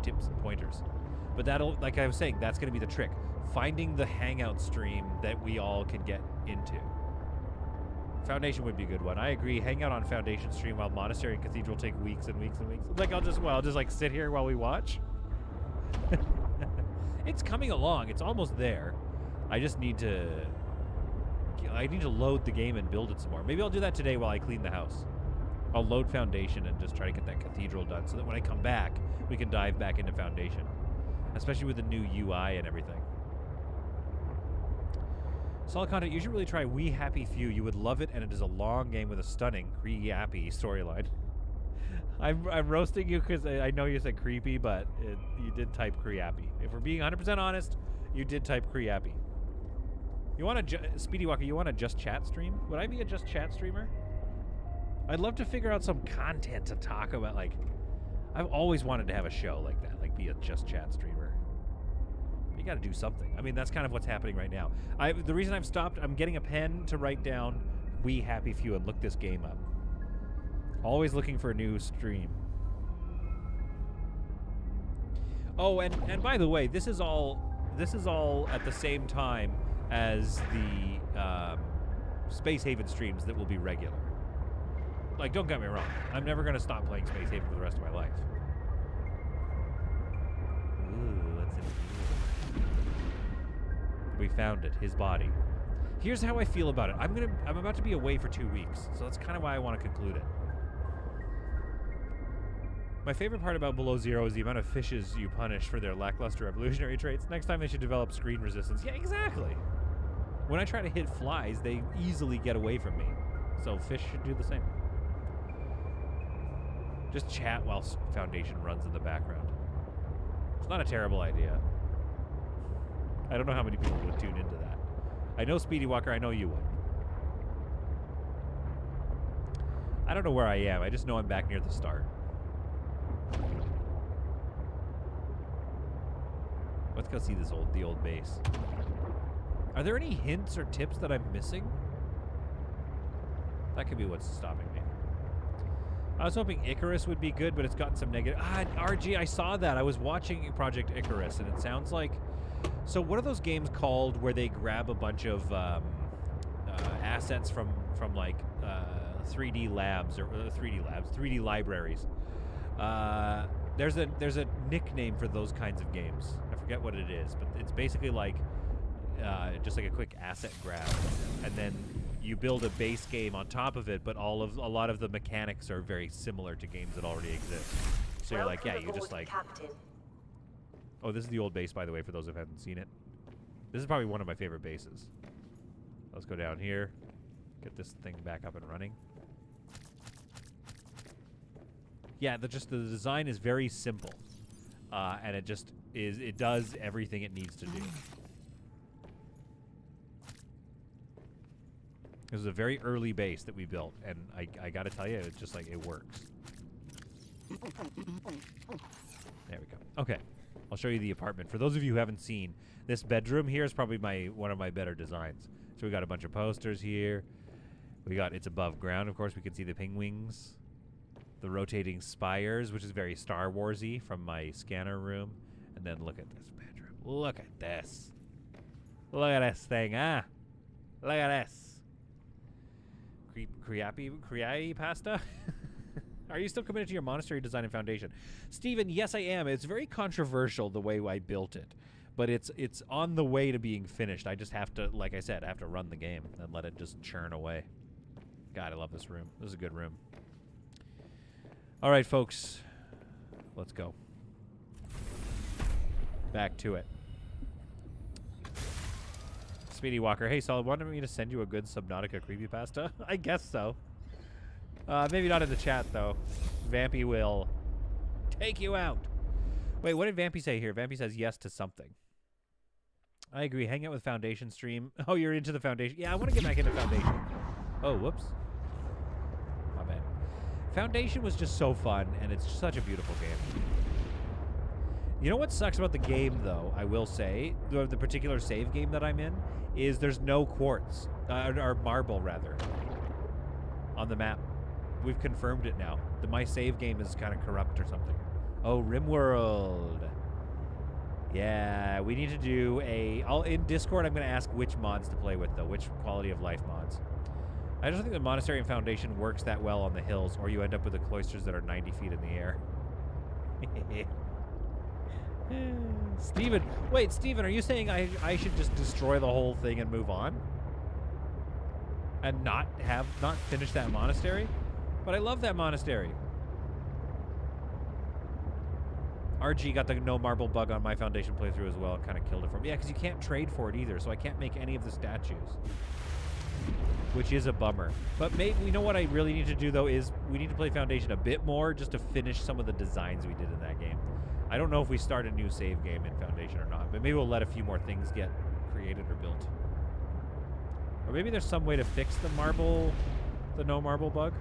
[SPEAKER 1] tips and pointers. But that'll, like I was saying, that's going to be the trick. Finding the hangout stream that we all can get into. Foundation would be a good one. I agree. Hang out on Foundation stream while Monastery and Cathedral take weeks and weeks and weeks. Like, I'll just like sit here while we watch. It's coming along. It's almost there. I just need to load the game and build it some more. Maybe I'll do that today while I clean the house. I'll load Foundation and just try to get that Cathedral done so that when I come back, we can dive back into Foundation. Especially with the new UI and everything. Solid content, you should really try We Happy Few. You would love it, and it is a long game with a stunning, creepy storyline. I'm roasting you because I know you said creepy, but you did type creepy. If we're being 100% honest, you did type creepy. You want a Speedy Walker? You want a Just Chat stream? Would I be a Just Chat streamer? I'd love to figure out some content to talk about. Like, I've always wanted to have a show like that, like be a Just Chat streamer. You got to do something. I mean, that's kind of what's happening right now. The reason I've stopped, I'm getting a pen to write down We Happy Few and look this game up. Always looking for a new stream. Oh, and by the way, this is all at the same time as the Space Haven streams that will be regular. Like, don't get me wrong. I'm never going to stop playing Space Haven for the rest of my life. Ooh, what's in here? We found it. His body. Here's how I feel about it. I'm about to be away for 2 weeks, so that's kind of why I want to conclude it. My favorite part about Below Zero is the amount of fishes you punish for their lackluster evolutionary traits. Next time they should develop screen resistance. Yeah, exactly. When I try to hit flies, they easily get away from me. So fish should do the same. Just chat while Foundation runs in the background. It's not a terrible idea. I don't know how many people would tune into that. I know Speedy Walker, I know you would. I don't know where I am. I just know I'm back near the start. Let's go see the old base. Are there any hints or tips that I'm missing? That could be what's stopping me. I was hoping Icarus would be good, but it's gotten some negative. RG, I saw that. I was watching Project Icarus, and it sounds like... So what are those games called where they grab a bunch of assets from like 3D labs or 3D libraries? There's a nickname for those kinds of games. I forget what it is, but it's basically like just like a quick asset grab, and then you build a base game on top of it. But a lot of the mechanics are very similar to games that already exist. So you're like, yeah, you just like.
[SPEAKER 2] Captain.
[SPEAKER 1] Oh, this is the old base, by the way, for those who haven't seen it. This is probably one of my favorite bases. Let's go down here, get this thing back up and running. Yeah, the design is very simple, and it does everything it needs to do. This is a very early base that we built, and I gotta tell you, it's just like, it works. There we go. Okay. I'll show you the apartment. For those of you who haven't seen, this bedroom here is probably one of my better designs. So we got a bunch of posters here. We got it's above ground. Of course, we can see the penguins. The rotating spires, which is very Star Wars-y from my scanner room. And then look at this bedroom. Look at this. Look at this thing, huh? Look at this. Creapi pasta? Are you still committed to your monastery design and foundation? Steven, yes I am. It's very controversial the way I built it. But it's on the way to being finished. I just have to, like I said, I have to run the game and let it just churn away. God, I love this room. This is a good room. All right, folks. Let's go. Back to it. Speedy Walker. Hey, Solid, wanted me to send you a good Subnautica creepypasta? I guess so. Maybe not in the chat, though. Vampy will take you out. Wait, what did Vampy say here? Vampy says yes to something. I agree. Hang out with Foundation stream. Oh, you're into the Foundation. Yeah, I want to get back into Foundation. Oh, whoops. My bad. Foundation was just so fun, and it's such a beautiful game. You know what sucks about the game, though, I will say, the particular save game that I'm in, is there's no quartz, or marble, rather, on the map. We've confirmed it now. My save game is kind of corrupt or something. Oh, RimWorld. Yeah, we need to do in Discord, I'm going to ask which mods to play with, though. Which quality of life mods. I just think the Monastery and Foundation works that well on the hills, or you end up with the cloisters that are 90 feet in the air. Steven. Wait, Steven, are you saying I should just destroy the whole thing and move on? And not finish that monastery? But I love that monastery. RG got the no marble bug on my Foundation playthrough as well and kind of killed it for me. Yeah, because you can't trade for it either, so I can't make any of the statues. Which is a bummer. But maybe, you know what I really need to do, though, is we need to play Foundation a bit more just to finish some of the designs we did in that game. I don't know if we start a new save game in Foundation or not, but maybe we'll let a few more things get created or built. Or maybe there's some way to fix the no marble bug.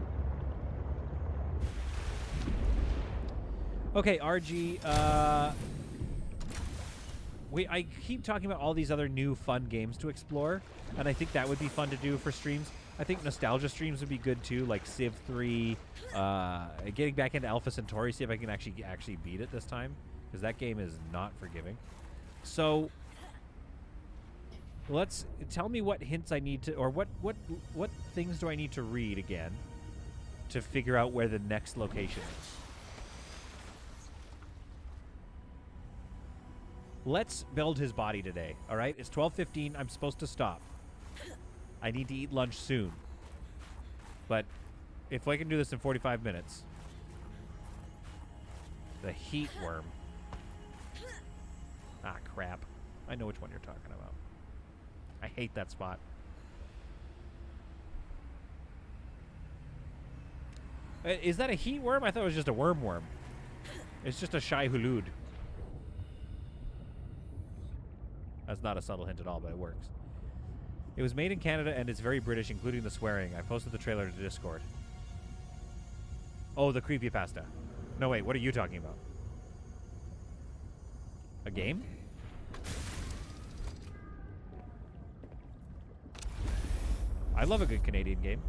[SPEAKER 1] Okay, RG, I keep talking about all these other new fun games to explore, and I think that would be fun to do for streams. I think nostalgia streams would be good too, like Civ 3, getting back into Alpha Centauri, see if I can actually beat it this time, because that game is not forgiving. So, tell me what hints I need to, or what things do I need to read again to figure out where the next location is. Let's build his body today, all right? It's 12:15. I'm supposed to stop. I need to eat lunch soon. But if I can do this in 45 minutes. The heat worm. Ah, crap. I know which one you're talking about. I hate that spot. Is that a heat worm? I thought it was just a worm. It's just a Shai Hulud. That's not a subtle hint at all, but it works. It was made in Canada and it's very British, including the swearing. I posted the trailer to Discord. Oh, the creepypasta. No, wait, what are you talking about? A game? I love a good Canadian game.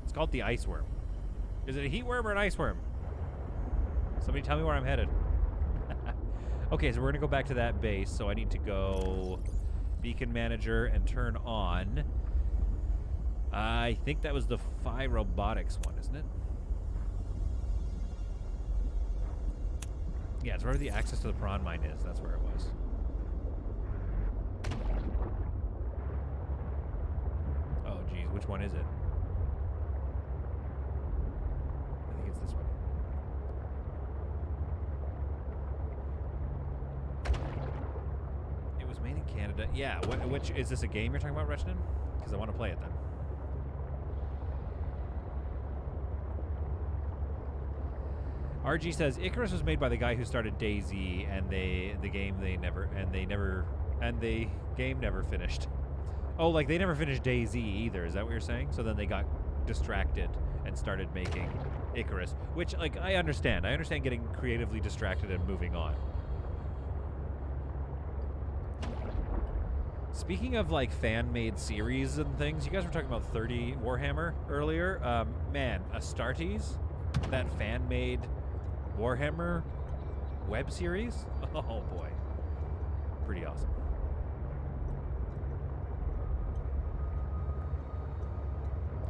[SPEAKER 1] It's called The Ice Worm. Is it a heat worm or an ice worm? Somebody tell me where I'm headed. Okay, so we're gonna go back to that base, so I need to go beacon manager and turn on. I think that was the Phi Robotics one, isn't it? Yeah, it's wherever the access to the prawn mine is. That's where it was. Oh, geez, which one is it? I think it's this one. Made in Canada. Yeah, which is this a game you're talking about, Rechnin? Because I want to play it then. RG says Icarus was made by the guy who started DayZ, and the game never finished. Oh, like they never finished DayZ either. Is that what you're saying? So then they got distracted and started making Icarus, which like I understand. I understand getting creatively distracted and moving on. Speaking of like fan-made series and things, you guys were talking about 30 Warhammer earlier. Man, Astartes, that fan-made Warhammer web series. Oh boy, pretty awesome.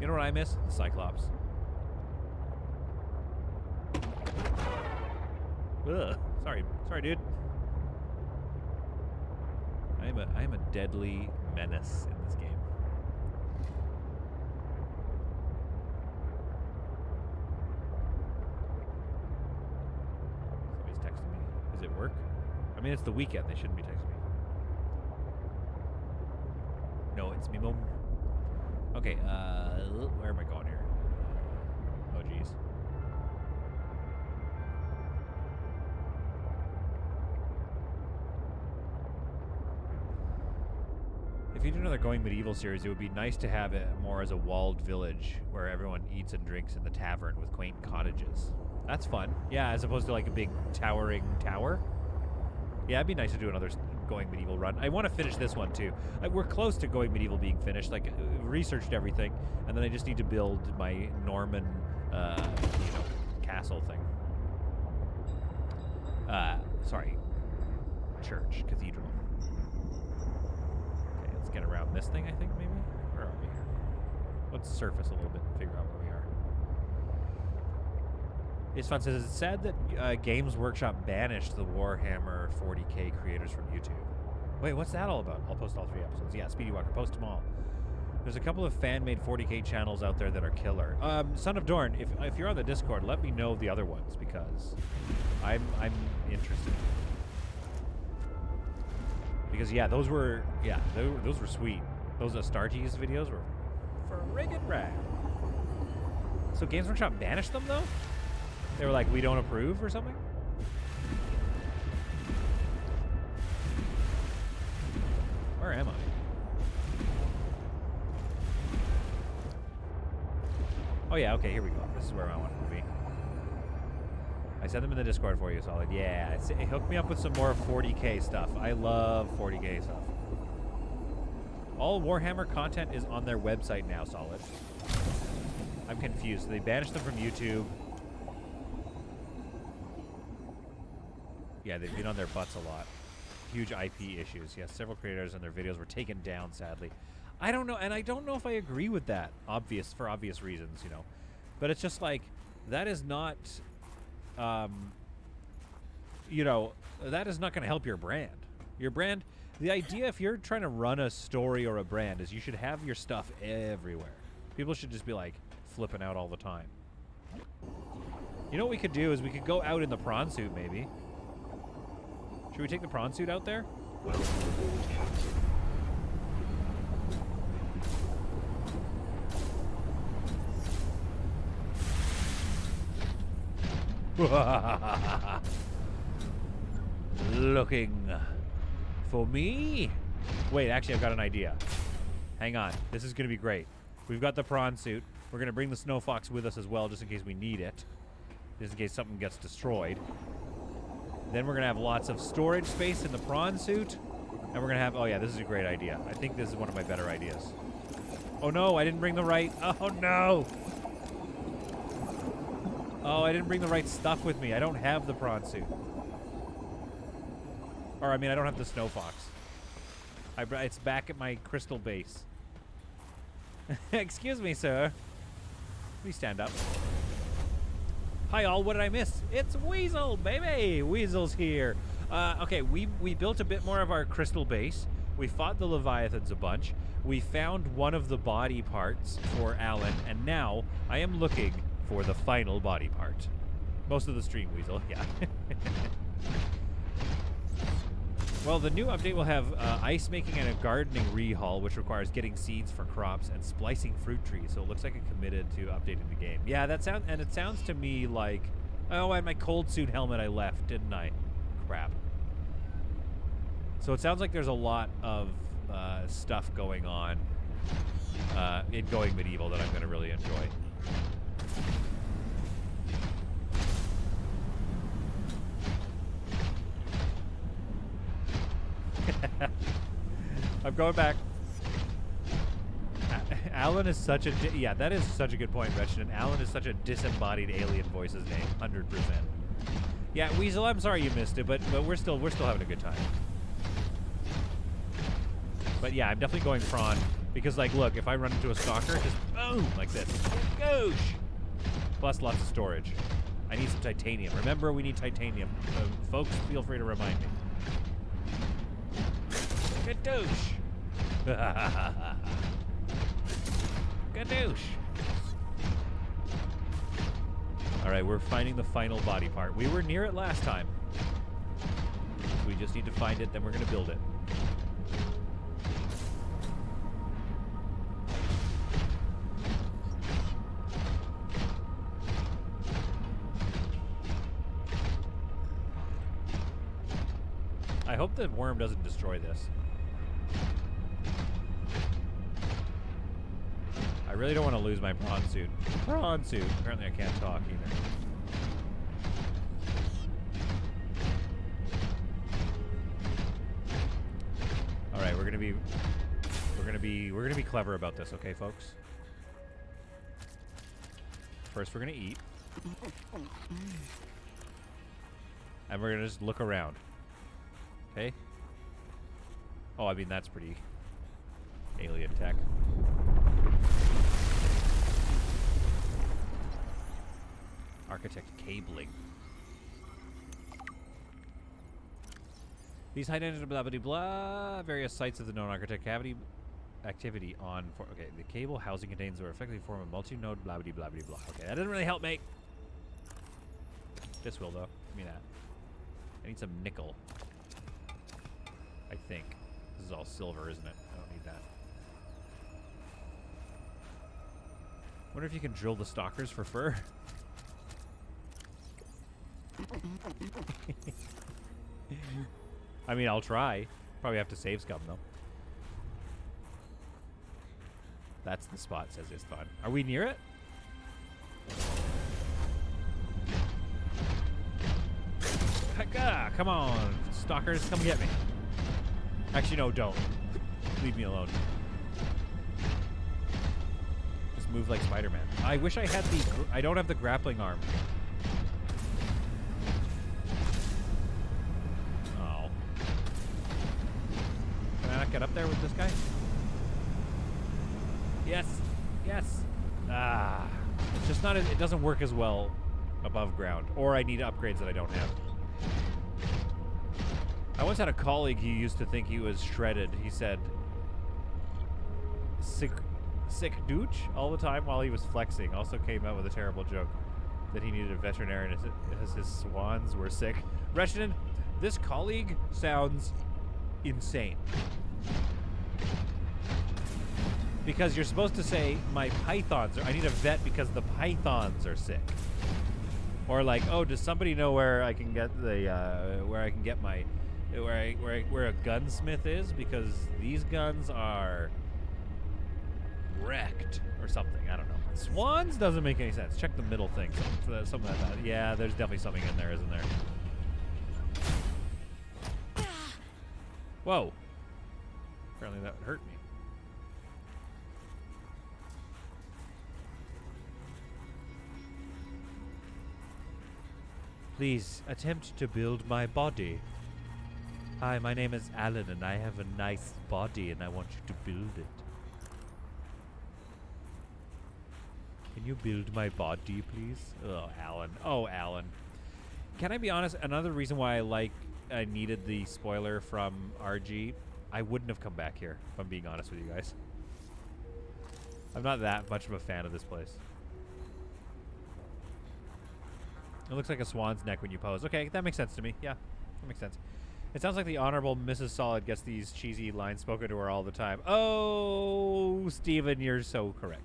[SPEAKER 1] You know what I miss? The Cyclops. Ugh. Sorry, dude. I am a deadly menace in this game. Somebody's texting me. Does it work? I mean, it's the weekend. They shouldn't be texting me. No, it's me, mom. Okay, where am I going here? Oh, geez. If you do another Going Medieval series, it would be nice to have it more as a walled village where everyone eats and drinks in the tavern with quaint cottages. That's fun. Yeah, as opposed to like a big towering tower. Yeah, it'd be nice to do another Going Medieval run. I want to finish this one too. We're close to Going Medieval being finished. Like, researched everything, and then I just need to build my Norman, castle thing. Sorry, church, cathedral. Okay, let's get around this thing. I think maybe. Where are we here? Let's surface a little bit and figure out where we are. It's fun. Says it's sad that Games Workshop banished the Warhammer 40K creators from YouTube. Wait, what's that all about? I'll post all 3 episodes. Yeah, Speedy Walker, post them all. There's a couple of fan-made 40K channels out there that are killer. Son of Dorn, if you're on the Discord, let me know the other ones because I'm interested. Because yeah, those were sweet. Those Astartes videos were friggin' rad. So Games Workshop banished them though? They were like, we don't approve or something? Where am I? Oh yeah, okay, here we go. This is where I wanted to be. I sent them in the Discord for you, Solid. Yeah, hook me up with some more 40K stuff. I love 40K stuff. All Warhammer content is on their website now, Solid. I'm confused. They banished them from YouTube. Yeah, they've been on their butts a lot. Huge IP issues. Yes, several creators and their videos were taken down, sadly. I don't know, and I don't know if I agree with that, for obvious reasons, you know. But it's just like, that is not, that is not going to help your brand. Your brand, the idea if you're trying to run a story or a brand is you should have your stuff everywhere. People should just be like flipping out all the time. You know what we could do is we could go out in the prawn suit maybe. Should we take the prawn suit out there? Looking for me? Wait, actually, I've got an idea. Hang on. This is going to be great. We've got the prawn suit. We're going to bring the snow fox with us as well, just in case we need it. Just in case something gets destroyed. Then we're going to have lots of storage space in the prawn suit. And we're going to have... Oh, yeah, this is a great idea. I think this is one of my better ideas. Oh, no, I didn't bring the right... Oh, no! Oh, I didn't bring the right stuff with me. I don't have the prawn suit. Or, I mean, I don't have the snow fox. It's back at my crystal base. Excuse me, sir. Please stand up. Hi, all. What did I miss? It's Weasel, baby. Weasel's here. Okay, we built a bit more of our crystal base. We fought the Leviathans a bunch. We found one of the body parts for Alan, and now I am looking for the final body part. Most of the stream, Weasel, yeah. Well, the new update will have ice making and a gardening rehaul, which requires getting seeds for crops and splicing fruit trees. So it looks like it committed to updating the game. Yeah, it sounds to me like, oh, and my cold suit helmet I left, didn't I? Crap. So it sounds like there's a lot of stuff going on in Going Medieval that I'm going to really enjoy. I'm going back. Alan is such a yeah, that is such a good point, Reginald. Alan is such a disembodied alien voice's name, 100%. Yeah, Weasel, I'm sorry you missed it, but we're still having a good time. But yeah, I'm definitely going prawn because, like, look, if I run into a stalker, just boom like this, goosh. Plus lots of storage. I need some titanium. Remember, we need titanium. Folks, feel free to remind me. Gadoosh. Gadoosh. All right, we're finding the final body part. We were near it last time. We just need to find it, then we're going to build it. I hope the worm doesn't destroy this. I really don't want to lose my prawn suit. Prawn suit. Apparently I can't talk either. All right, we're gonna be clever about this, okay, folks? First, we're gonna eat, and we're gonna just look around. Okay. Oh, I mean that's pretty alien tech. Architect cabling. These high density blah blah blah. Various sites of the known architect cavity activity on. Okay, the cable housing contains or effectively form a multi-node blah blah blah blah blah. Okay, that doesn't really help me. This will though. Give me that. I need some nickel. I think this is all silver, isn't it? I don't need that. Wonder if you can drill the stalkers for fur. I mean, I'll try. Probably have to save scum, though. That's the spot, says it's fun. Are we near it? Come on, stalkers, come get me. Actually, no, don't. Leave me alone. Just move like Spider-Man. I wish I had the... I don't have the grappling arm. Oh. Can I not get up there with this guy? Yes. Yes. Ah. It's just not... It doesn't work as well above ground. Or I need upgrades that I don't have. I once had a colleague who used to think he was shredded. He said, sick douche all the time while he was flexing. Also came out with a terrible joke that he needed a veterinarian as his swans were sick. Reginald, this colleague sounds insane. Because you're supposed to say, my pythons I need a vet because the pythons are sick. Or like, oh, does somebody know where I can get the, where a gunsmith is, because these guns are wrecked or something. I don't know. Swans doesn't make any sense. Check the middle thing. Something like that. Yeah, there's definitely something in there, isn't there? Whoa. Apparently that hurt me. Please attempt to build my body. Hi, my name is Alan, and I have a nice body, and I want you to build it. Can you build my body, please? Oh, Alan. Oh, Alan. Can I be honest? Another reason why I needed the spoiler from RG, I wouldn't have come back here, if I'm being honest with you guys. I'm not that much of a fan of this place. It looks like a swan's neck when you pose. Okay, that makes sense to me. Yeah, that makes sense. It sounds like the Honorable Mrs. Solid gets these cheesy lines spoken to her all the time. Oh, Steven, you're so correct.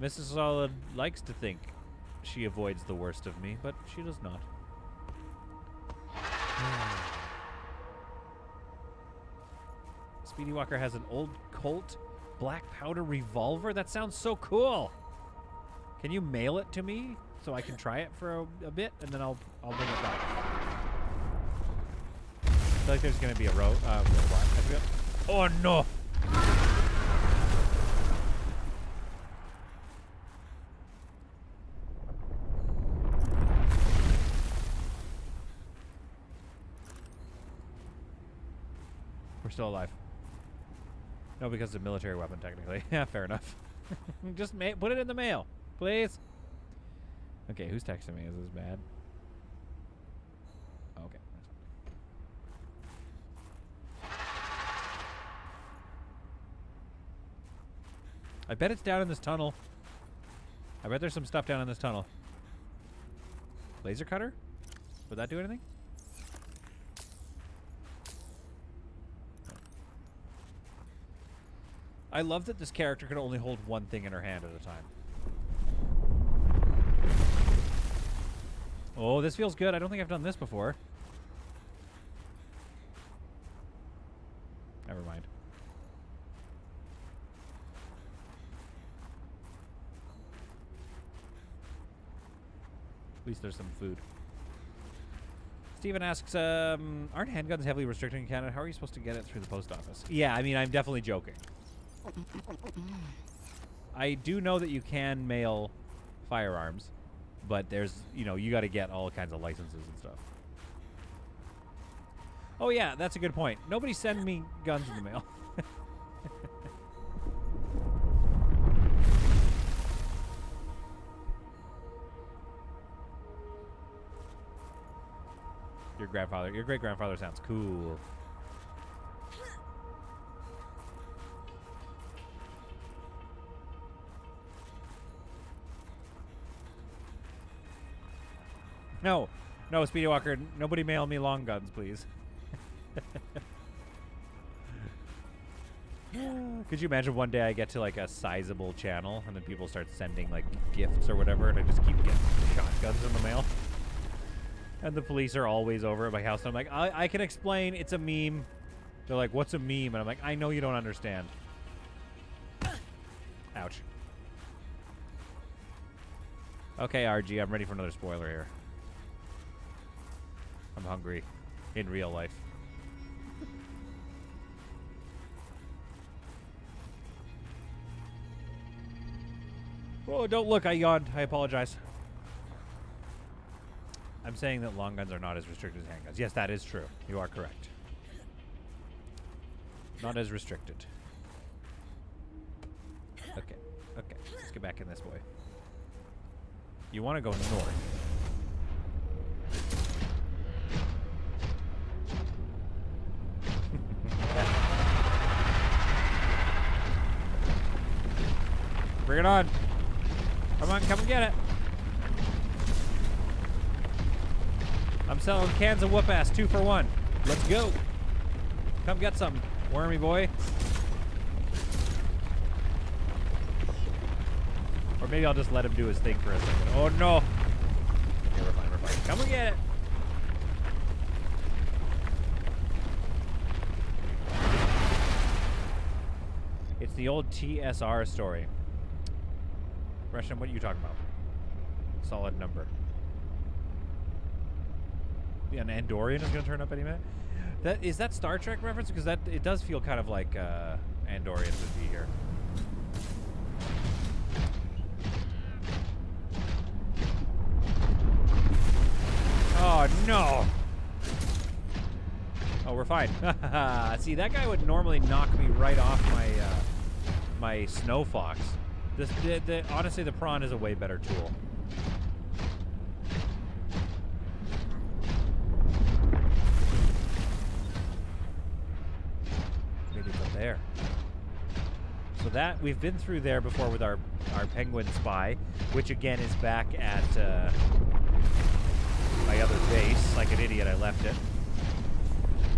[SPEAKER 1] Mrs. Solid likes to think she avoids the worst of me, but she does not. Speedy Walker has an old Colt black powder revolver? That sounds so cool! Can you mail it to me so I can try it for a bit, and then I'll bring it back? feel like there's gonna be a robot. I forgot. Oh no! We're still alive. No, because it's a military weapon, technically. Yeah, fair enough. Just put it in the mail, please. Okay, who's texting me? Is this bad? Okay. I bet it's down in this tunnel. I bet there's some stuff down in this tunnel. Laser cutter? Would that do anything? I love that this character can only hold one thing in her hand at a time. Oh, this feels good. I don't think I've done this before. Never mind. At least there's some food. Steven asks, aren't handguns heavily restricted in Canada? How are you supposed to get it through the post office? Yeah, I mean, I'm definitely joking. I do know that you can mail firearms, but there's, you know, you got to get all kinds of licenses and stuff. Oh yeah, that's a good point. Nobody send me guns in the mail. Your great-grandfather sounds cool. No, no, Speedy Walker, nobody mail me long guns, please. Could you imagine one day I get to like a sizable channel and then people start sending like gifts or whatever and I just keep getting shotguns in the mail? And the police are always over at my house and I'm like, I can explain, it's a meme. They're like, what's a meme? And I'm like, I know you don't understand. Ouch. Okay, RG, I'm ready for another spoiler here. I'm hungry. In real life. Oh, don't look, I yawned. I apologize. I'm saying that long guns are not as restricted as handguns. Yes, that is true. You are correct. Not as restricted. Okay, okay. Let's get back in this boy. You want to go north. Bring it on. Come on, come and get it. I'm selling cans of whoop ass 2 for 1. Let's go. Come get some, wormy boy. Or maybe I'll just let him do his thing for a second. Oh no. Okay, we're fine, we're fine. Come and get it. It's the old TSR story. Russian, what are you talking about? Solid number. Yeah, an Andorian is going to turn up any minute. Is that Star Trek reference? Because that it does feel kind of like Andorians would be here. Oh no! Oh, we're fine. See, that guy would normally knock me right off my my snow fox. Honestly, the prawn is a way better tool. Maybe it's up there. So that we've been through there before with our penguin spy, which again is back at my other base. Like an idiot, I left it.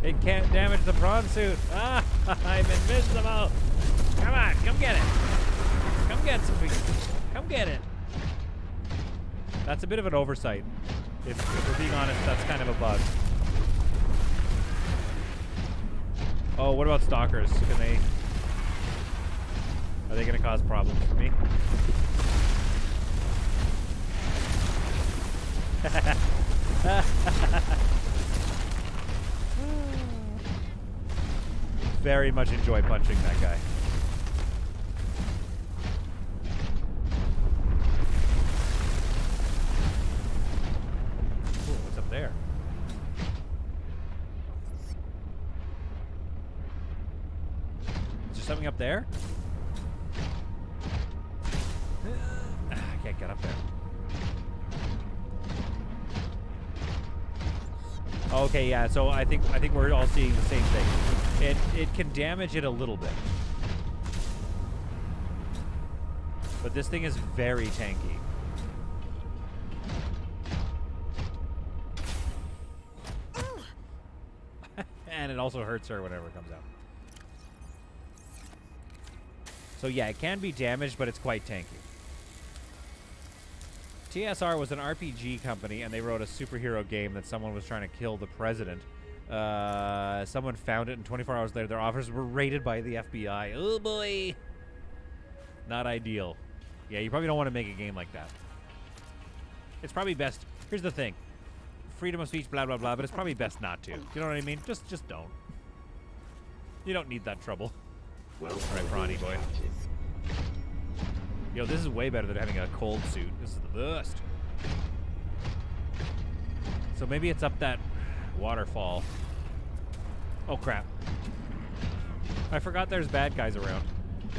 [SPEAKER 1] It can't damage the prawn suit. Ah, I'm invincible. Come on, come get it. Come get some. Come get it. That's a bit of an oversight. If we're being honest, that's kind of a bug. Oh, what about stalkers? Can they? Are they going to cause problems for me? very much enjoy punching that guy. Ooh, what's up there? Is there something up there? I can't get up there. Okay, yeah. So I think we're all seeing the same thing. It can damage it a little bit, but this thing is very tanky. And it also hurts her whenever it comes out. So yeah, it can be damaged, but it's quite tanky. TSR was an RPG company, and they wrote a superhero game that someone was trying to kill the president. Someone found it, and 24 hours later, their offers were raided by the FBI. Oh, boy. Not ideal. Yeah, you probably don't want to make a game like that. It's probably best... Here's the thing. Freedom of speech, blah, blah, blah, but it's probably best not to. You know what I mean? Just don't. You don't need that trouble.
[SPEAKER 6] Well,
[SPEAKER 1] All right, Brawny boy. Yo, this is way better than having a cold suit. This is the best. So maybe it's up that waterfall. Oh, crap. I forgot there's bad guys around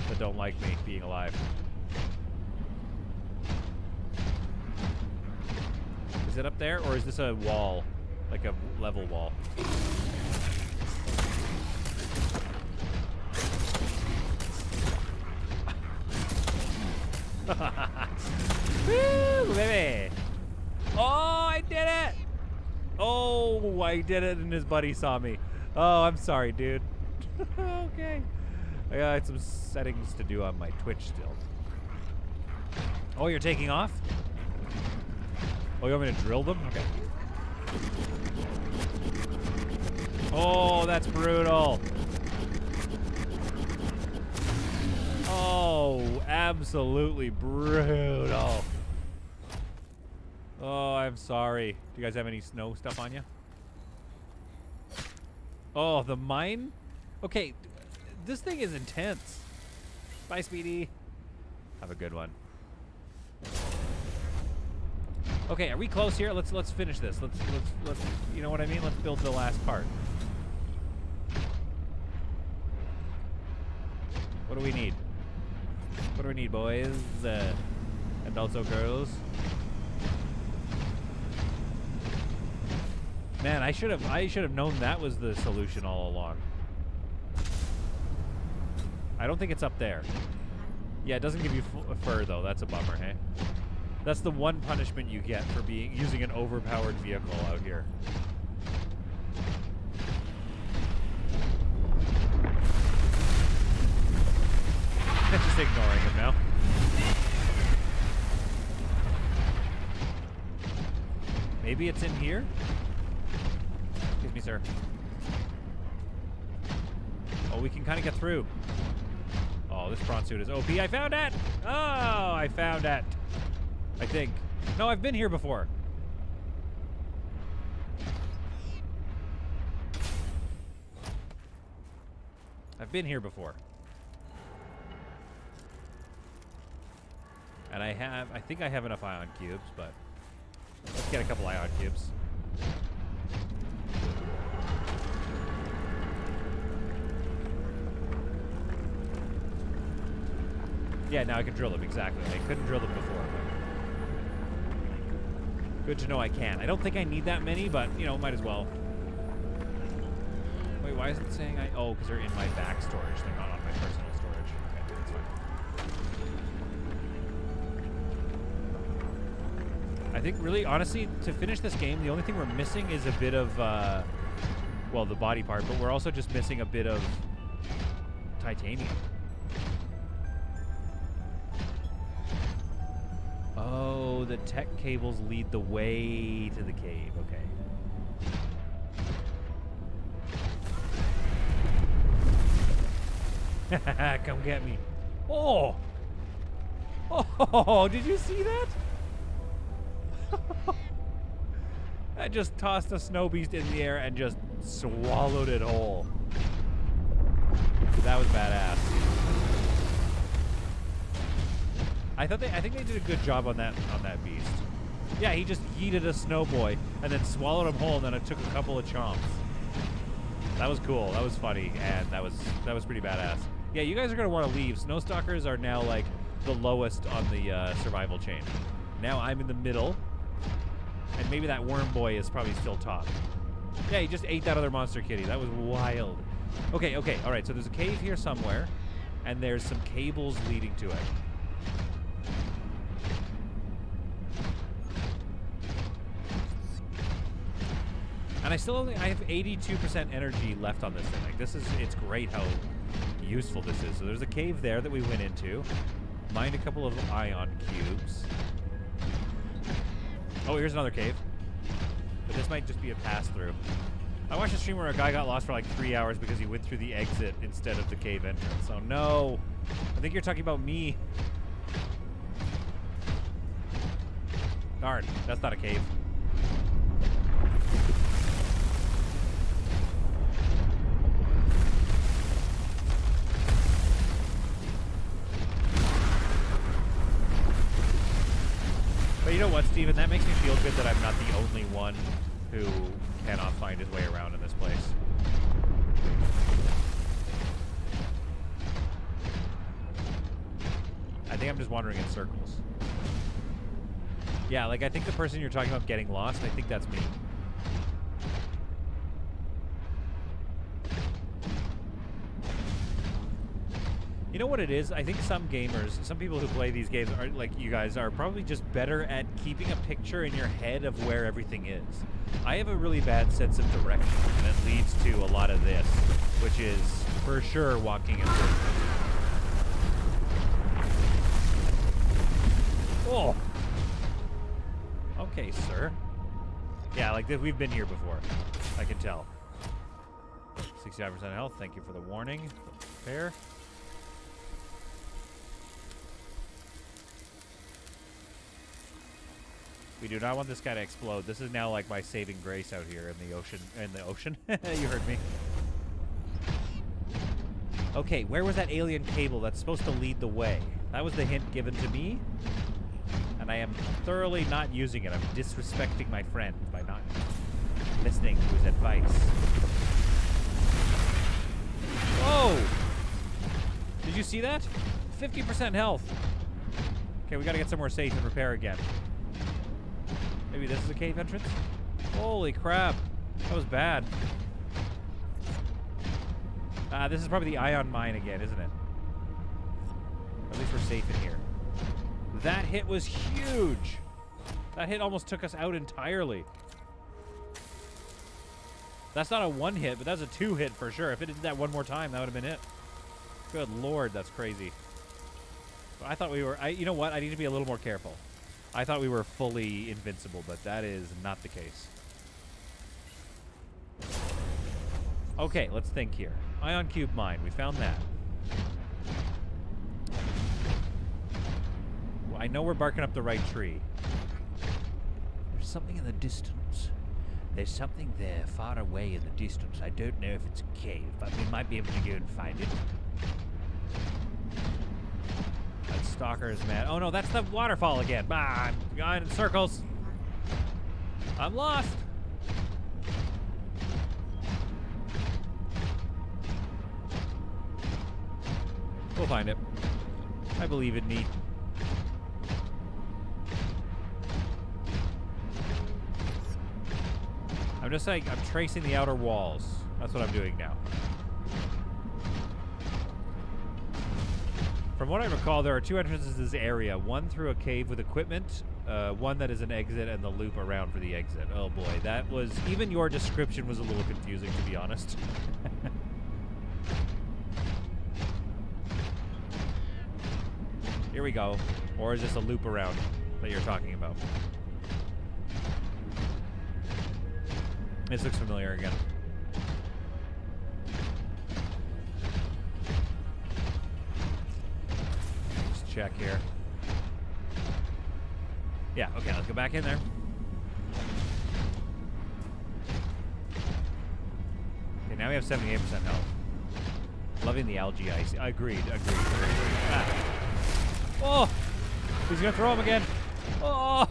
[SPEAKER 1] that don't like me being alive. Is it up there, or is this a wall? Like a level wall? Woo, baby! Oh, I did it! Oh, I did it, and his buddy saw me. Oh, I'm sorry, dude. Okay. I got some settings to do on my Twitch still. Oh, you're taking off? Oh, you want me to drill them? Okay. Oh, that's brutal. Oh, absolutely brutal. Oh, I'm sorry. Do you guys have any snow stuff on you? Oh, the mine? Okay, this thing is intense. Bye, Speedy. Have a good one. Okay, are we close here? Let's finish this. Let's you know what I mean? Let's build the last part. What do we need? What do we need, boys? And also girls. Man, I should have known that was the solution all along. I don't think it's up there. Yeah, it doesn't give you fur though. That's a bummer, hey? That's the one punishment you get for using an overpowered vehicle out here. Just ignoring him now. Maybe it's in here? Excuse me, sir. Oh, we can kind of get through. Oh, this prawn suit is OP. I found it! Oh, I found it. I think. No, I've been here before. I've been here before. And I think I have enough ion cubes, but let's get a couple ion cubes. Yeah, now I can drill them, exactly. I couldn't drill them before, but good to know I can. I don't think I need that many, but, you know, might as well. Wait, why is it saying oh, because they're in my back storage. They're not on my personal storage. Okay, that's fine. I think, really, honestly, to finish this game, the only thing we're missing is a bit of, well, the body part, but we're also just missing a bit of titanium. Oh, the tech cables lead the way to the cave. Okay. Come get me. Oh! Oh, did you see that? I just tossed a snow beast in the air and just swallowed it whole. That was badass. I think they did a good job on that beast. Yeah, he just yeeted a snow boy and then swallowed him whole, and then it took a couple of chomps. That was cool. That was funny, and that was pretty badass. Yeah, you guys are gonna want to leave. Snowstalkers are now like the lowest on the survival chain. Now I'm in the middle, and maybe that worm boy is probably still top. Yeah, he just ate that other monster kitty. That was wild. Okay, all right. So there's a cave here somewhere, and there's some cables leading to it. And I have 82% energy left on this thing. Like it's great how useful this is. So there's a cave there that we went into. Mined a couple of ion cubes. Oh, here's another cave. But this might just be a pass-through. I watched a stream where a guy got lost for like 3 hours because he went through the exit instead of the cave entrance. Oh no! I think you're talking about me. Darn, that's not a cave. But you know what, Steven? That makes me feel good that I'm not the only one who cannot find his way around in this place. I think I'm just wandering in circles. Yeah, like I think the person you're talking about getting lost, I think that's me. You know what it is? I think some gamers, some people who play these games, are like you guys, are probably just better at keeping a picture in your head of where everything is. I have a really bad sense of direction, and it leads to a lot of this, which is for sure walking in circles. Oh! Okay, sir. Yeah, like we've been here before. I can tell. 65% health, thank you for the warning. Fair. We do not want this guy to explode. This is now like my saving grace out here in the ocean. In the ocean? You heard me. Okay, where was that alien cable that's supposed to lead the way? That was the hint given to me. And I am thoroughly not using it. I'm disrespecting my friend by not listening to his advice. Whoa! Did you see that? 50% health. Okay, we gotta get somewhere safe and repair again. Maybe this is a cave entrance? Holy crap. That was bad. This is probably the ion mine again, isn't it? At least we're safe in here. That hit was huge. That hit almost took us out entirely. That's not a one hit, but that's a two hit for sure. If it did that one more time, that would have been it. Good lord, that's crazy. I thought we were... you know what? I need to be a little more careful. I thought we were fully invincible, but that is not the case. Okay, let's think here. Ion Cube Mine. We found that. Well, I know we're barking up the right tree. There's something in the distance. There's something there far away in the distance. I don't know if it's a cave, but we might be able to go and find it. That stalker is mad. Oh no, that's the waterfall again. Bah, I'm going in circles. I'm lost. We'll find it. I believe in me. I'm just like, I'm tracing the outer walls. That's what I'm doing now. From what I recall, there are two entrances to this area. One through a cave with equipment, one that is an exit, and the loop around for the exit. Oh boy, that was... Even your description was a little confusing, to be honest. Here we go. Or is this a loop around that you're talking about? This looks familiar again. Just check here. Yeah, okay, let's go back in there. Okay, now we have 78% health. Loving the algae ice. Agreed. Ah. Oh! He's gonna throw him again. Oh!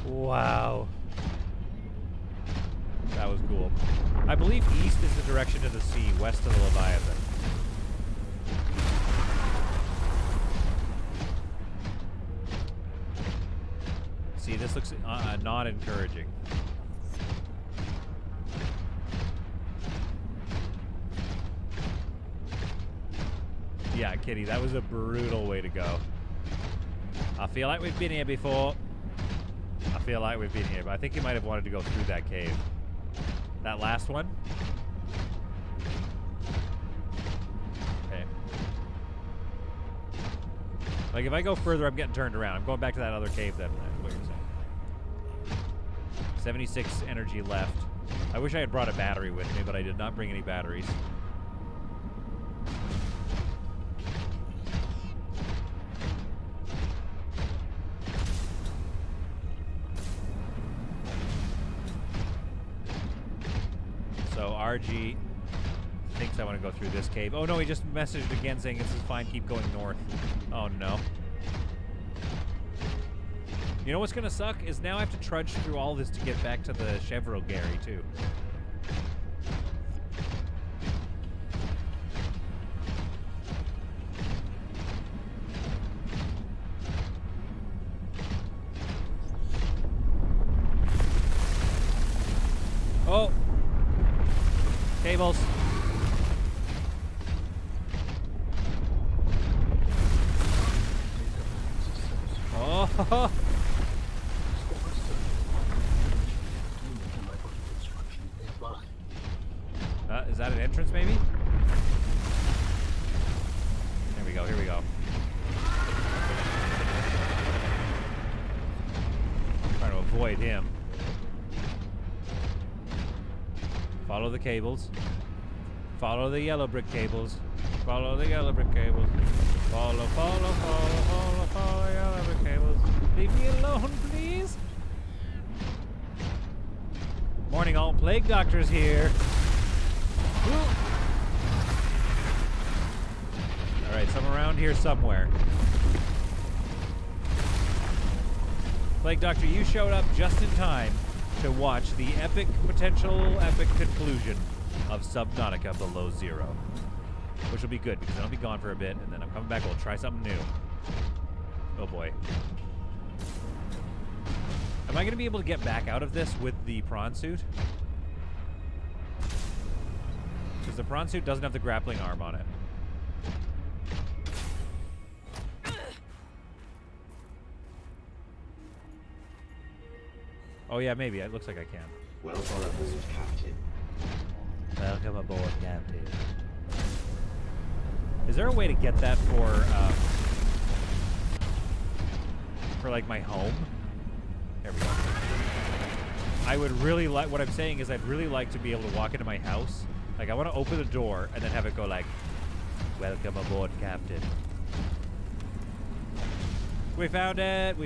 [SPEAKER 1] Wow. That was cool. I believe east is the direction to the sea, west of the Leviathan. See, this looks not encouraging. Yeah, Kitty, that was a brutal way to go. I feel like we've been here before. I feel like we've been here, but I think he might have wanted to go through that cave. That last one? Okay. Like, if I go further, I'm getting turned around. I'm going back to that other cave then. What you're saying. 76 energy left. I wish I had brought a battery with me, but I did not bring any batteries. So RG thinks I want to go through this cave. Oh no, he just messaged again saying this is fine, keep going north. Oh no. You know what's gonna suck is now I have to trudge through all this to get back to the Chevrolet Gary too. Oh! Cables. Oh! Is that an entrance, maybe? Here we go, here we go. Trying to avoid him. Follow the cables. Follow the yellow brick cables. Follow the yellow brick cables. Follow yellow brick cables. Leave me alone, please. Morning, all. Plague Doctor's here. Alright, so I'm around here somewhere. Plague Doctor, you showed up just in time to watch the potential epic conclusion of Subnautica Below Zero. Which will be good, because I'll be gone for a bit, and then I'm coming back, we'll try something new. Oh boy. Am I going to be able to get back out of this with the prawn suit? Because the prawn suit doesn't have the grappling arm on it. Oh yeah, maybe. It looks like I can.
[SPEAKER 6] Welcome aboard, Captain.
[SPEAKER 1] Welcome aboard, Captain. Is there a way to get that for like my home? There we go. I would really like, what I'm saying is I'd really like to be able to walk into my house. Like, I want to open the door and then have it go like, welcome aboard, Captain. We found it,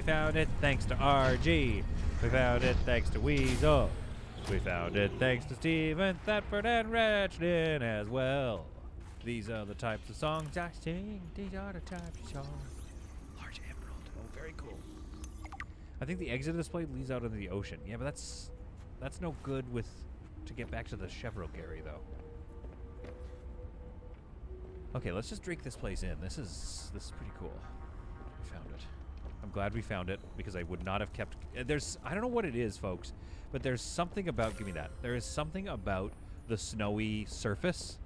[SPEAKER 1] thanks to RG. We found it thanks to Weasel. We found it thanks to Steven Thetford and Ratchdin as well. These are the types of songs I sing. These are the types of songs. Large emerald. Oh, very cool. I think the exit of this place leads out into the ocean. Yeah, but that's no good to get back to the Chevrolet Gary, though. Okay, let's just drink this place in. This is pretty cool. We found it. I'm glad we found it, because I would not have kept... I don't know what it is, folks, but there's something about... Give me that. There is something about the snowy surface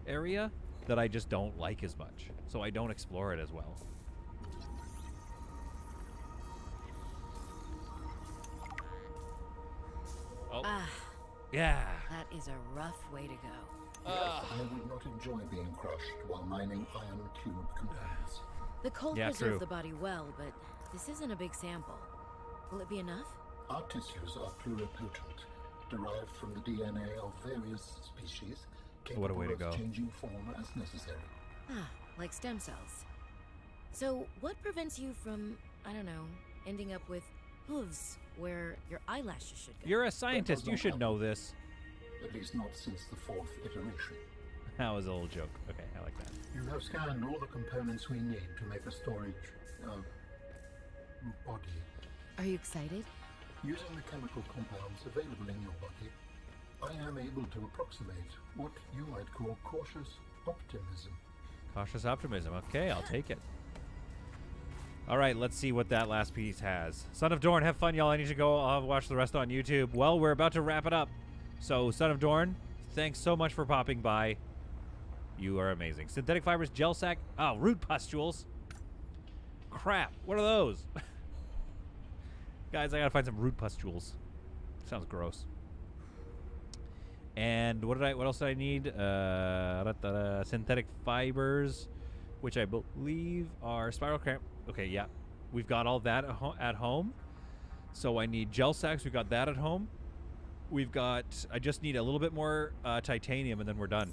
[SPEAKER 1] area that I just don't like as much. So I don't explore it as well. Oh. Yeah.
[SPEAKER 5] That is a rough way to go.
[SPEAKER 4] I would not enjoy being crushed while mining iron cube components.
[SPEAKER 5] The cold
[SPEAKER 1] Yeah,
[SPEAKER 5] preserves
[SPEAKER 1] true.
[SPEAKER 5] the body well, but this isn't a big sample. Will it be enough?
[SPEAKER 4] Our tissues are pluripotent, derived from the DNA of various species,
[SPEAKER 1] What a way to
[SPEAKER 4] capable
[SPEAKER 1] go.
[SPEAKER 4] of changing form as necessary.
[SPEAKER 5] Like stem cells. So, what prevents you from, I don't know, ending up with hooves where your eyelashes should go?
[SPEAKER 1] You're a scientist. You should know this.
[SPEAKER 4] at least not since the 4th iteration.
[SPEAKER 1] That was a little joke. Okay, I like that.
[SPEAKER 4] You have scanned all the components we need to make a storage body.
[SPEAKER 5] Are you excited?
[SPEAKER 4] Using the chemical compounds available in your body, I am able to approximate what you might call cautious optimism.
[SPEAKER 1] Cautious optimism. Okay, I'll take it. All right, let's see what that last piece has. Son of Dorn, have fun, y'all. I need to go. I'll watch the rest on YouTube. Well, we're about to wrap it up. So, Son of Dorn, thanks so much for popping by. You are amazing. Synthetic fibers, gel sac. Oh, root pustules. Crap. What are those? Guys, I gotta find some root pustules. Sounds gross. And what else did I need? Synthetic fibers, which I believe are spiral cramp. Okay, yeah. We've got all that at home. So I need gel sacks. We've got that at home. We've got... I just need a little bit more titanium, and then we're done.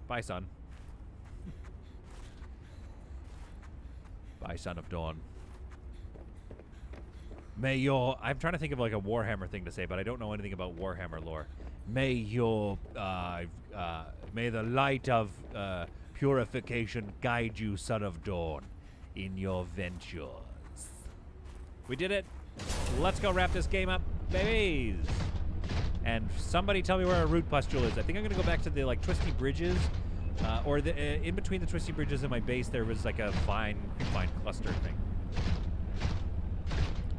[SPEAKER 1] Bye, son. Bye, Son of Dawn. May your... I'm trying to think of like a Warhammer thing to say, but I don't know anything about Warhammer lore. May your... may the light of purification guide you, Son of Dawn, in your ventures. We did it. Let's go wrap this game up, babies. And somebody tell me where a root pustule is. I think I'm going to go back to the like twisty bridges. Or the in between the twisty bridges and my base, there was like a fine cluster thing.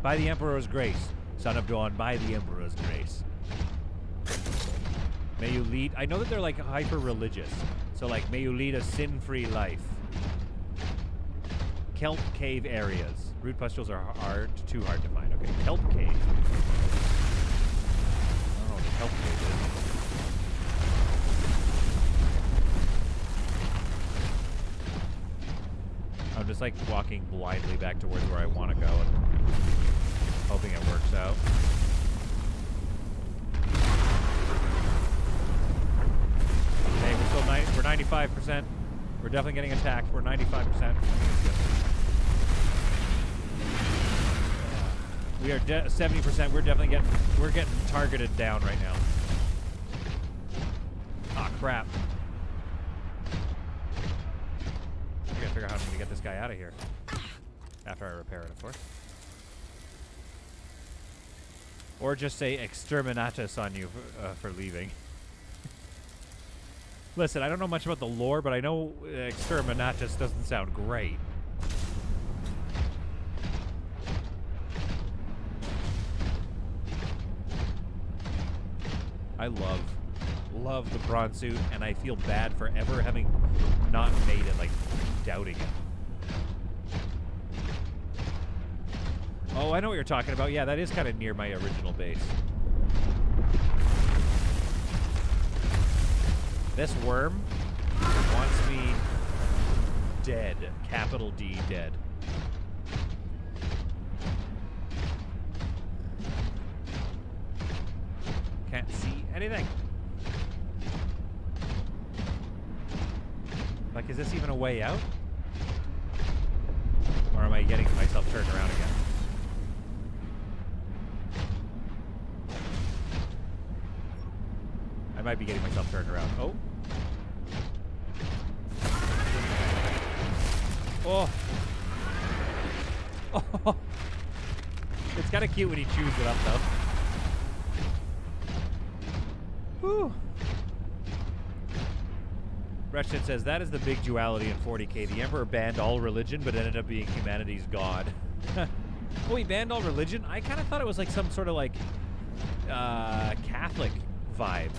[SPEAKER 1] By the Emperor's grace, Son of Dawn, by the Emperor's grace. May you lead... I know that they're like hyper-religious. So like, may you lead a sin-free life. Kelp cave areas. Root pustules are too hard to find. Okay, kelp cave. I don't know what the kelp cave is. I'm just like walking blindly back towards where I want to go and hoping it works out. Okay, we're 95%. We're definitely getting attacked. We're 95%. We are 70%. We're definitely getting targeted down right now. Ah, crap. I gotta figure out how I'm gonna get this guy out of here. After I repair it, of course. Or just say exterminatus on you for leaving. Listen, I don't know much about the lore, but I know exterminatus doesn't sound great. I love the prawn suit, and I feel bad for ever having not made it, like, doubting it. Oh, I know what you're talking about. Yeah, that is kind of near my original base. This worm wants me dead. Capital D, dead. Can't see anything. Like, is this even a way out? Or am I getting myself turned around again? I might be getting myself turned around. Oh. Oh. Oh. It's kind of cute when he chews it up, though. Whew. Wretched says, that is the big duality in 40k. The Emperor banned all religion, but ended up being humanity's god. Oh, he banned all religion? I kind of thought it was like some sort of like Catholic vibe.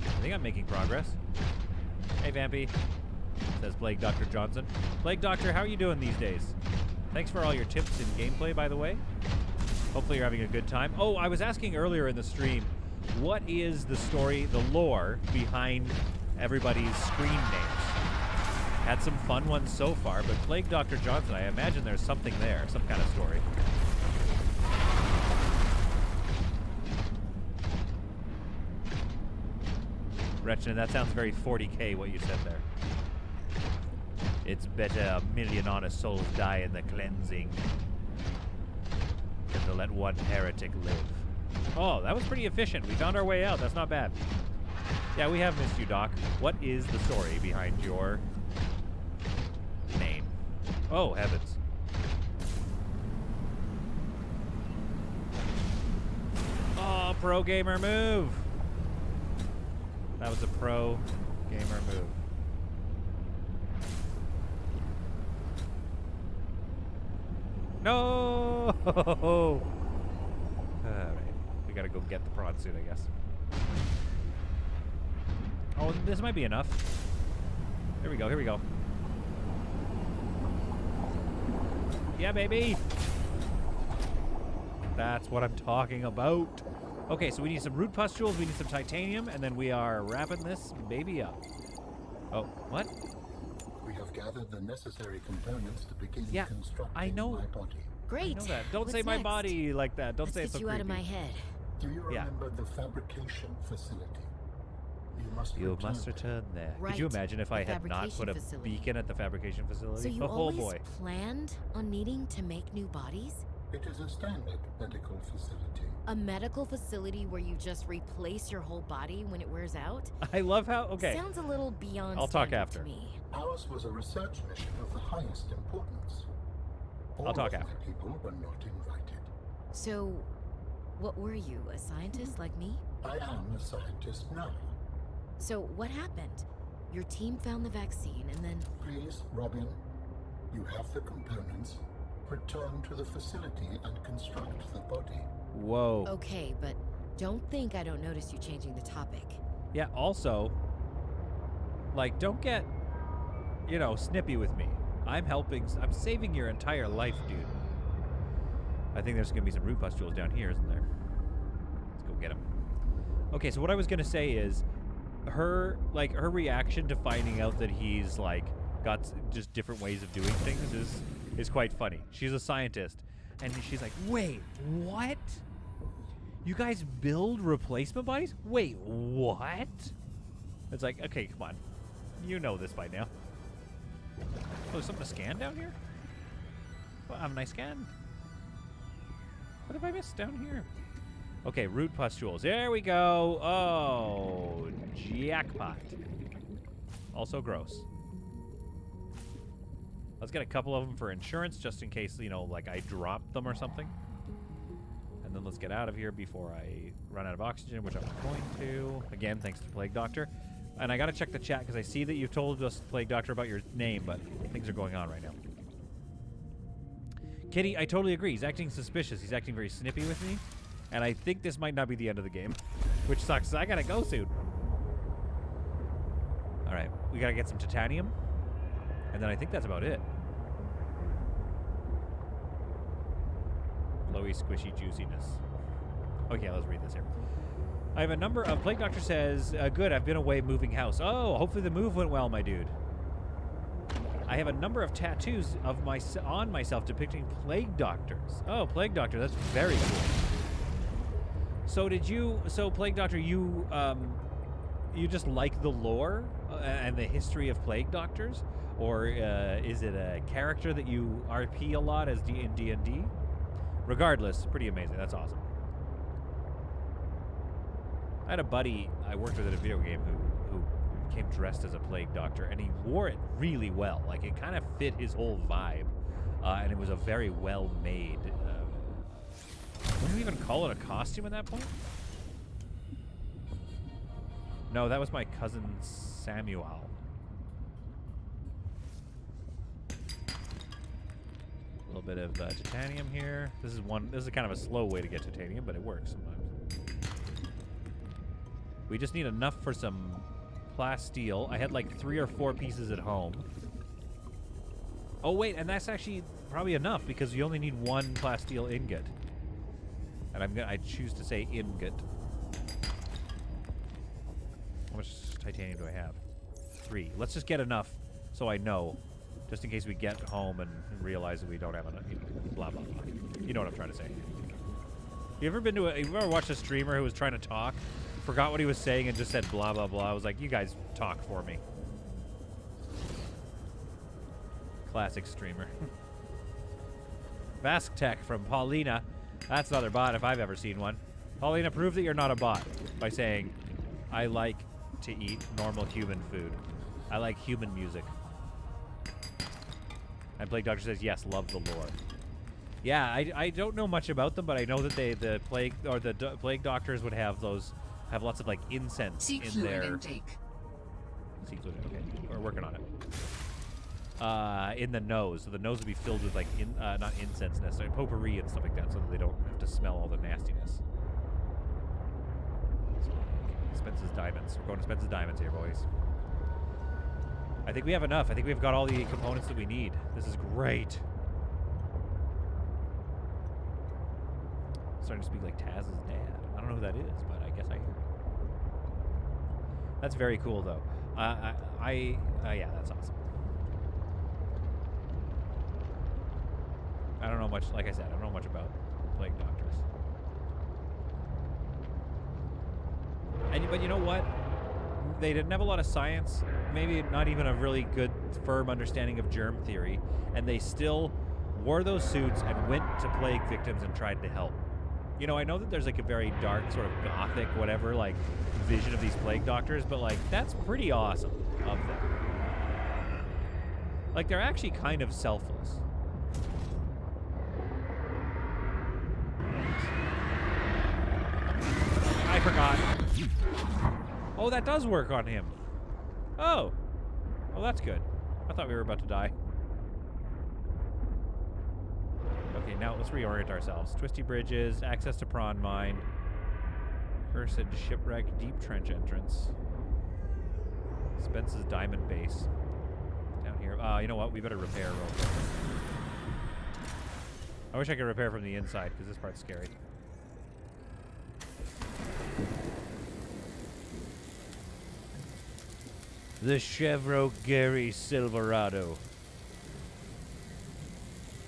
[SPEAKER 1] I think I'm making progress. Hey, Vampy. Says Plague Dr. Johnson. Plague Doctor, how are you doing these days? Thanks for all your tips and gameplay, by the way. Hopefully you're having a good time. Oh, I was asking earlier in the stream, what is the story, the lore behind everybody's screen names? Had some fun ones so far, but Plague Dr. Johnson, I imagine there's something there, some kind of story. Wretched, that sounds very 40k what you said there. It's better a million honest souls die in the cleansing than to let one heretic live. Oh, that was pretty efficient. We found our way out. That's not bad. Yeah, we have missed you, Doc. What is the story behind your name? Oh, heavens. Oh, pro gamer move. That was a pro gamer move. No! All right. We gotta go get the prawn suit, I guess. Oh, this might be enough. Here we go, here we go. Yeah, baby! That's what I'm talking about. Okay, so we need some root pustules, we need some titanium, and then we are wrapping this baby up. Oh, what?
[SPEAKER 4] We have gathered the necessary components to begin
[SPEAKER 1] Yeah,
[SPEAKER 4] constructing
[SPEAKER 1] I know.
[SPEAKER 4] my body.
[SPEAKER 5] Great.
[SPEAKER 1] I know that. Don't
[SPEAKER 5] What's
[SPEAKER 1] say my
[SPEAKER 5] next?
[SPEAKER 1] body like that. Don't
[SPEAKER 5] Let's
[SPEAKER 1] say
[SPEAKER 5] get
[SPEAKER 1] it's so
[SPEAKER 5] you out of
[SPEAKER 1] creepy.
[SPEAKER 5] my head.
[SPEAKER 4] Do you
[SPEAKER 1] Yeah.
[SPEAKER 4] remember the fabrication facility?
[SPEAKER 1] You
[SPEAKER 4] return
[SPEAKER 1] must
[SPEAKER 4] there.
[SPEAKER 1] return there. Could you
[SPEAKER 5] Right,
[SPEAKER 1] imagine if
[SPEAKER 5] the
[SPEAKER 1] I had not
[SPEAKER 5] fabrication
[SPEAKER 1] put a
[SPEAKER 5] facility.
[SPEAKER 1] beacon at the fabrication facility?
[SPEAKER 5] So you
[SPEAKER 1] Oh
[SPEAKER 5] always
[SPEAKER 1] boy.
[SPEAKER 5] planned on needing to make new bodies?
[SPEAKER 4] It is a standard medical facility.
[SPEAKER 5] A medical facility where you just replace your whole body when it wears out?
[SPEAKER 1] I love how. Okay.
[SPEAKER 5] Sounds a little beyond
[SPEAKER 1] I'll talk
[SPEAKER 5] standard
[SPEAKER 1] after.
[SPEAKER 5] to me.
[SPEAKER 4] Ours was a research mission of the highest importance. All
[SPEAKER 1] I'll talk
[SPEAKER 4] of
[SPEAKER 1] after.
[SPEAKER 4] my people were not invited.
[SPEAKER 5] So, what were you, a scientist like me?
[SPEAKER 4] I am a scientist now.
[SPEAKER 5] So, what happened? Your team found the vaccine and then...
[SPEAKER 4] Please, Robin, you have the components. Return to the facility and construct the body.
[SPEAKER 1] Whoa.
[SPEAKER 5] Okay, but don't think I don't notice you changing the topic.
[SPEAKER 1] Yeah, also, like, don't get, you know, snippy with me. I'm saving your entire life, dude. I think there's going to be some root pustules down here, isn't there? Let's go get them. Okay, so what I was going to say is, her reaction to finding out that he's, like, got just different ways of doing things is quite funny. She's a scientist, and she's like, wait, what? You guys build replacement bodies? Wait, what? It's like, okay, come on. You know this by now. Oh, there's something to scan down here? Well, haven't I scanned? What have I missed down here? Okay, root pustules. There we go. Oh, jackpot. Also gross. Let's get a couple of them for insurance, just in case, you know, like I dropped them or something. And then let's get out of here before I run out of oxygen, which I'm going to. Again, thanks to Plague Doctor. And I got to check the chat because I see that you've told us, Plague Doctor, about your name, but things are going on right now. Kitty, I totally agree. He's acting suspicious. He's acting very snippy with me. And I think this might not be the end of the game, which sucks. I got to go soon. All right. We got to get some titanium. And then I think that's about it. Flowy, squishy juiciness. Okay, let's read this here. I have a number of... Plague Doctor says, good, I've been away moving house. Oh, hopefully the move went well, my dude. I have a number of tattoos of on myself depicting Plague Doctors. Oh, Plague Doctor, that's very cool. So Plague Doctor, you just like the lore and the history of Plague Doctors? Or is it a character that you RP a lot as in D&D? Regardless, pretty amazing. That's awesome. I had a buddy I worked with in a video game who came dressed as a Plague Doctor, and he wore it really well. Like, it kind of fit his whole vibe, and it was a very well-made... would you even call it a costume at that point? No, that was my cousin Samuel. A little bit of titanium here. This is kind of a slow way to get titanium, but it works sometimes. We just need enough for some plasteel. I had like 3 or 4 pieces at home. Oh wait, and that's actually probably enough because you only need 1 plasteel ingot. And I choose to say ingot. How much titanium do I have? 3. Let's just get enough so I know. Just in case we get home and realize that we don't have enough. Blah, blah, blah. You know what I'm trying to say. You ever watched a streamer who was trying to talk, forgot what he was saying, and just said blah, blah, blah? I was like, you guys talk for me. Classic streamer. Vask Tech from Paulina. That's another bot if I've ever seen one. Paulina, prove that you're not a bot by saying, I like to eat normal human food. I like human music. And Plague Doctor says, yes, love the lore. Yeah, I don't know much about them, but I know that the plague or the plague doctors would have lots of like incense
[SPEAKER 3] Seek
[SPEAKER 1] in
[SPEAKER 3] fluid
[SPEAKER 1] their
[SPEAKER 3] intake.
[SPEAKER 1] seek fluid. Okay, we're working on it. In the nose, so the nose would be filled with like not incense necessarily, potpourri and stuff like that, so that they don't have to smell all the nastiness. So, okay, Spence's Diamonds. We're going to Spence's Diamonds here, boys. I think we have enough. I think we've got all the components that we need. This is great. Starting to speak like Taz's dad. I don't know who that is, but I guess I hear. That's very cool, though. Yeah, that's awesome. I don't know much. Like I said, I don't know much about plague doctors. But you know what? They didn't have a lot of science, maybe not even a really good, firm understanding of germ theory, and they still wore those suits and went to plague victims and tried to help. You know, I know that there's like a very dark, sort of gothic, whatever, like vision of these plague doctors, but like that's pretty awesome of them. Like they're actually kind of selfless. I forgot. Oh, that does work on him. Oh. Oh, that's good. I thought we were about to die. Okay, now let's reorient ourselves. Twisty bridges, access to prawn mine, cursed shipwreck, deep trench entrance, Spence's diamond base. Down here. You know what? We better repair real quick. I wish I could repair from the inside because this part's scary. The Chevro Gary Silverado.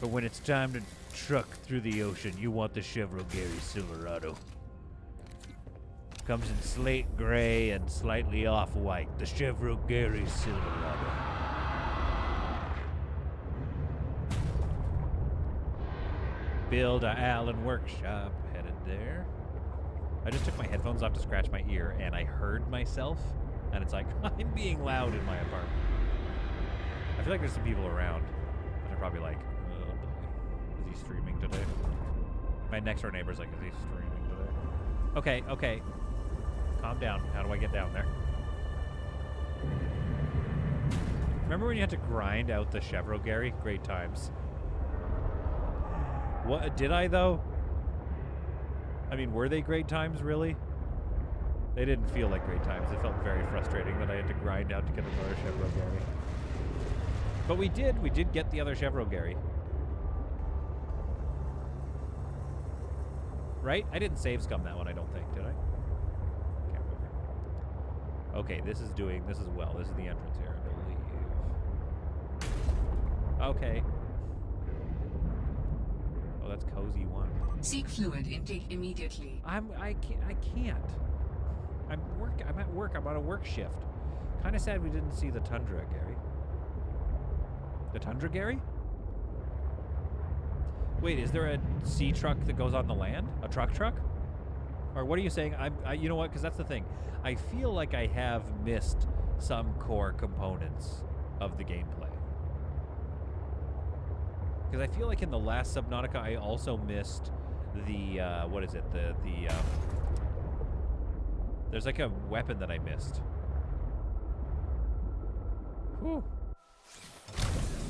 [SPEAKER 1] But when it's time to truck through the ocean, you want the Chevro Gary Silverado. Comes in slate gray and slightly off-white. The Chevro Gary Silverado. Build a Allen workshop. Headed there. I just took my headphones off to scratch my ear, and I heard myself. And it's like, I'm being loud in my apartment. I feel like there's some people around that are probably like, oh boy, is he streaming today? My next door neighbor's like, is he streaming today? Okay, okay. Calm down. How do I get down there? Remember when you had to grind out the Chevro Gary? Great times. What, did I though? I mean, were they great times, really? They didn't feel like great times. It felt very frustrating that I had to grind out to get another Chevro Gary. But we did get the other Chevro Gary. Right? I didn't save scum that one, I don't think, did I? Can't remember. Okay, this is well. This is the entrance here, I believe. Okay. Oh, that's cozy one.
[SPEAKER 3] Seek fluid intake immediately.
[SPEAKER 1] I can't. I'm at work. I'm on a work shift. Kind of sad we didn't see the Tundra, Gary. The Tundra, Gary? Wait, is there a sea truck that goes on the land? A truck? Or what are you saying? You know what? Because that's the thing. I feel like I have missed some core components of the gameplay. Because I feel like in the last Subnautica, I also missed the what is it? There's like a weapon that I missed. Whew.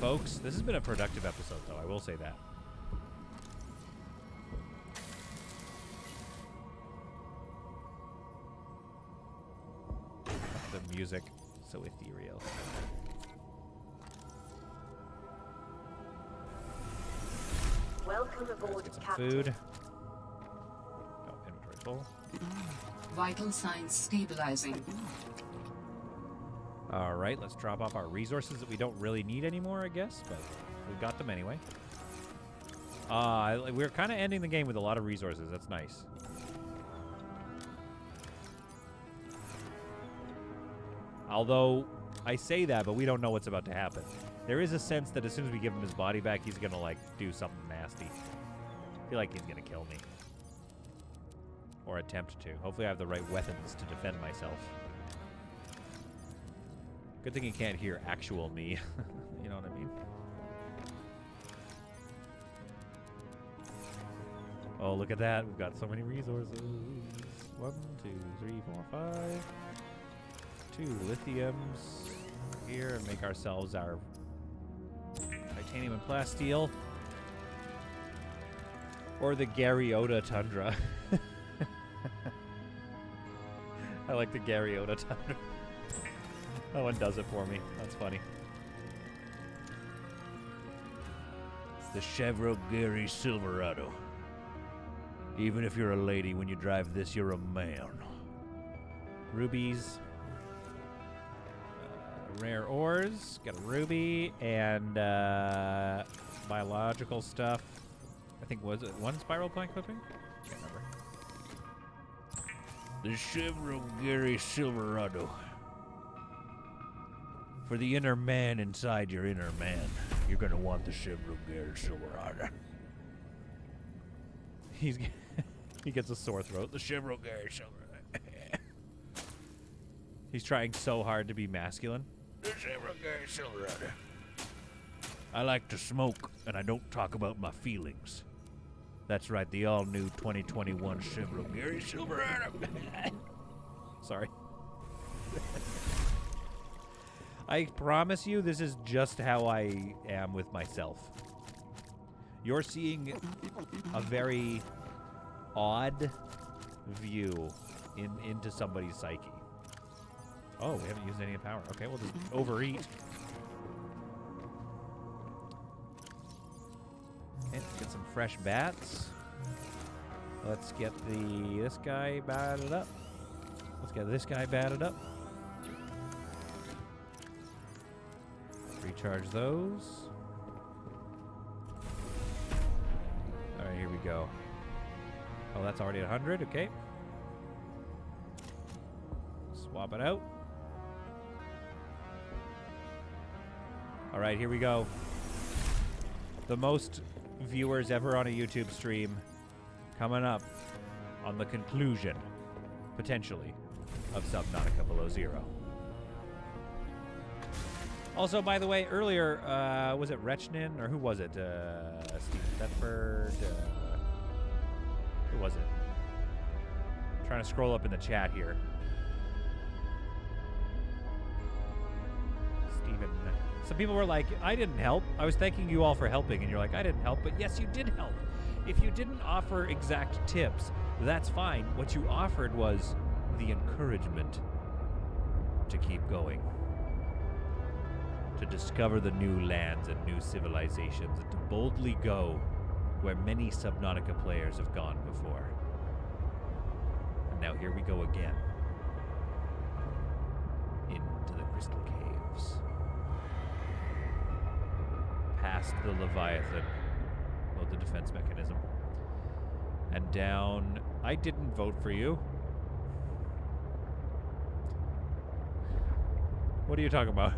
[SPEAKER 1] Folks, this has been a productive episode, though. I will say that. The music, so ethereal.
[SPEAKER 2] Welcome aboard,
[SPEAKER 1] Let's get some
[SPEAKER 2] Captain.
[SPEAKER 1] food. Oh, inventory full.
[SPEAKER 3] Vital signs stabilizing.
[SPEAKER 1] All right, let's drop off our resources that we don't really need anymore, I guess, but we've got them anyway. We're kind of ending the game with a lot of resources. That's nice. Although, I say that, but we don't know what's about to happen. There is a sense that as soon as we give him his body back, he's gonna, like, do something nasty. I feel like he's gonna kill me. Or attempt to. Hopefully I have the right weapons to defend myself. Good thing he can't hear actual me. You know what I mean? Oh, look at that. We've got so many resources. 1, 2, 3, 4, 5. 2 lithiums here and make ourselves our titanium and plasteel. Or the E08 tundra. I like the E08 tundra. That one does it for me. That's funny. The Chevrolet Gary Silverado. Even if you're a lady, when you drive this, you're a man. Rubies. Rare ores. Got a ruby. And biological stuff. I think, was it 1 spiral plant clipping? Can't remember. The Chevrolet Gary Silverado. For the inner man inside your inner man, you're gonna want the Chevrolet Gary Silverado. He gets a sore throat. The Chevrolet Gary Silverado. He's trying so hard to be masculine. The Chevrolet Gary Silverado. I like to smoke, and I don't talk about my feelings. That's right, the all-new 2021 Chevrolet Gary Silverado. Sorry. I promise you, this is just how I am with myself. You're seeing a very odd view into somebody's psyche. Oh, we haven't used any power. Okay, we'll just overeat. Okay, let's get some fresh bats. Let's get this guy batted up. Let's get this guy batted up. Recharge those. Alright, here we go. Oh, that's already at 100. Okay. Swap it out. Alright, here we go. The most viewers ever on a YouTube stream coming up on the conclusion, potentially, of Subnautica Below Zero. Also, by the way, earlier, was it Rechnin, or who was it? Steve Thetford? Who was it? I'm trying to scroll up in the chat here. Steven. Some people were like, I didn't help. I was thanking you all for helping, and you're like, I didn't help, but yes, you did help. If you didn't offer exact tips, that's fine. What you offered was the encouragement to keep going. To discover the new lands and new civilizations, and to boldly go where many Subnautica players have gone before. And now here we go again. Into the crystal caves. Past the Leviathan. Well, the defense mechanism. And down... I didn't vote for you. What are you talking about?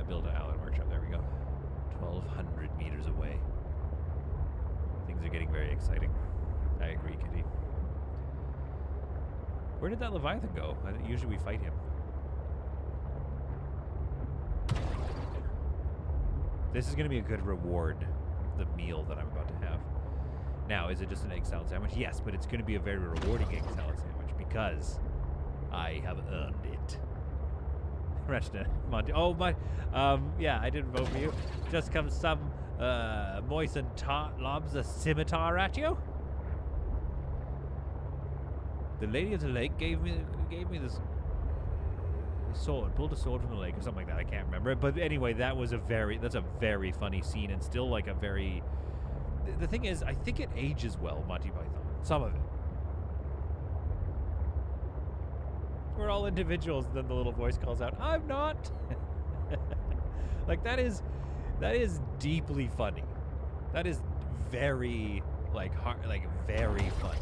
[SPEAKER 1] Build an island workshop. There we go. 1,200 meters away. Things are getting very exciting. I agree, Kitty. Where did that Leviathan go? Usually we fight him. This is going to be a good reward, the meal that I'm about to have. Now, is it just an egg salad sandwich? Yes, but it's going to be a very rewarding egg salad sandwich because I have earned it. Rechna, Monty. Oh, my. Yeah, I didn't vote for you. Just comes some moistened tart lobs a scimitar at you. The lady of the lake gave me this sword, pulled a sword from the lake or something like that. I can't remember it. But anyway, that's a very funny scene and still like a very... The thing is, I think it ages well, Monty Python. Some of it. We're all individuals, then the little voice calls out, I'm not. Like that is deeply funny. That is very very funny.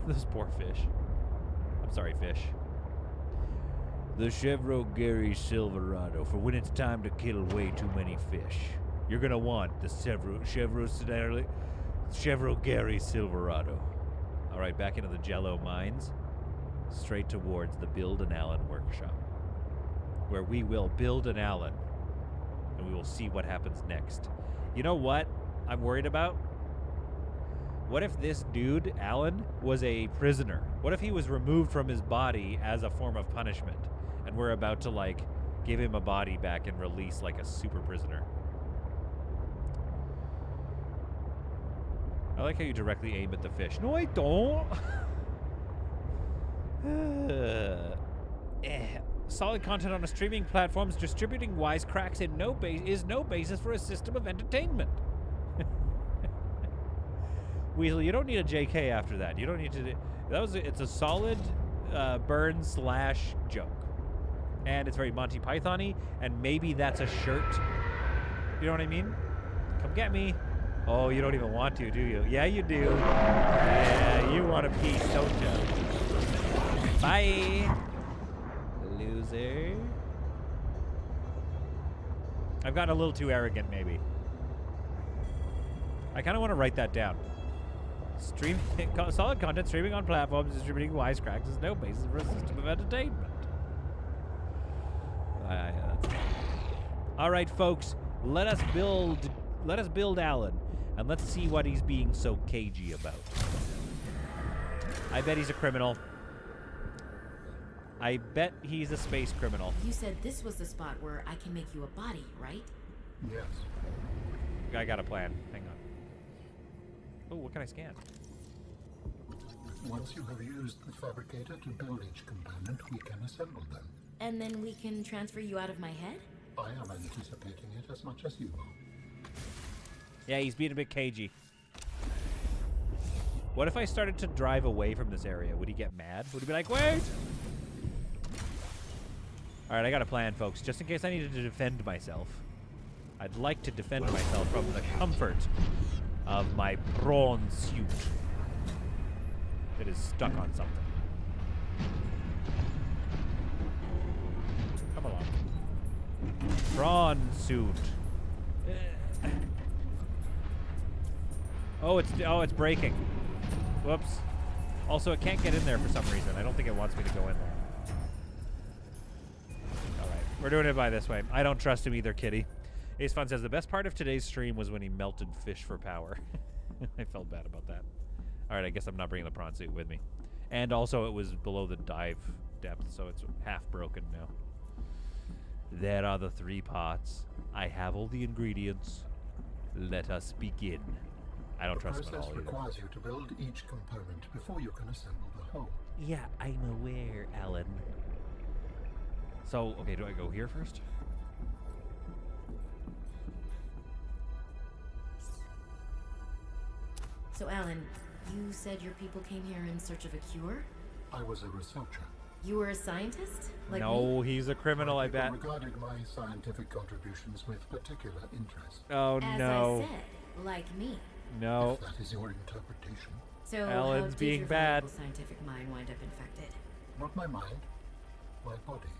[SPEAKER 1] Those poor fish. I'm sorry, fish. The Chevro Gary Silverado, for when it's time to kill way too many fish. You're gonna want the Chevro Gary Silverado. All right, back into the Jello mines, straight towards the Build an Allen workshop, where we will build an Allen, and we will see what happens next. You know what I'm worried about? What if this dude, Alan, was a prisoner? What if he was removed from his body as a form of punishment? And we're about to, like, give him a body back and release, like, a super prisoner. I like how you directly aim at the fish. No, I don't. Solid content on a streaming platforms distributing wisecracks is no basis for a system of entertainment. Weasel, you don't need a JK after that. You don't need to. It's a solid burn / joke, and it's very Monty Python-y, and maybe that's a shirt. You know what I mean? Come get me. Oh, you don't even want to, do you? Yeah, you do. Yeah, you want a piece, don't you? Bye, loser. I've gotten a little too arrogant, maybe. I kind of want to write that down. Solid content streaming on platforms distributing wisecracks is no basis for a system of entertainment. All right, folks, let us build Alan, and let's see what he's being so cagey about. I bet he's a criminal. I bet he's a space criminal.
[SPEAKER 5] You said this was the spot where I can make you a body, right?
[SPEAKER 4] Yes.
[SPEAKER 1] I got a plan. Hang on. Oh, what can I scan?
[SPEAKER 4] Once you have used the fabricator to build each component, we can assemble them.
[SPEAKER 5] And then we can transfer you out of my head?
[SPEAKER 4] I am anticipating it as much as you are.
[SPEAKER 1] Yeah, he's being a bit cagey. What if I started to drive away from this area? Would he get mad? Would he be like, wait? All right, I got a plan, folks. Just in case I needed to defend myself. I'd like to defend myself from the comfort of my prawn suit that is stuck on something. Come along. Prawn suit. Oh, it's breaking. Whoops. Also, it can't get in there for some reason. I don't think it wants me to go in there. All right, we're doing it by this way. I don't trust him either, kitty. Ace Fun says, the best part of today's stream was when he melted fish for power. I felt bad about that. All right, I guess I'm not bringing the prawn suit with me. And also, it was below the dive depth, so it's half broken now. There are the 3 pots. I have all the ingredients. Let us begin. I don't trust him at all
[SPEAKER 4] The process
[SPEAKER 1] either.
[SPEAKER 4] requires you to build each component before you can assemble the whole.
[SPEAKER 1] Yeah, I'm aware, Alan. So, okay, do I go here first?
[SPEAKER 5] So, Alan, you said your people came here in search of a cure?
[SPEAKER 4] I was a researcher.
[SPEAKER 5] You were a scientist? Like
[SPEAKER 1] No,
[SPEAKER 5] me?
[SPEAKER 1] he's a criminal, I
[SPEAKER 4] People
[SPEAKER 1] bet.
[SPEAKER 4] regarded my scientific contributions with particular interest.
[SPEAKER 1] Oh,
[SPEAKER 5] As
[SPEAKER 1] no.
[SPEAKER 5] I said, like me.
[SPEAKER 1] No.
[SPEAKER 4] If that is your interpretation.
[SPEAKER 5] So,
[SPEAKER 1] Alan's
[SPEAKER 5] how did
[SPEAKER 1] being
[SPEAKER 5] your
[SPEAKER 1] bad.
[SPEAKER 5] valuable scientific mind wind up infected?
[SPEAKER 4] Not my mind, my body.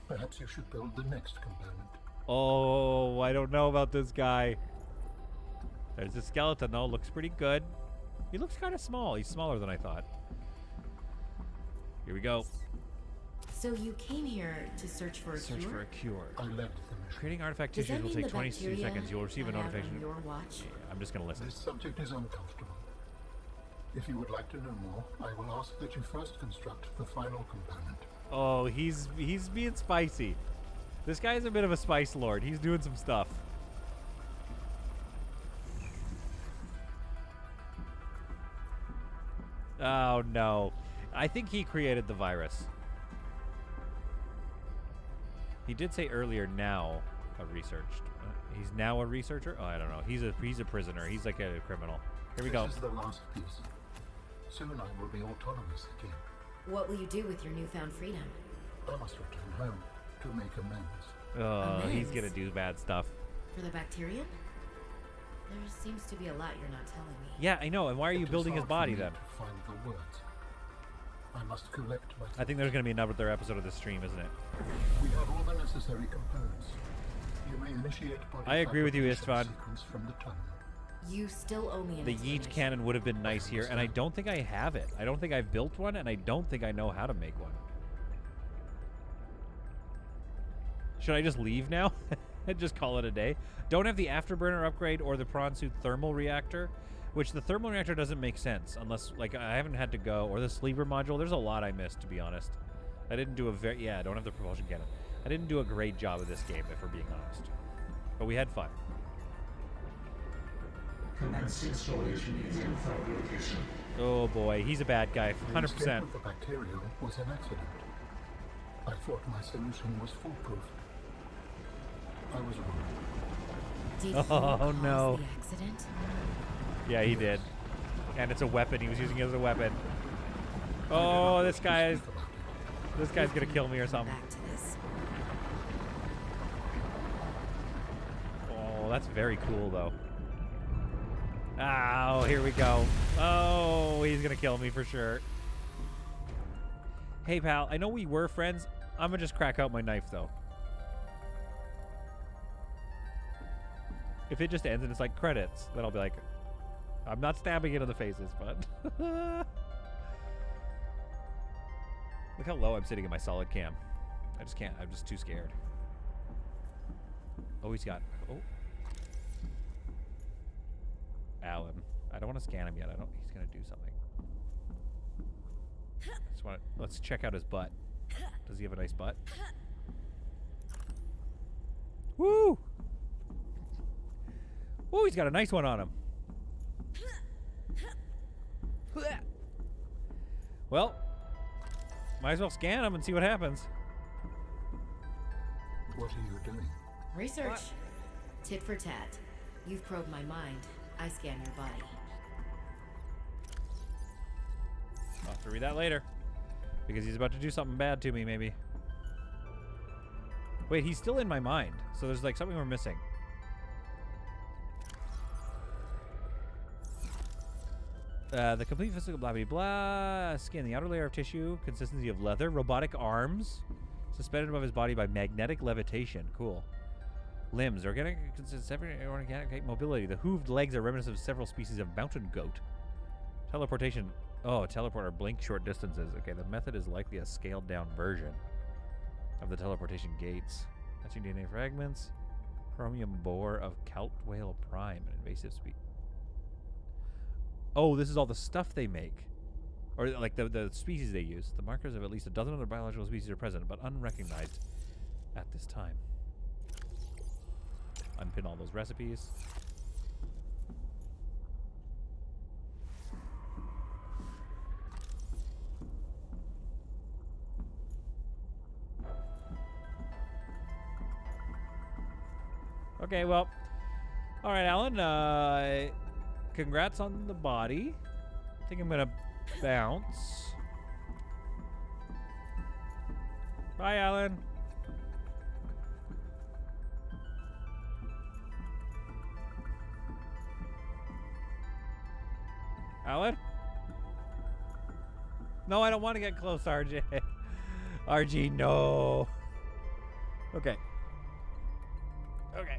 [SPEAKER 4] Perhaps you should build the next component.
[SPEAKER 1] Oh, I don't know about this guy. There's a skeleton, though. Looks pretty good. He looks kind of small. He's smaller than I thought. Here we go.
[SPEAKER 5] So you came here to search for a
[SPEAKER 1] Search
[SPEAKER 5] cure?
[SPEAKER 1] for a cure.
[SPEAKER 4] I led the mission.
[SPEAKER 1] Creating artifact
[SPEAKER 5] Does
[SPEAKER 1] tissues
[SPEAKER 5] that
[SPEAKER 1] will
[SPEAKER 5] mean
[SPEAKER 1] take
[SPEAKER 5] the
[SPEAKER 1] 22
[SPEAKER 5] bacteria
[SPEAKER 1] seconds. You'll receive a
[SPEAKER 5] I have
[SPEAKER 1] notification.
[SPEAKER 5] on your watch?
[SPEAKER 1] Yeah, I'm just going to listen.
[SPEAKER 4] This subject is uncomfortable. If you would like to know more, I will ask that you first construct the final component.
[SPEAKER 1] Oh, he's being spicy. This guy's a bit of a spice lord. He's doing some stuff. Oh, no. I think he created the virus. He did say earlier now a research. He's now a researcher? Oh, I don't know. He's a prisoner. He's like a criminal. Here we go.
[SPEAKER 4] This is the last piece. Soon I will be autonomous again.
[SPEAKER 5] What will you do with your newfound freedom?
[SPEAKER 4] I must return home to make amends.
[SPEAKER 1] Oh, he's
[SPEAKER 5] Amends?
[SPEAKER 1] gonna do bad stuff.
[SPEAKER 5] For the bacterium? There seems to be a lot you're not telling me.
[SPEAKER 1] Yeah, I know. And why are you
[SPEAKER 4] It is
[SPEAKER 1] building his
[SPEAKER 4] hard for
[SPEAKER 1] body
[SPEAKER 4] me
[SPEAKER 1] then?
[SPEAKER 4] to find the words. I must collect my...
[SPEAKER 1] I think there's going to be another episode of this stream, isn't it?
[SPEAKER 4] We have all the necessary components. You may initiate body
[SPEAKER 1] I agree with you,
[SPEAKER 4] fabrication
[SPEAKER 1] Istvan.
[SPEAKER 4] sequence from the tunnel.
[SPEAKER 5] You still owe me an
[SPEAKER 1] The Yeet
[SPEAKER 5] explanation.
[SPEAKER 1] cannon would have been nice here, and I don't think I have it. I don't think I've built one, and I don't think I know how to make one. Should I just leave now and just call it a day? Don't have the afterburner upgrade or the prawn suit thermal reactor, which the thermal reactor doesn't make sense unless, like, I haven't had to go, or the sleever module. There's a lot I missed, to be honest. I didn't do a very, yeah, I don't have the propulsion cannon. I didn't do a great job of this game, if we're being honest. But we had fun.
[SPEAKER 7] Commencing storage medium fabrication.
[SPEAKER 1] Oh boy, he's a bad guy,
[SPEAKER 4] The escape
[SPEAKER 1] 100%.
[SPEAKER 4] of the bacterial was an accident. I thought my solution was foolproof. I was wrong.
[SPEAKER 5] Did
[SPEAKER 1] Oh,
[SPEAKER 5] he cause
[SPEAKER 1] no.
[SPEAKER 5] the accident?
[SPEAKER 1] Yeah, he did. And it's a weapon. He was using it as a weapon. Oh, this guy's
[SPEAKER 4] Speak about it.
[SPEAKER 1] this guy's gonna kill me or something.
[SPEAKER 5] Back to this.
[SPEAKER 1] Oh, that's very cool though. Oh, here we go. Oh, he's gonna kill me for sure. Hey pal, I know we were friends. I'm gonna just crack out my knife though. If it just ends and it's like credits, then I'll be like, I'm not stabbing it in the faces, but look how low I'm sitting in my solid cam. I just can't. I'm just too scared. Oh, he's got. Oh, Alan. I don't want to scan him yet. I don't. He's gonna do something. Just want. Let's check out his butt. Does he have a nice butt? Woo! Oh, he's got a nice one on him. Well, might as well scan him and see what happens.
[SPEAKER 4] What are you doing?
[SPEAKER 5] Research. Tit for tat. You've probed my mind. I scan your body.
[SPEAKER 1] I'll have to read that later. Because he's about to do something bad to me, maybe. Wait, he's still in my mind. So there's like something we're missing. The complete physical blah blah blah. Skin, the outer layer of tissue, consistency of leather, robotic arms, suspended above his body by magnetic levitation. Cool. Limbs, organic mobility. The hooved legs are reminiscent of several species of mountain goat. Teleportation. Oh, teleport or blink short distances. Okay, the method is likely a scaled down version of the teleportation gates. Touching DNA fragments. Chromium bore of Celt whale prime, an invasive species. Oh, this is all the stuff they make. Or like the species they use. The markers of at least a dozen other biological species are present, but unrecognized at this time. Unpin all those recipes. Okay, well. All right, Alan. Congrats on the body. I think I'm gonna bounce. Bye, Alan. Alan? No, I don't want to get close, RJ. RG, no. Okay. Okay.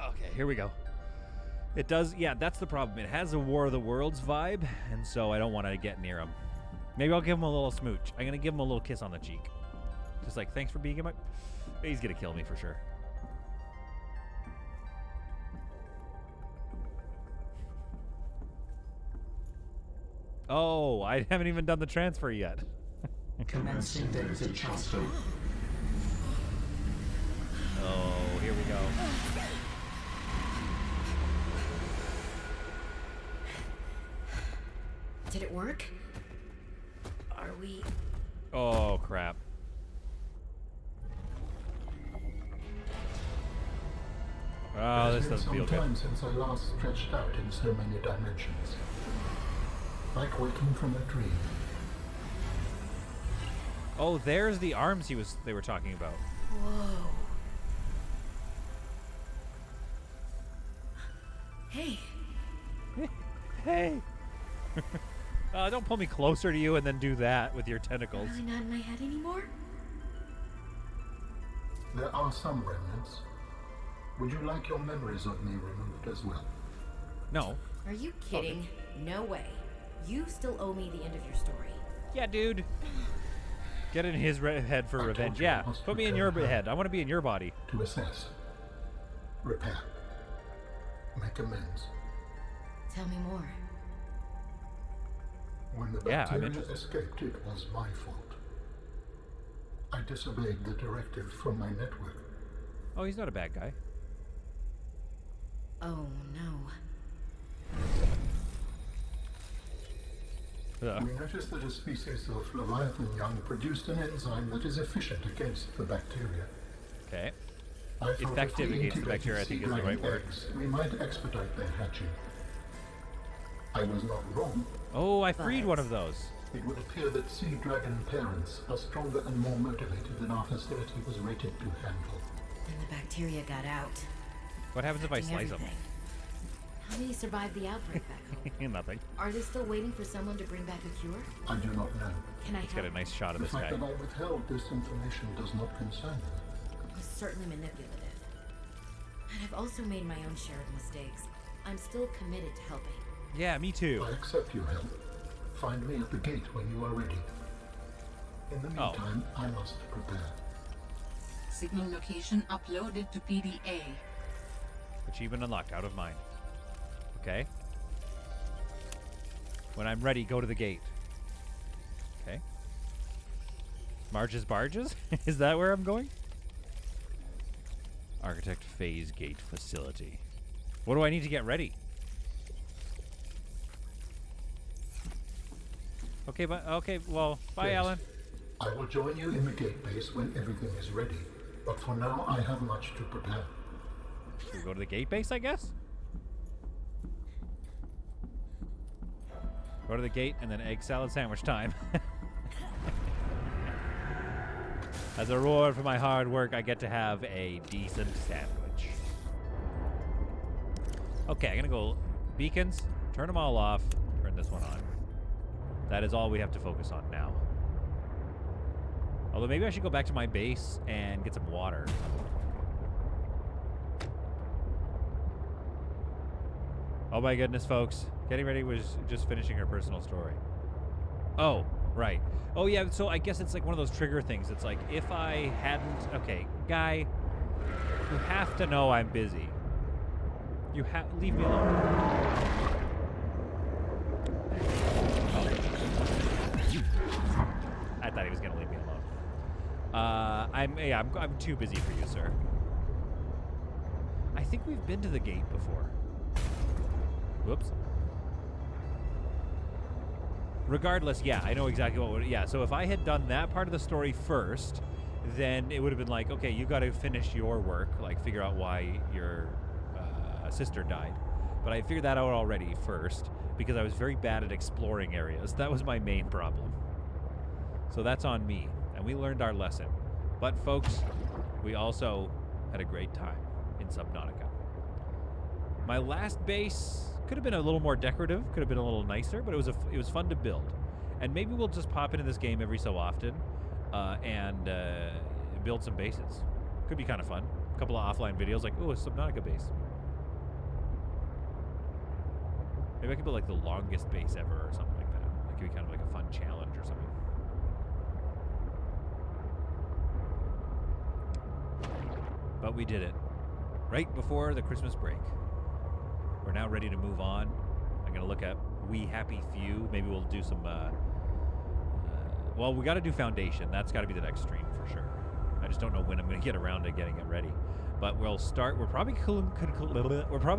[SPEAKER 1] Okay, here we go. It does, yeah, that's the problem. It has a War of the Worlds vibe, and so I don't want to get near him. Maybe I'll give him a little smooch. I'm going to give him a little kiss on the cheek. Just like, thanks for being in my... He's going to kill me for sure. Oh, I haven't even done the transfer yet.
[SPEAKER 7] Commencing data transfer.
[SPEAKER 1] Oh, here we go.
[SPEAKER 5] Did it work? Are we...
[SPEAKER 1] Oh, crap. Oh, this doesn't feel
[SPEAKER 4] It's been some
[SPEAKER 1] good.
[SPEAKER 4] time since I last stretched out in so many dimensions. Like waking from a dream.
[SPEAKER 1] Oh, there's the arms they were talking about.
[SPEAKER 5] Whoa. Hey,
[SPEAKER 1] Hey. Don't pull me closer to you and then do that with your tentacles.
[SPEAKER 5] Really not in my head anymore?
[SPEAKER 4] There are some remnants. Would you like your memories of me removed as well?
[SPEAKER 1] No.
[SPEAKER 5] Are you kidding? No way. You still owe me the end of your story.
[SPEAKER 1] Yeah, dude. Get in his head for
[SPEAKER 4] I
[SPEAKER 1] revenge.
[SPEAKER 4] told you
[SPEAKER 1] Yeah,
[SPEAKER 4] I must
[SPEAKER 1] put me in
[SPEAKER 4] prepare
[SPEAKER 1] your
[SPEAKER 4] her
[SPEAKER 1] head. I want to be in your body.
[SPEAKER 4] to assess, repair, make amends.
[SPEAKER 5] Tell me more.
[SPEAKER 4] When the
[SPEAKER 1] Yeah, I'm
[SPEAKER 4] bacteria
[SPEAKER 1] interested.
[SPEAKER 4] escaped, it was my fault. I disobeyed the directive from my network.
[SPEAKER 1] Oh, he's not a bad guy.
[SPEAKER 5] Oh no.
[SPEAKER 4] We noticed that a species of Leviathan young produced an enzyme that is efficient against the bacteria.
[SPEAKER 1] Okay.
[SPEAKER 4] I thought if
[SPEAKER 1] Effective
[SPEAKER 4] we
[SPEAKER 1] against the
[SPEAKER 4] incubated
[SPEAKER 1] bacteria, I think
[SPEAKER 4] sea
[SPEAKER 1] is the right
[SPEAKER 4] dragon
[SPEAKER 1] word.
[SPEAKER 4] eggs, we might expedite their hatching. I was not wrong.
[SPEAKER 1] Oh, I freed one of those.
[SPEAKER 4] It would appear that sea dragon parents are stronger and more motivated than our facility was rated to handle.
[SPEAKER 5] Then the bacteria got out.
[SPEAKER 1] What happens if I
[SPEAKER 5] affecting
[SPEAKER 1] slice them?
[SPEAKER 5] everything. How many survived the outbreak back home?
[SPEAKER 1] Nothing.
[SPEAKER 5] Are they still waiting for someone to bring back a cure?
[SPEAKER 4] I do not know.
[SPEAKER 5] Can I
[SPEAKER 1] Let's get
[SPEAKER 5] help?
[SPEAKER 1] a nice shot of
[SPEAKER 4] The
[SPEAKER 1] this
[SPEAKER 4] fact
[SPEAKER 1] guy.
[SPEAKER 4] that I withheld this information does not concern me.
[SPEAKER 5] It was certainly manipulative. And I've also made my own share of mistakes. I'm still committed to helping.
[SPEAKER 1] Yeah, me too.
[SPEAKER 4] I accept your help. Find me at the gate when you are ready. In the
[SPEAKER 1] Oh.
[SPEAKER 4] meantime, I must prepare.
[SPEAKER 3] Signal location uploaded to PDA.
[SPEAKER 1] Achievement unlocked. Out of mind. Okay. When I'm ready, go to the gate. Okay. Marge's Barges? Is that where I'm going? Architect Phase Gate Facility. What do I need to get ready? Okay, well, bye,
[SPEAKER 4] Yes.
[SPEAKER 1] Alan.
[SPEAKER 4] I will join you in the gate base when everything is ready. But for now, I have much to prepare.
[SPEAKER 1] Should we go to the gate base, I guess? Go to the gate and then egg salad sandwich time. As a reward for my hard work, I get to have a decent sandwich. Okay, I'm gonna go beacons, turn them all off, turn this one on. That is all we have to focus on now. Although maybe I should go back to my base and get some water. Oh my goodness, folks. Getting Ready was just finishing her personal story. Oh, right. Oh yeah, so I guess it's like one of those trigger things. It's like, if I hadn't... Okay, guy, you have to know I'm busy. You have... Leave me alone. I thought he was gonna leave me alone. I'm too busy for you, sir. I think we've been to the gate before. Whoops. Regardless, yeah, I know exactly what would... Yeah, so if I had done that part of the story first, then it would have been like, okay, you got to finish your work, like figure out why your sister died. But I figured that out already first, because I was very bad at exploring areas. That was my main problem. So that's on me, and we learned our lesson. But folks, we also had a great time in Subnautica. My last base could have been a little more decorative, could have been a little nicer, but it was fun to build. And maybe we'll just pop into this game every so often and build some bases. Could be kind of fun. A couple of offline videos like, oh, a Subnautica base. Maybe I could build like the longest base ever or something like that. That could be kind of like a fun challenge or something. But we did it. Right before the Christmas break. We're now ready to move on. I'm going to look at We Happy Few. Maybe we'll do some... well, we got to do Foundation. That's got to be the next stream for sure. I just don't know when I'm going to get around to getting it ready. But we'll start... We're probably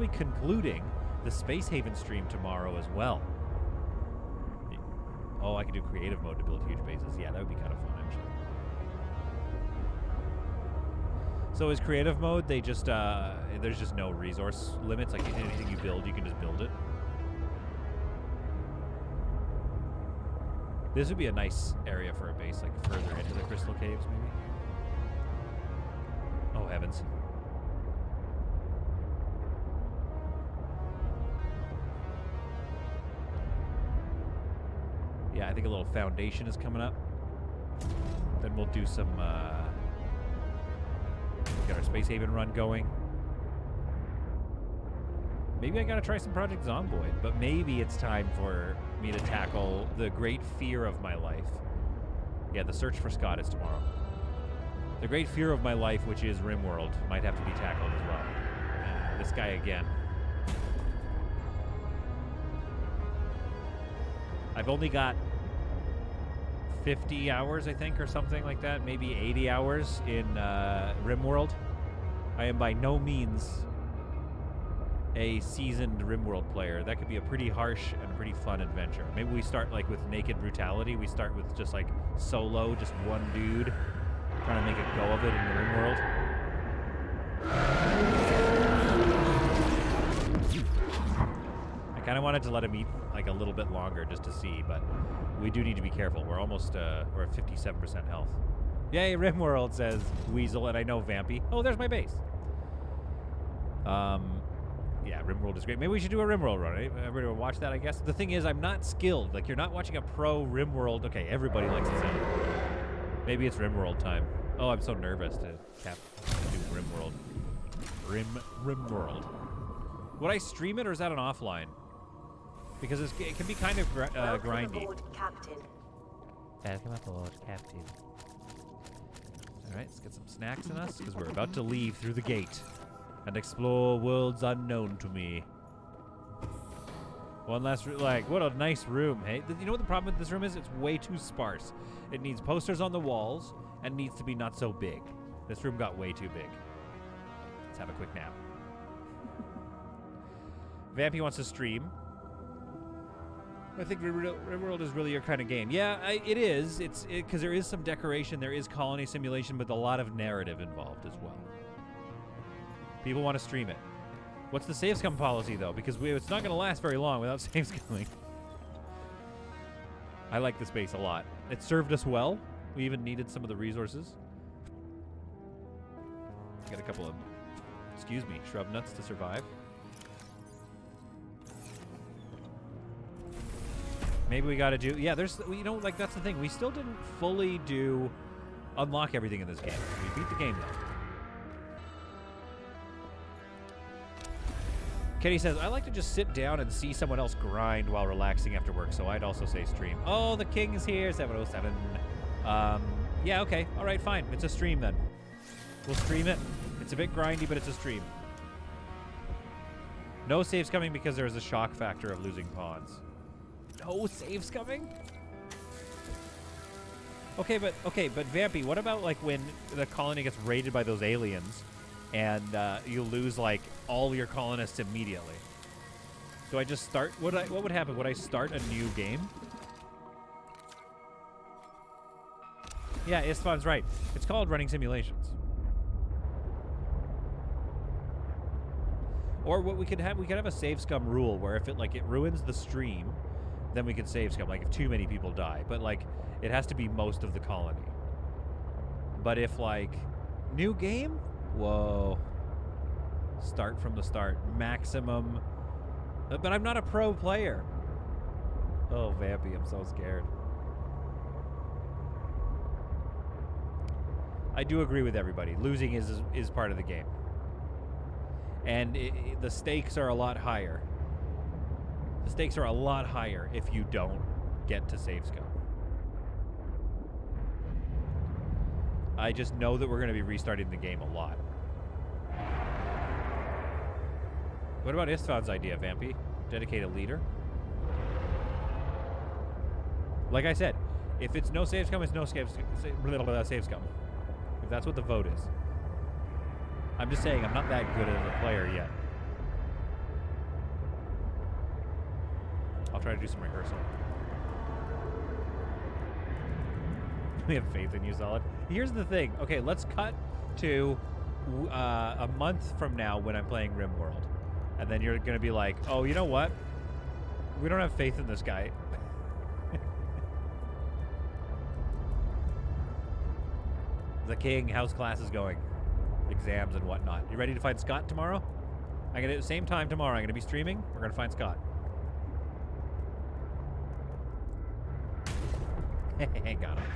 [SPEAKER 1] concluding the Space Haven stream tomorrow as well. Oh, I could do creative mode to build huge bases. Yeah, that would be kind of fun, actually. So is creative mode, they just, there's just no resource limits? Like anything you build, you can just build it? This would be a nice area for a base, like further into the Crystal Caves, maybe? Oh, heavens. think a little foundation is coming up. Then we'll do some, get our Space Haven run going. Maybe I gotta try some Project Zomboid, but maybe it's time for me to tackle the great fear of my life. Yeah, the search for Scott is tomorrow. The great fear of my life, which is RimWorld, might have to be tackled as well. This guy again. I've only got 50 hours, I think, or something like that. Maybe 80 hours in RimWorld. I am by no means a seasoned RimWorld player. That could be a pretty harsh and pretty fun adventure. Maybe we start like with Naked Brutality. We start with just like solo, just one dude trying to make a go of it in the RimWorld. I kind of wanted to let him eat like a little bit longer just to see, but we do need to be careful. We're almost we're at 57% health. Yay, RimWorld, says Weasel, and I know Vampy. Oh, there's my base. Yeah, RimWorld is great. Maybe we should do a RimWorld run. Everybody will watch that, I guess. The thing is, I'm not skilled. Like, you're not watching a pro RimWorld. Okay, everybody likes the sound. Maybe it's RimWorld time. Oh, I'm so nervous to do RimWorld. RimWorld. Would I stream it, or is that an offline? Because it can be kind of grindy. Welcome aboard, Captain. All right, let's get some snacks in us, because we're about to leave through the gate and explore worlds unknown to me. One last, like, what a nice room, hey? You know what the problem with this room is? It's way too sparse. It needs posters on the walls and needs to be not so big. This room got way too big. Let's have a quick nap. Vampy wants to stream. I think RimWorld is really your kind of game. Yeah, it is. It's because there is some decoration, there is colony simulation, but a lot of narrative involved as well. People want to stream it. What's the save scum policy, though? Because it's not going to last very long without save scumming. I like this base a lot. It served us well. We even needed some of the resources. Got a couple of, excuse me, shrub nuts to survive. Maybe we got to do, yeah, there's, you know, like, that's the thing. We still didn't fully unlock everything in this game. We beat the game, though. Kenny says, I like to just sit down and see someone else grind while relaxing after work, so I'd also say stream. Oh, the king is here, 707. Yeah, okay. All right, fine. It's a stream, then. We'll stream it. It's a bit grindy, but it's a stream. No saves coming because there's a shock factor of losing pawns. No saves coming? Okay, but Vampy, what about like when the colony gets raided by those aliens and you lose like all your colonists immediately? Do I just start? What would happen? Would I start a new game? Yeah, Istvan's right. It's called running simulations. Or what we could have a save scum rule where if it ruins the stream, then we can save scum, like if too many people die. But like it has to be most of the colony. But if like new game, whoa. Start from the start. Maximum. But I'm not a pro player. Oh, Vampy, I'm so scared. I do agree with everybody. Losing is part of the game. And the stakes are a lot higher. The stakes are a lot higher if you don't get to save scum. I just know that we're going to be restarting the game a lot. What about Istvan's idea, Vampy? Dedicate a leader? Like I said, if it's no save scum, it's no save scum. If that's what the vote is. I'm just saying, I'm not that good as a player yet. I'll try to do some rehearsal. We have faith in you, Solid. Here's the thing. Okay, let's cut to a month from now when I'm playing RimWorld. And then you're going to be like, oh, you know what? We don't have faith in this guy. The king, how's classes going? Exams and whatnot. You ready to find Scott tomorrow? I'm going to, at the same time tomorrow, I'm going to be streaming. We're going to find Scott. Got him.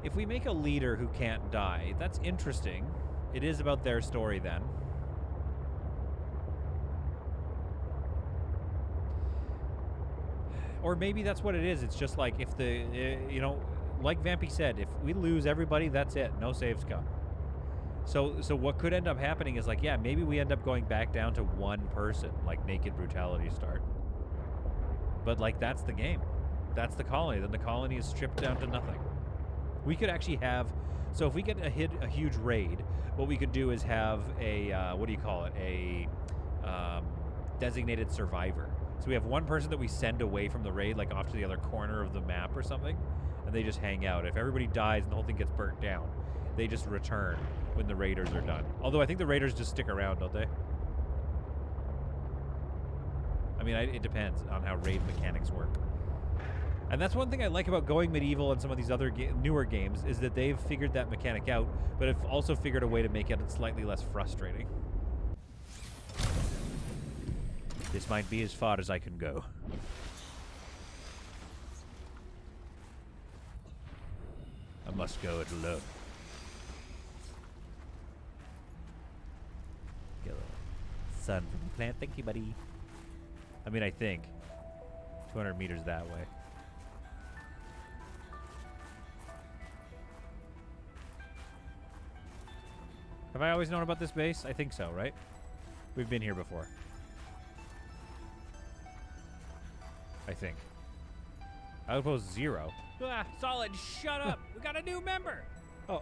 [SPEAKER 1] If we make a leader who can't die, that's interesting. It is about their story then. Or maybe that's what it is. It's just like if the, you know, like Vampy said, if we lose everybody, that's it. No saves come. So what could end up happening is like, yeah, maybe we end up going back down to one person, like Naked Brutality start. But like, that's the game. That's the colony. Then the colony is stripped down to nothing. We could actually have, so if we get a huge raid, what we could do is have a, what do you call it? A designated survivor. So we have one person that we send away from the raid, like off to the other corner of the map or something, and they just hang out. If everybody dies and the whole thing gets burnt down, they just return when the raiders are done. Although I think the raiders just stick around, don't they? I mean, it depends on how raid mechanics work. And that's one thing I like about going medieval and some of these other newer games, is that they've figured that mechanic out, but have also figured a way to make it slightly less frustrating. This might be as far as I can go. I must go it alone. Get a little sun from the plant. Thank you, buddy. I mean, I think 200 meters that way. Have I always known about this base? I think so, right? We've been here before. I think. Outpost 0. Ah, Solid, shut up! We got a new member! Oh,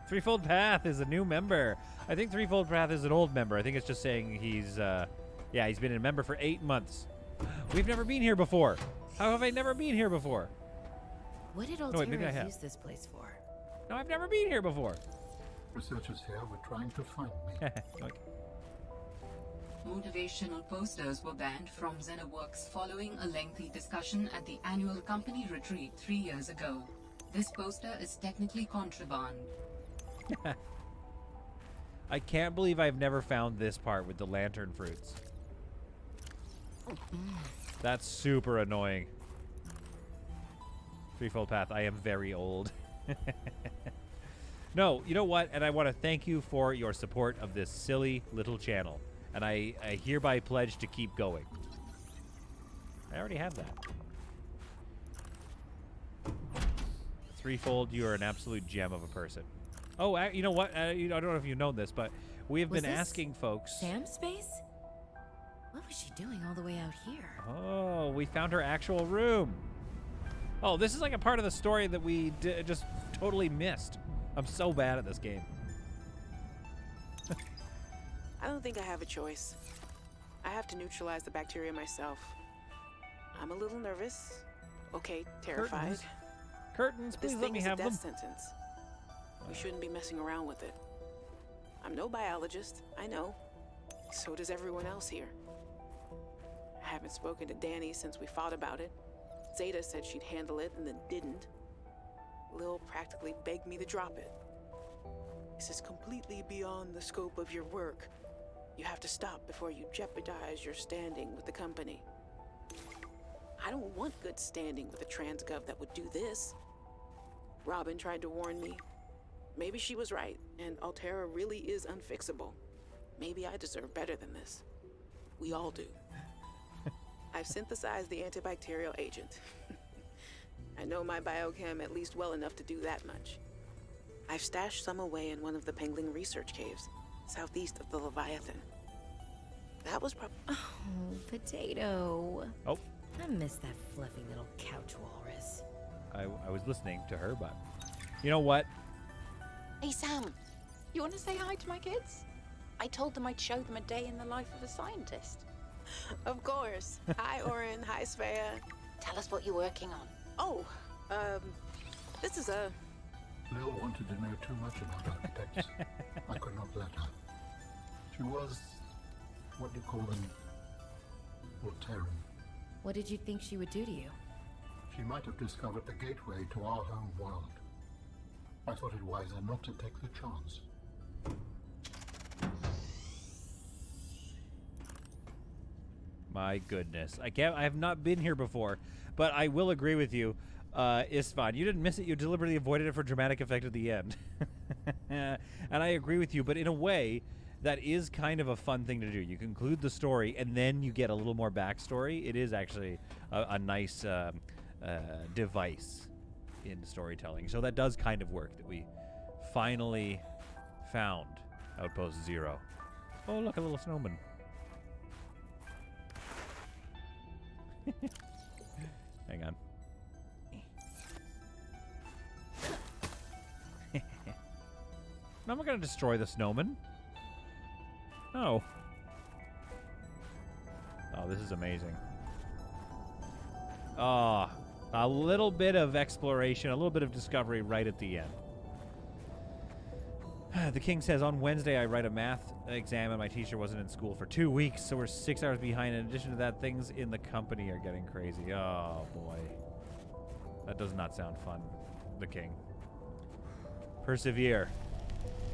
[SPEAKER 1] Threefold Path is a new member. I think Threefold Path is an old member. I think it's just saying he's, yeah, he's been a member for 8 months. We've never been here before. How have I never been here before?
[SPEAKER 5] What did
[SPEAKER 1] wait, maybe I
[SPEAKER 5] Altera
[SPEAKER 1] have.
[SPEAKER 5] use this place for?
[SPEAKER 1] No, I've never been here before.
[SPEAKER 4] Researchers here were trying to find me.
[SPEAKER 1] Okay.
[SPEAKER 3] Motivational posters were banned from Xenoworks following a lengthy discussion at the annual company retreat 3 years ago. This poster is technically contraband.
[SPEAKER 1] I can't believe I've never found this part with the lantern fruits. That's super annoying. Threefold Path, I am very old. No, you know what? And I want to thank you for your support of this silly little channel. And I hereby pledge to keep going. I already have that. Threefold, you are an absolute gem of a person. Oh, you know what? I don't know if you know this, but we have been asking folks.
[SPEAKER 5] Sam's space? What was she doing all the way out here?
[SPEAKER 1] Oh, we found her actual room. Oh, this is like a part of the story that we just totally missed. I'm so bad at this game.
[SPEAKER 8] I don't think I have a choice. I have to neutralize the bacteria myself. I'm a little nervous. Okay, terrified.
[SPEAKER 1] Curtains,
[SPEAKER 8] This
[SPEAKER 1] please let
[SPEAKER 8] thing
[SPEAKER 1] me
[SPEAKER 8] is a
[SPEAKER 1] have
[SPEAKER 8] death
[SPEAKER 1] them.
[SPEAKER 8] sentence. We shouldn't be messing around with it. I'm no biologist, I know. So does everyone else here. I haven't spoken to Danny since we fought about it. Zeta said she'd handle it and then didn't. Lil practically begged me to drop it. This is completely beyond the scope of your work. You have to stop before you jeopardize your standing with the company. I don't want good standing with a transgov that would do this. Robin tried to warn me. Maybe she was right, and Altera really is unfixable. Maybe I deserve better than this. We all do. I've synthesized the antibacterial agent. I know my biochem at least well enough to do that much. I've stashed some away in one of the Pengling research caves, southeast of the Leviathan. That was probably...
[SPEAKER 5] Oh, Potato.
[SPEAKER 1] Oh,
[SPEAKER 5] I miss that fluffy little couch walrus.
[SPEAKER 1] I was listening to her, but you know what?
[SPEAKER 9] Hey Sam, you want to say hi to my kids? I told them I'd show them a day in the life of a scientist.
[SPEAKER 8] Of course. Hi, Oren. Hi, Svea.
[SPEAKER 9] Tell us what you're working on.
[SPEAKER 8] Oh, this is a...
[SPEAKER 4] Lil wanted to know too much about architects. I could not let her. She was, what do you call them? Alteran.
[SPEAKER 5] What did you think she would do to you?
[SPEAKER 4] She might have discovered the gateway to our home world. I thought it wiser not to take the chance.
[SPEAKER 1] My goodness. I have not been here before, but I will agree with you. Istvan, you didn't miss it. You deliberately avoided it for dramatic effect at the end. And I agree with you, but in a way, that is kind of a fun thing to do. You conclude the story, and then you get a little more backstory. It is actually a nice device in storytelling. So that does kind of work, that we finally found Outpost 0. Oh, look, a little snowman. Hang on. No, I'm not going to destroy the snowman. No. Oh, this is amazing. Oh, a little bit of exploration, a little bit of discovery right at the end. The king says, on Wednesday I write a math exam and my teacher wasn't in school for 2 weeks, so we're 6 hours behind. In addition to that, things in the company are getting crazy. Oh, boy. That does not sound fun, the king. Persevere.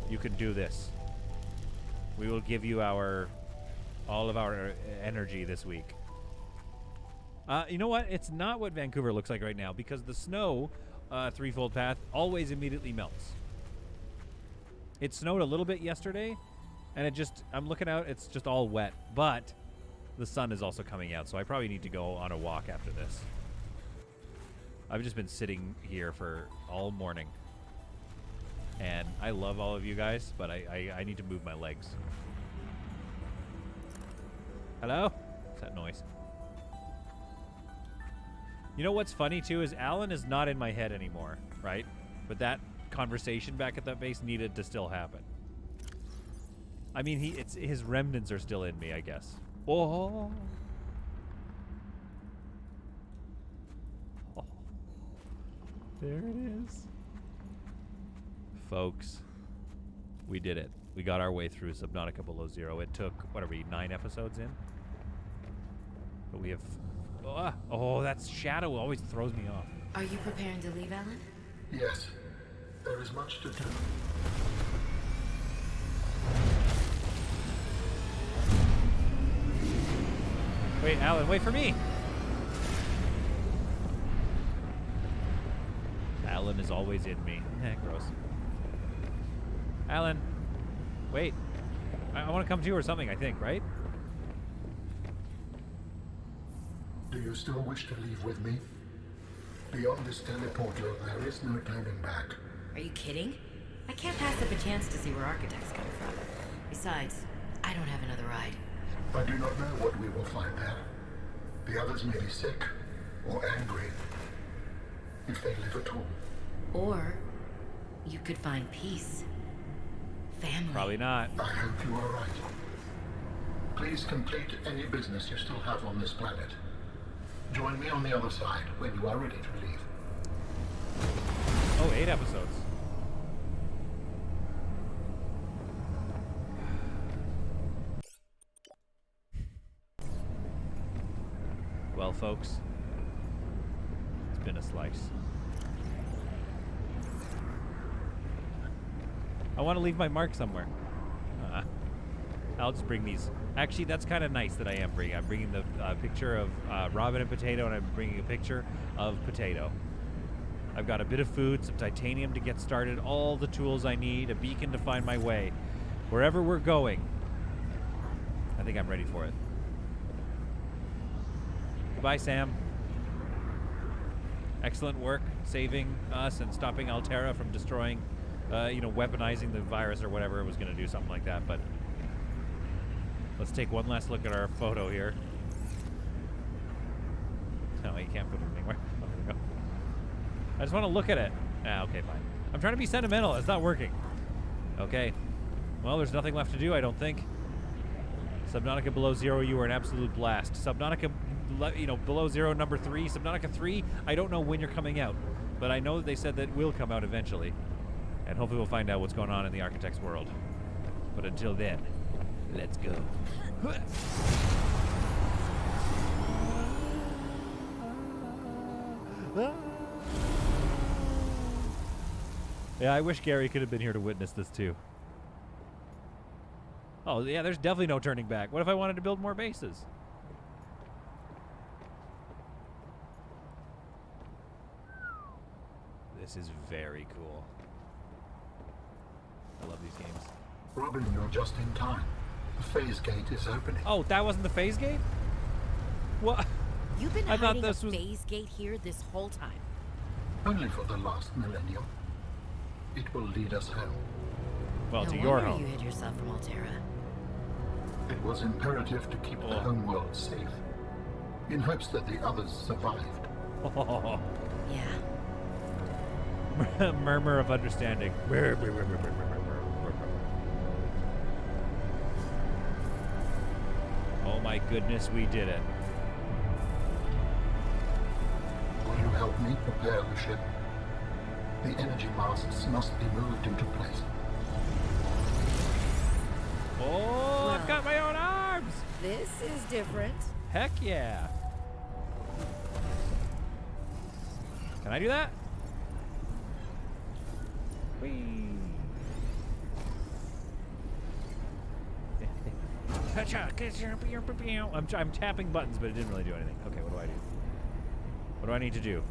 [SPEAKER 1] You can do this. We will give you all of our energy this week. You know what? It's not what Vancouver looks like right now, because the snow, threefold path, always immediately melts. It snowed a little bit yesterday, and I'm looking out, it's just all wet, but the sun is also coming out, so I probably need to go on a walk after this. I've just been sitting here for all morning, and I love all of you guys, but I need to move my legs. Hello? What's that noise? You know what's funny, too, is Alan is not in my head anymore, right? But that conversation back at that base needed to still happen. I mean, his remnants are still in me, I guess. Oh. Oh. There it is. Folks, we did it. We got our way through Subnautica Below Zero. It took, what are we, 9 episodes in? But we have... Oh, that shadow always throws me off.
[SPEAKER 5] Are you preparing to leave, Alan?
[SPEAKER 4] Yes. There is much to do.
[SPEAKER 1] Wait, Alan, wait for me! Alan is always in me. Gross. Alan, wait. I want to come to you or something, I think, right?
[SPEAKER 4] Do you still wish to leave with me? Beyond this teleporter, there is no turning back.
[SPEAKER 5] Are you kidding? I can't pass up a chance to see where architects come from. Besides, I don't have another ride.
[SPEAKER 4] I do not know what we will find there. The others may be sick or angry, if they live at all.
[SPEAKER 5] Or you could find peace. Family.
[SPEAKER 1] Probably not.
[SPEAKER 4] I hope you are right. Please complete any business you still have on this planet. Join me on the other side when you are ready to leave.
[SPEAKER 1] Oh, 8 episodes. Well, folks, it's been a slice. I want to leave my mark somewhere. I'll just bring these. Actually, that's kind of nice that I am bringing. I'm bringing the picture of Robin and Potato, and I'm bringing a picture of Potato. I've got a bit of food, some titanium to get started, all the tools I need, a beacon to find my way. Wherever we're going, I think I'm ready for it. Goodbye, Sam. Excellent work saving us and stopping Altera from destroying, weaponizing the virus or whatever it was going to do, something like that. But let's take one last look at our photo here. No, you can't put it anywhere. Oh, there we go. I just want to look at it. Okay, fine. I'm trying to be sentimental. It's not working. Okay. Well, there's nothing left to do, I don't think. Subnautica Below Zero, you were an absolute blast. Subnautica, Below Zero number 3. Subnautica 3, I don't know when you're coming out. But I know that they said that will come out eventually. And hopefully we'll find out what's going on in the Architect's world. But until then, let's go. Yeah, I wish Gary could have been here to witness this too. Oh, yeah, there's definitely no turning back. What if I wanted to build more bases? This is very cool. I love these games.
[SPEAKER 4] Robin, you're just in time. The phase gate is opening.
[SPEAKER 1] Oh, that wasn't the phase gate? What?
[SPEAKER 5] You've been
[SPEAKER 1] I thought
[SPEAKER 5] hiding
[SPEAKER 1] this
[SPEAKER 5] a
[SPEAKER 1] was-
[SPEAKER 5] phase gate here this whole time.
[SPEAKER 4] Only for the last millennium. It will lead us home.
[SPEAKER 1] Well,
[SPEAKER 5] No
[SPEAKER 1] to your
[SPEAKER 5] wonder
[SPEAKER 1] home.
[SPEAKER 5] you hid yourself from Altera.
[SPEAKER 4] It was imperative to keep the homeworld safe, in hopes that the others survived.
[SPEAKER 5] Yeah.
[SPEAKER 1] Murmur of understanding. Oh my goodness, we did it.
[SPEAKER 4] Will you help me prepare the ship? The energy masts must be moved into place.
[SPEAKER 1] Oh, I've got my own arms!
[SPEAKER 5] This is different.
[SPEAKER 1] Heck yeah. Can I do that? Whee. I'm tapping buttons, but it didn't really do anything. Okay, what do I do? What do I need to do?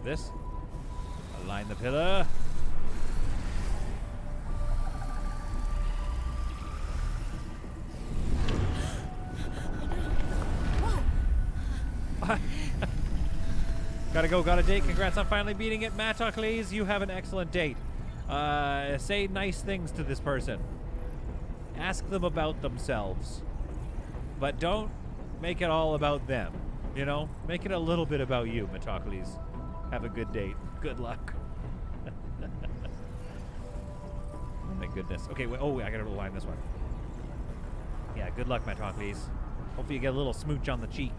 [SPEAKER 1] This? Align the pillar. Gotta go, got a date. Congrats on finally beating it. Matocles, you have an excellent date. Say nice things to this person. Ask them about themselves. But don't make it all about them. You know? Make it a little bit about you, Matocles. Have a good date. Good luck. Oh my goodness. Okay, wait, I gotta align this one. Yeah, good luck, Matocles. Hopefully you get a little smooch on the cheek.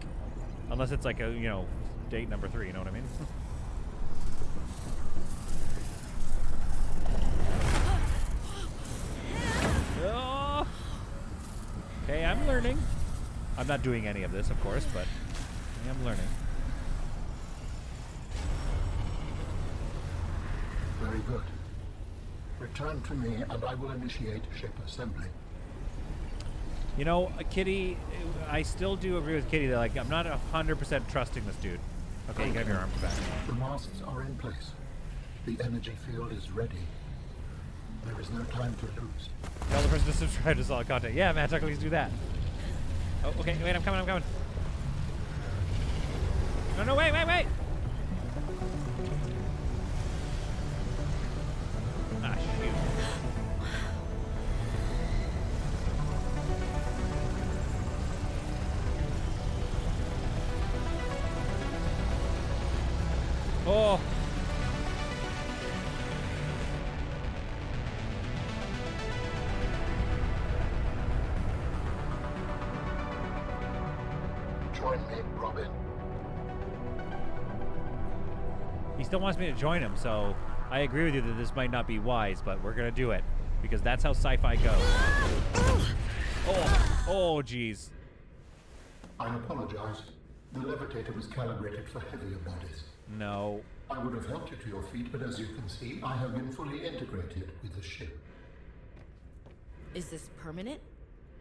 [SPEAKER 1] Unless it's like a, you know, date number 3, you know what I mean? Oh. Okay, I'm learning. I'm not doing any of this, of course, but I am learning.
[SPEAKER 4] Very good. Return to me and I will initiate ship assembly.
[SPEAKER 1] You know, Kitty, I still do agree with Kitty that, like, I'm not 100% trusting this dude. Okay, you can have your arms back.
[SPEAKER 4] The masts are in place. The energy field is ready. There is no time to lose.
[SPEAKER 1] Tell the person to subscribe to solid content. Yeah, Matt, please do that. Oh, okay, wait, I'm coming. No, wait! Ah, shoot. Oh!
[SPEAKER 4] Join me, Robin.
[SPEAKER 1] He still wants me to join him, so I agree with you that this might not be wise, but we're gonna do it because that's how sci-fi goes. Oh, jeez.
[SPEAKER 4] I apologize. The levitator was calibrated for heavier bodies.
[SPEAKER 1] No.
[SPEAKER 4] I would have helped you to your feet, but as you can see, I have been fully integrated with the ship.
[SPEAKER 5] Is this permanent?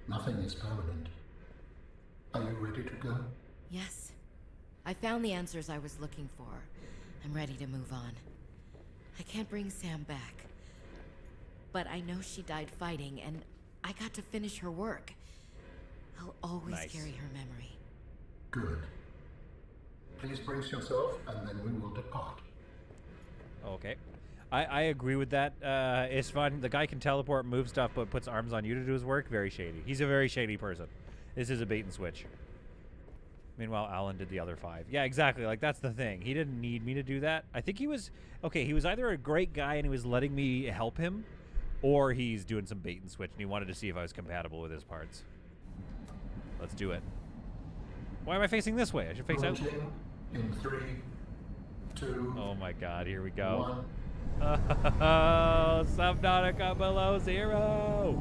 [SPEAKER 4] Nothing is permanent. Are you ready to go?
[SPEAKER 5] Yes. I found the answers I was looking for. I'm ready to move on. I can't bring Sam back. But I know she died fighting, and I got to finish her work. I'll always carry her memory.
[SPEAKER 4] Good. Please brace yourself, and then we will depart.
[SPEAKER 1] Okay. I agree with that. It's fun. The guy can teleport, move stuff, but puts arms on you to do his work. Very shady. He's a very shady person. This is a bait and switch. Meanwhile, Alan did the other 5. Yeah, exactly. Like, that's the thing. He didn't need me to do that. I think he was... Okay, he was either a great guy and he was letting me help him, or he's doing some bait and switch and he wanted to see if I was compatible with his parts. Let's do it. Why am I facing this way? I should face out.
[SPEAKER 4] Launching in 3, 2...
[SPEAKER 1] Oh my god, here we go.
[SPEAKER 4] 1.
[SPEAKER 1] Oh, Subnautica below 0!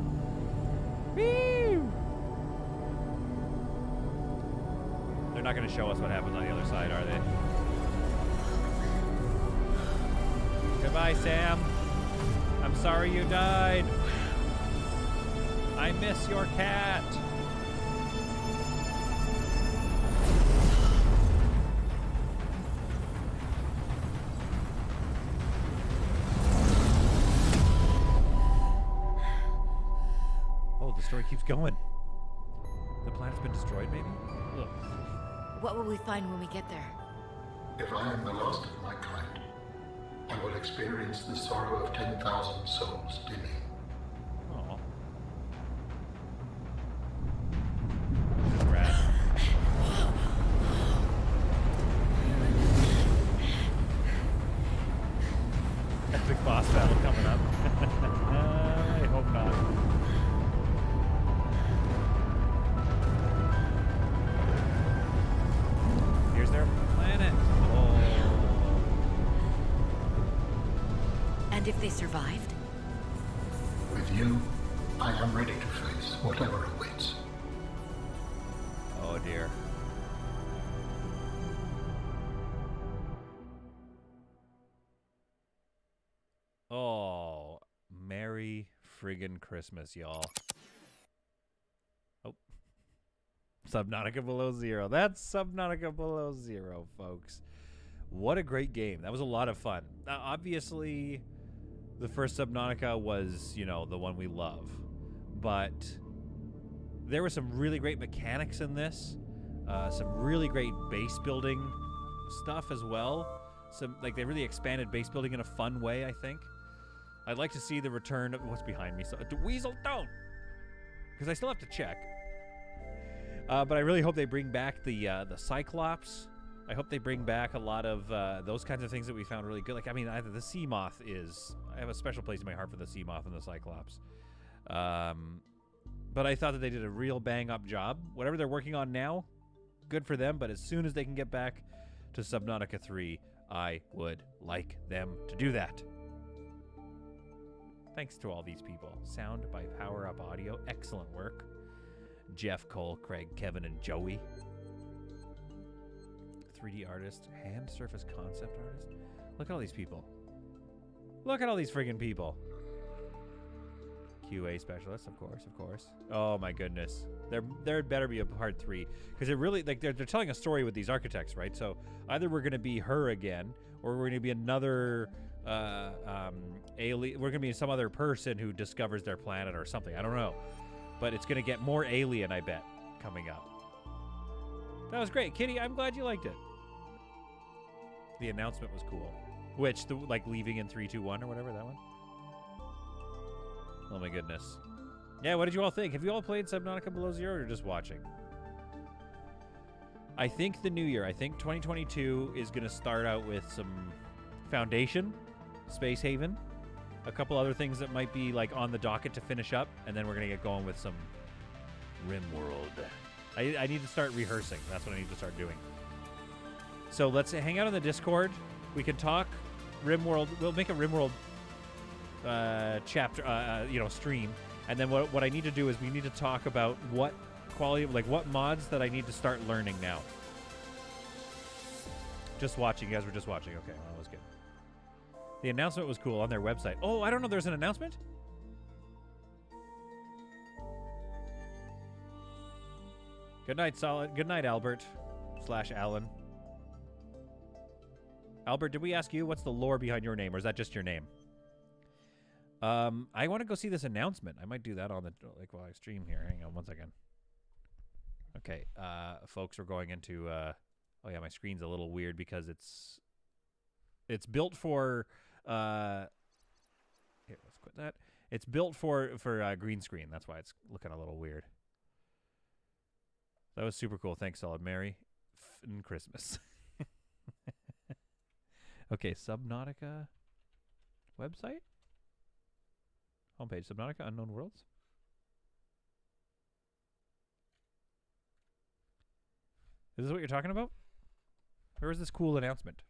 [SPEAKER 1] Woo! They're not going to show us what happens on the other side, are they? Goodbye, Sam. I'm sorry you died. I miss your cat. story keeps going. The planet's been destroyed, maybe? Ugh.
[SPEAKER 5] What will we find when we get there?
[SPEAKER 4] If I am the last of my kind, I will experience the sorrow of 10,000 souls dimming.
[SPEAKER 1] Aw. This is rad. Epic boss battle coming up. I hope not. Here's their planet. Oh.
[SPEAKER 5] And if they survived?
[SPEAKER 4] With you, I am ready to face whatever awaits.
[SPEAKER 1] Oh dear. Oh, Merry friggin' Christmas, y'all. Oh. Subnautica Below Zero. That's Subnautica Below Zero, folks. What a great game. That was a lot of fun. Now, obviously, the first Subnautica was, you know, the one we love. But there were some really great mechanics in this. Some really great base building stuff as well. They really expanded base building in a fun way, I think. I'd like to see the return of... What's behind me? So, Weasel, don't! Because I still have to check. But I really hope they bring back the Cyclops. I hope they bring back a lot of those kinds of things that we found really good. Like, I mean, either the Sea Moth is... I have a special place in my heart for the Sea Moth and the Cyclops. But I thought that they did a real bang-up job. Whatever they're working on now, good for them. But as soon as they can get back to Subnautica 3, I would like them to do that. Thanks to all these people. Sound by Power Up Audio. Excellent work. Jeff, Cole, Craig, Kevin, and Joey. 3D artist. Hand surface concept artist. Look at all these people. Look at all these friggin' people. QA specialist, of course, of course. Oh my goodness. There better be a part 3. Because it really, like, they're telling a story with these architects, right? So either we're going to be her again, or we're going to be another... alien. We're gonna be some other person who discovers their planet or something. I don't know, but it's gonna get more alien, I bet, coming up. That was great, Kitty. I'm glad you liked it. The announcement was cool. Which, like leaving in 3, 2, 1 or whatever, that one. Oh my goodness. Yeah, what did you all think? Have you all played Subnautica Below Zero or just watching? I think the new year. I think 2022 is gonna start out with some Foundation. Space Haven, a couple other things that might be like on the docket to finish up, and then we're gonna get going with some RimWorld. I need to start rehearsing. That's what I need to start doing. So let's hang out on the Discord. We can talk RimWorld. We'll make a RimWorld chapter, stream, and then what I need to do is we need to talk about what quality, like what mods that I need to start learning now. Just watching, you guys were just watching. Okay, well, that was good. The announcement was cool on their website. Oh, I don't know. There's an announcement? Good night, Solid. Good night, Albert. / Alan. Albert, did we ask you what's the lore behind your name, or is that just your name? I want to go see this announcement. I might do that on the while I stream here. Hang on one second. Okay, folks, we're going into. Oh yeah, my screen's a little weird because it's built for. Here, let's quit that. It's built for green screen. That's why it's looking a little weird. That was super cool. Thanks, Solid. Merry Christmas. Okay, Subnautica website. Homepage, Subnautica Unknown Worlds. Is this what you're talking about? Or is this cool announcement?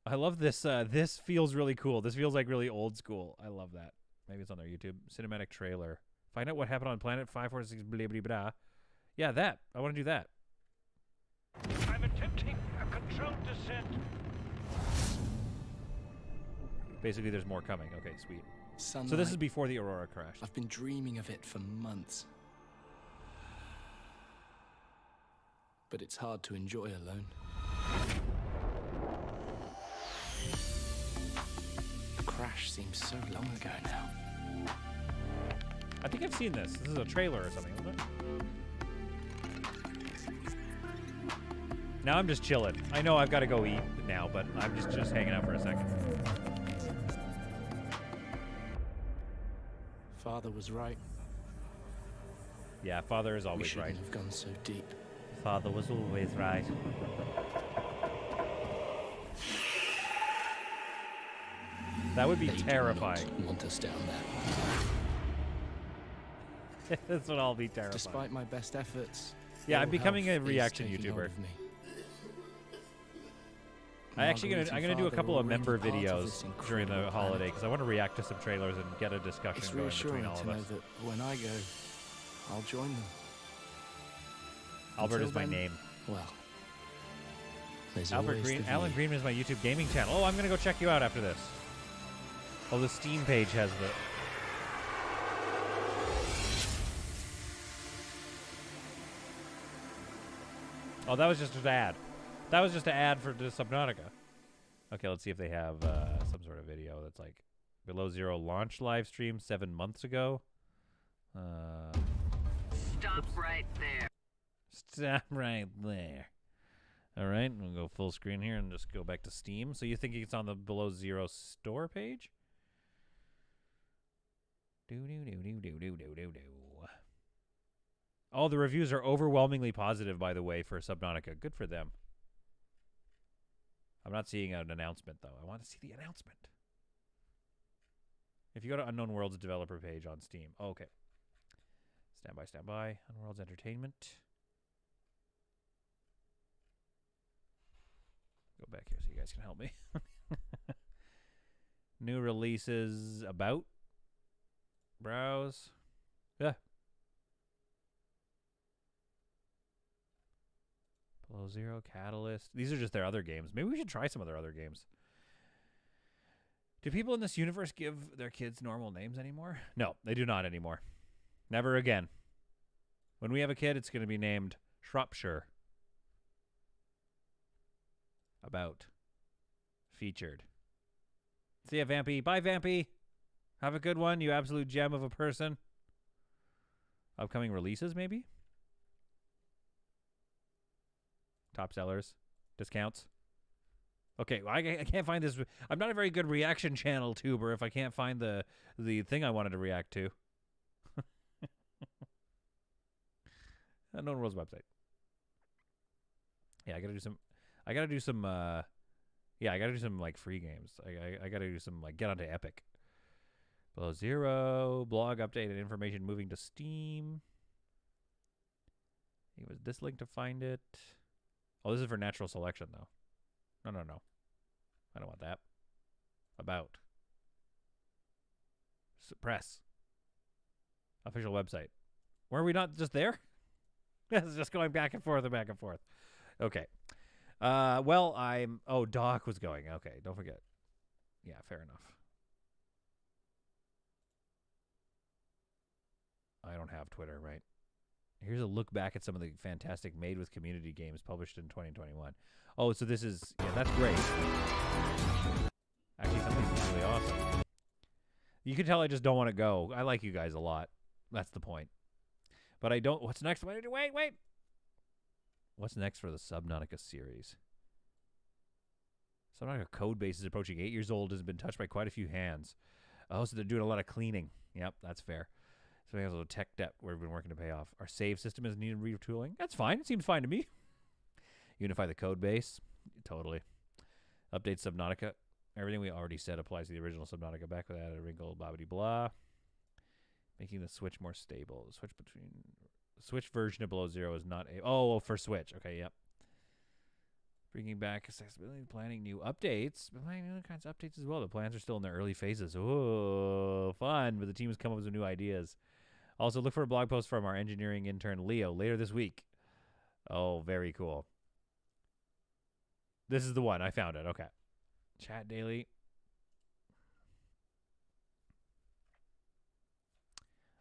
[SPEAKER 1] I love this. This feels really cool. This feels like really old school. I love that. Maybe it's on their YouTube. Cinematic trailer. Find out what happened on planet 546 blah blah blah. Yeah, that. I want to do that.
[SPEAKER 10] I'm attempting a controlled descent.
[SPEAKER 1] Basically, there's more coming. Okay, sweet.
[SPEAKER 11] Sunlight.
[SPEAKER 1] So this is before the Aurora crash.
[SPEAKER 11] I've been dreaming of it for months. But it's hard to enjoy alone. The crash seems so long ago now.
[SPEAKER 1] I think I've seen this. This is a trailer or something, isn't it? Now I'm just chilling. I know I've got to go eat now, but I'm just hanging out for a second.
[SPEAKER 11] Father was right.
[SPEAKER 1] Yeah, father is
[SPEAKER 11] We
[SPEAKER 1] always
[SPEAKER 11] shouldn't
[SPEAKER 1] right.
[SPEAKER 11] have gone so deep.
[SPEAKER 1] Father was always right. That would be
[SPEAKER 11] They do
[SPEAKER 1] terrifying.
[SPEAKER 11] not want us down there.
[SPEAKER 1] That's what I'll be terrified.
[SPEAKER 11] Despite my best efforts.
[SPEAKER 1] Yeah, I'm
[SPEAKER 11] ill
[SPEAKER 1] becoming a
[SPEAKER 11] health is
[SPEAKER 1] reaction
[SPEAKER 11] taking hold
[SPEAKER 1] YouTuber.
[SPEAKER 11] of me.
[SPEAKER 1] I'm gonna do a couple of member
[SPEAKER 11] Marguerite and Father are
[SPEAKER 1] videos
[SPEAKER 11] already
[SPEAKER 1] during the
[SPEAKER 11] incredible
[SPEAKER 1] holiday
[SPEAKER 11] planet.
[SPEAKER 1] because I want to react to some trailers and get a discussion
[SPEAKER 11] It's
[SPEAKER 1] going between
[SPEAKER 11] reassuring
[SPEAKER 1] all
[SPEAKER 11] to
[SPEAKER 1] of
[SPEAKER 11] know
[SPEAKER 1] us.
[SPEAKER 11] that when I go, I'll join them.
[SPEAKER 1] Albert
[SPEAKER 11] Until
[SPEAKER 1] is my
[SPEAKER 11] then,
[SPEAKER 1] name.
[SPEAKER 11] Well, there's
[SPEAKER 1] Albert
[SPEAKER 11] always
[SPEAKER 1] Green.
[SPEAKER 11] the
[SPEAKER 1] Alan
[SPEAKER 11] view.
[SPEAKER 1] Green is my YouTube gaming channel. Oh, I'm gonna go check you out after this. Oh, the Steam page has the. Oh, that was just an ad. That was just an ad for the Subnautica. Okay, let's see if they have some sort of video that's like Below Zero launch live stream 7 months ago.
[SPEAKER 12] Stop right there.
[SPEAKER 1] Stop right there. All right, we'll go full screen here and just go back to Steam. So you think it's on the Below Zero store page? Oh, the reviews are overwhelmingly positive, by the way, for Subnautica. Good for them. I'm not seeing an announcement, though. I want to see the announcement. If you go to Unknown Worlds developer page on Steam. Oh, okay. Stand by, stand by. Unknown Worlds Entertainment. Go back here so you guys can help me. New releases about. Browse. Yeah. Below Zero, Catalyst. These are just their other games. Maybe we should try some of their other games. Do people in this universe give their kids normal names anymore? No, they do not anymore. Never again. When we have a kid, it's going to be named Shropshire. About. Featured. See ya, Vampy. Bye, Vampy. Have a good one, you absolute gem of a person. Upcoming releases, maybe? Top sellers. Discounts. Okay, well, I can't find this. I'm not a very good reaction channel tuber if I can't find the thing I wanted to react to. Unknown World's website. Yeah, I gotta do some like free games. I gotta do some like get onto Epic. Below Zero, blog update and information moving to Steam. I think it was this link to find it. Oh, this is for natural selection though. No. I don't want that. About. Suppress. Official website. Were we not just there? It's just going back and forth and back and forth. Okay. Well, oh, Doc was going. Okay, don't forget. Yeah, fair enough. I don't have Twitter, right? Here's a look back at some of the fantastic Made with Community games published in 2021. Oh, so this is, yeah, that's great. Actually, some of this is really awesome. You can tell I just don't want to go. I like you guys a lot. That's the point. But I don't, what's next? Wait. What's next for the Subnautica series? Subnautica code base is approaching 8 years old, has been touched by quite a few hands. Oh, so they're doing a lot of cleaning. Yep, that's fair. So we have a little tech debt we've been working to pay off. Our save system is needed retooling. That's fine. It seems fine to me. Unify the code base. Totally. Update Subnautica. Everything we already said applies to the original Subnautica back with added wrinkle, blah, blah, blah. Making the Switch more stable. The Switch version of Below Zero is not a... Oh, for Switch. Okay, yep. Bringing back accessibility, planning new updates. But planning new kinds of updates as well. The plans are still in their early phases. Oh, fun. But the team has come up with some new ideas. Also, look for a blog post from our engineering intern, Leo, later this week. Oh, very cool. This is the one. I found it. Okay. Chat daily.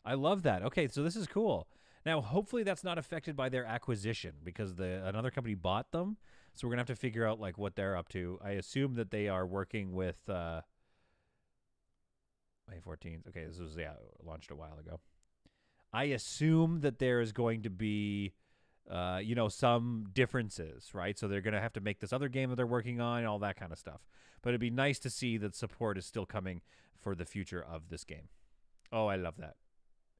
[SPEAKER 1] I love that. Okay, so this is cool. Now, hopefully that's not affected by their acquisition because another company bought them. So we're going to have to figure out like what they're up to. I assume that they are working with May 14th. Okay, this was launched a while ago. I assume that there is going to be, you know, some differences, right? So they're going to have to make this other game that they're working on and all that kind of stuff. But it'd be nice to see that support is still coming for the future of this game. Oh, I love that.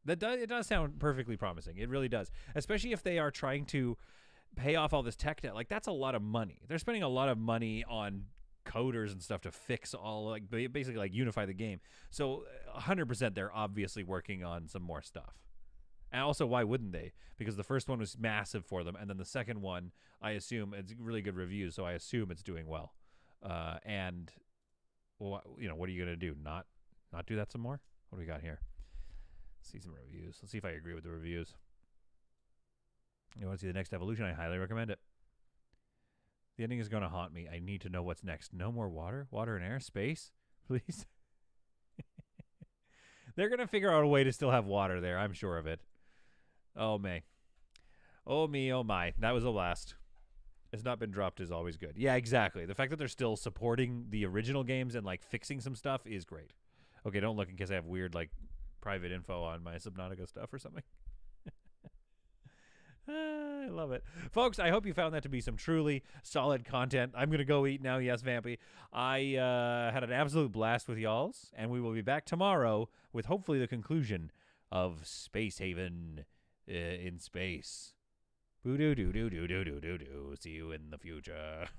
[SPEAKER 1] It does sound perfectly promising. It really does. Especially if they are trying to pay off all this tech debt. Like, that's a lot of money. They're spending a lot of money on coders and stuff to fix all, like, basically, like, unify the game. So 100% they're obviously working on some more stuff. And also, why wouldn't they? Because the first one was massive for them, and then the second one, I assume, it's really good reviews, so I assume it's doing well. And, well, you know, what are you going to do? Not do that some more? What do we got here? Let's see some reviews. Let's see if I agree with the reviews. You want to see the next evolution? I highly recommend it. The ending is going to haunt me. I need to know what's next. No more water? Water and air? Space? Please? They're going to figure out a way to still have water there. I'm sure of it. Oh, me. Oh, me, oh, my. That was a blast. It's not been dropped is always good. Yeah, exactly. The fact that they're still supporting the original games and, like, fixing some stuff is great. Okay, don't look in case I have weird, like, private info on my Subnautica stuff or something. I love it. Folks, I hope you found that to be some truly solid content. I'm going to go eat now. Yes, Vampy. I had an absolute blast with y'alls, and we will be back tomorrow with hopefully the conclusion of Space Haven in space. Boo-doo-doo-doo-doo-doo-doo-doo. See you in the future.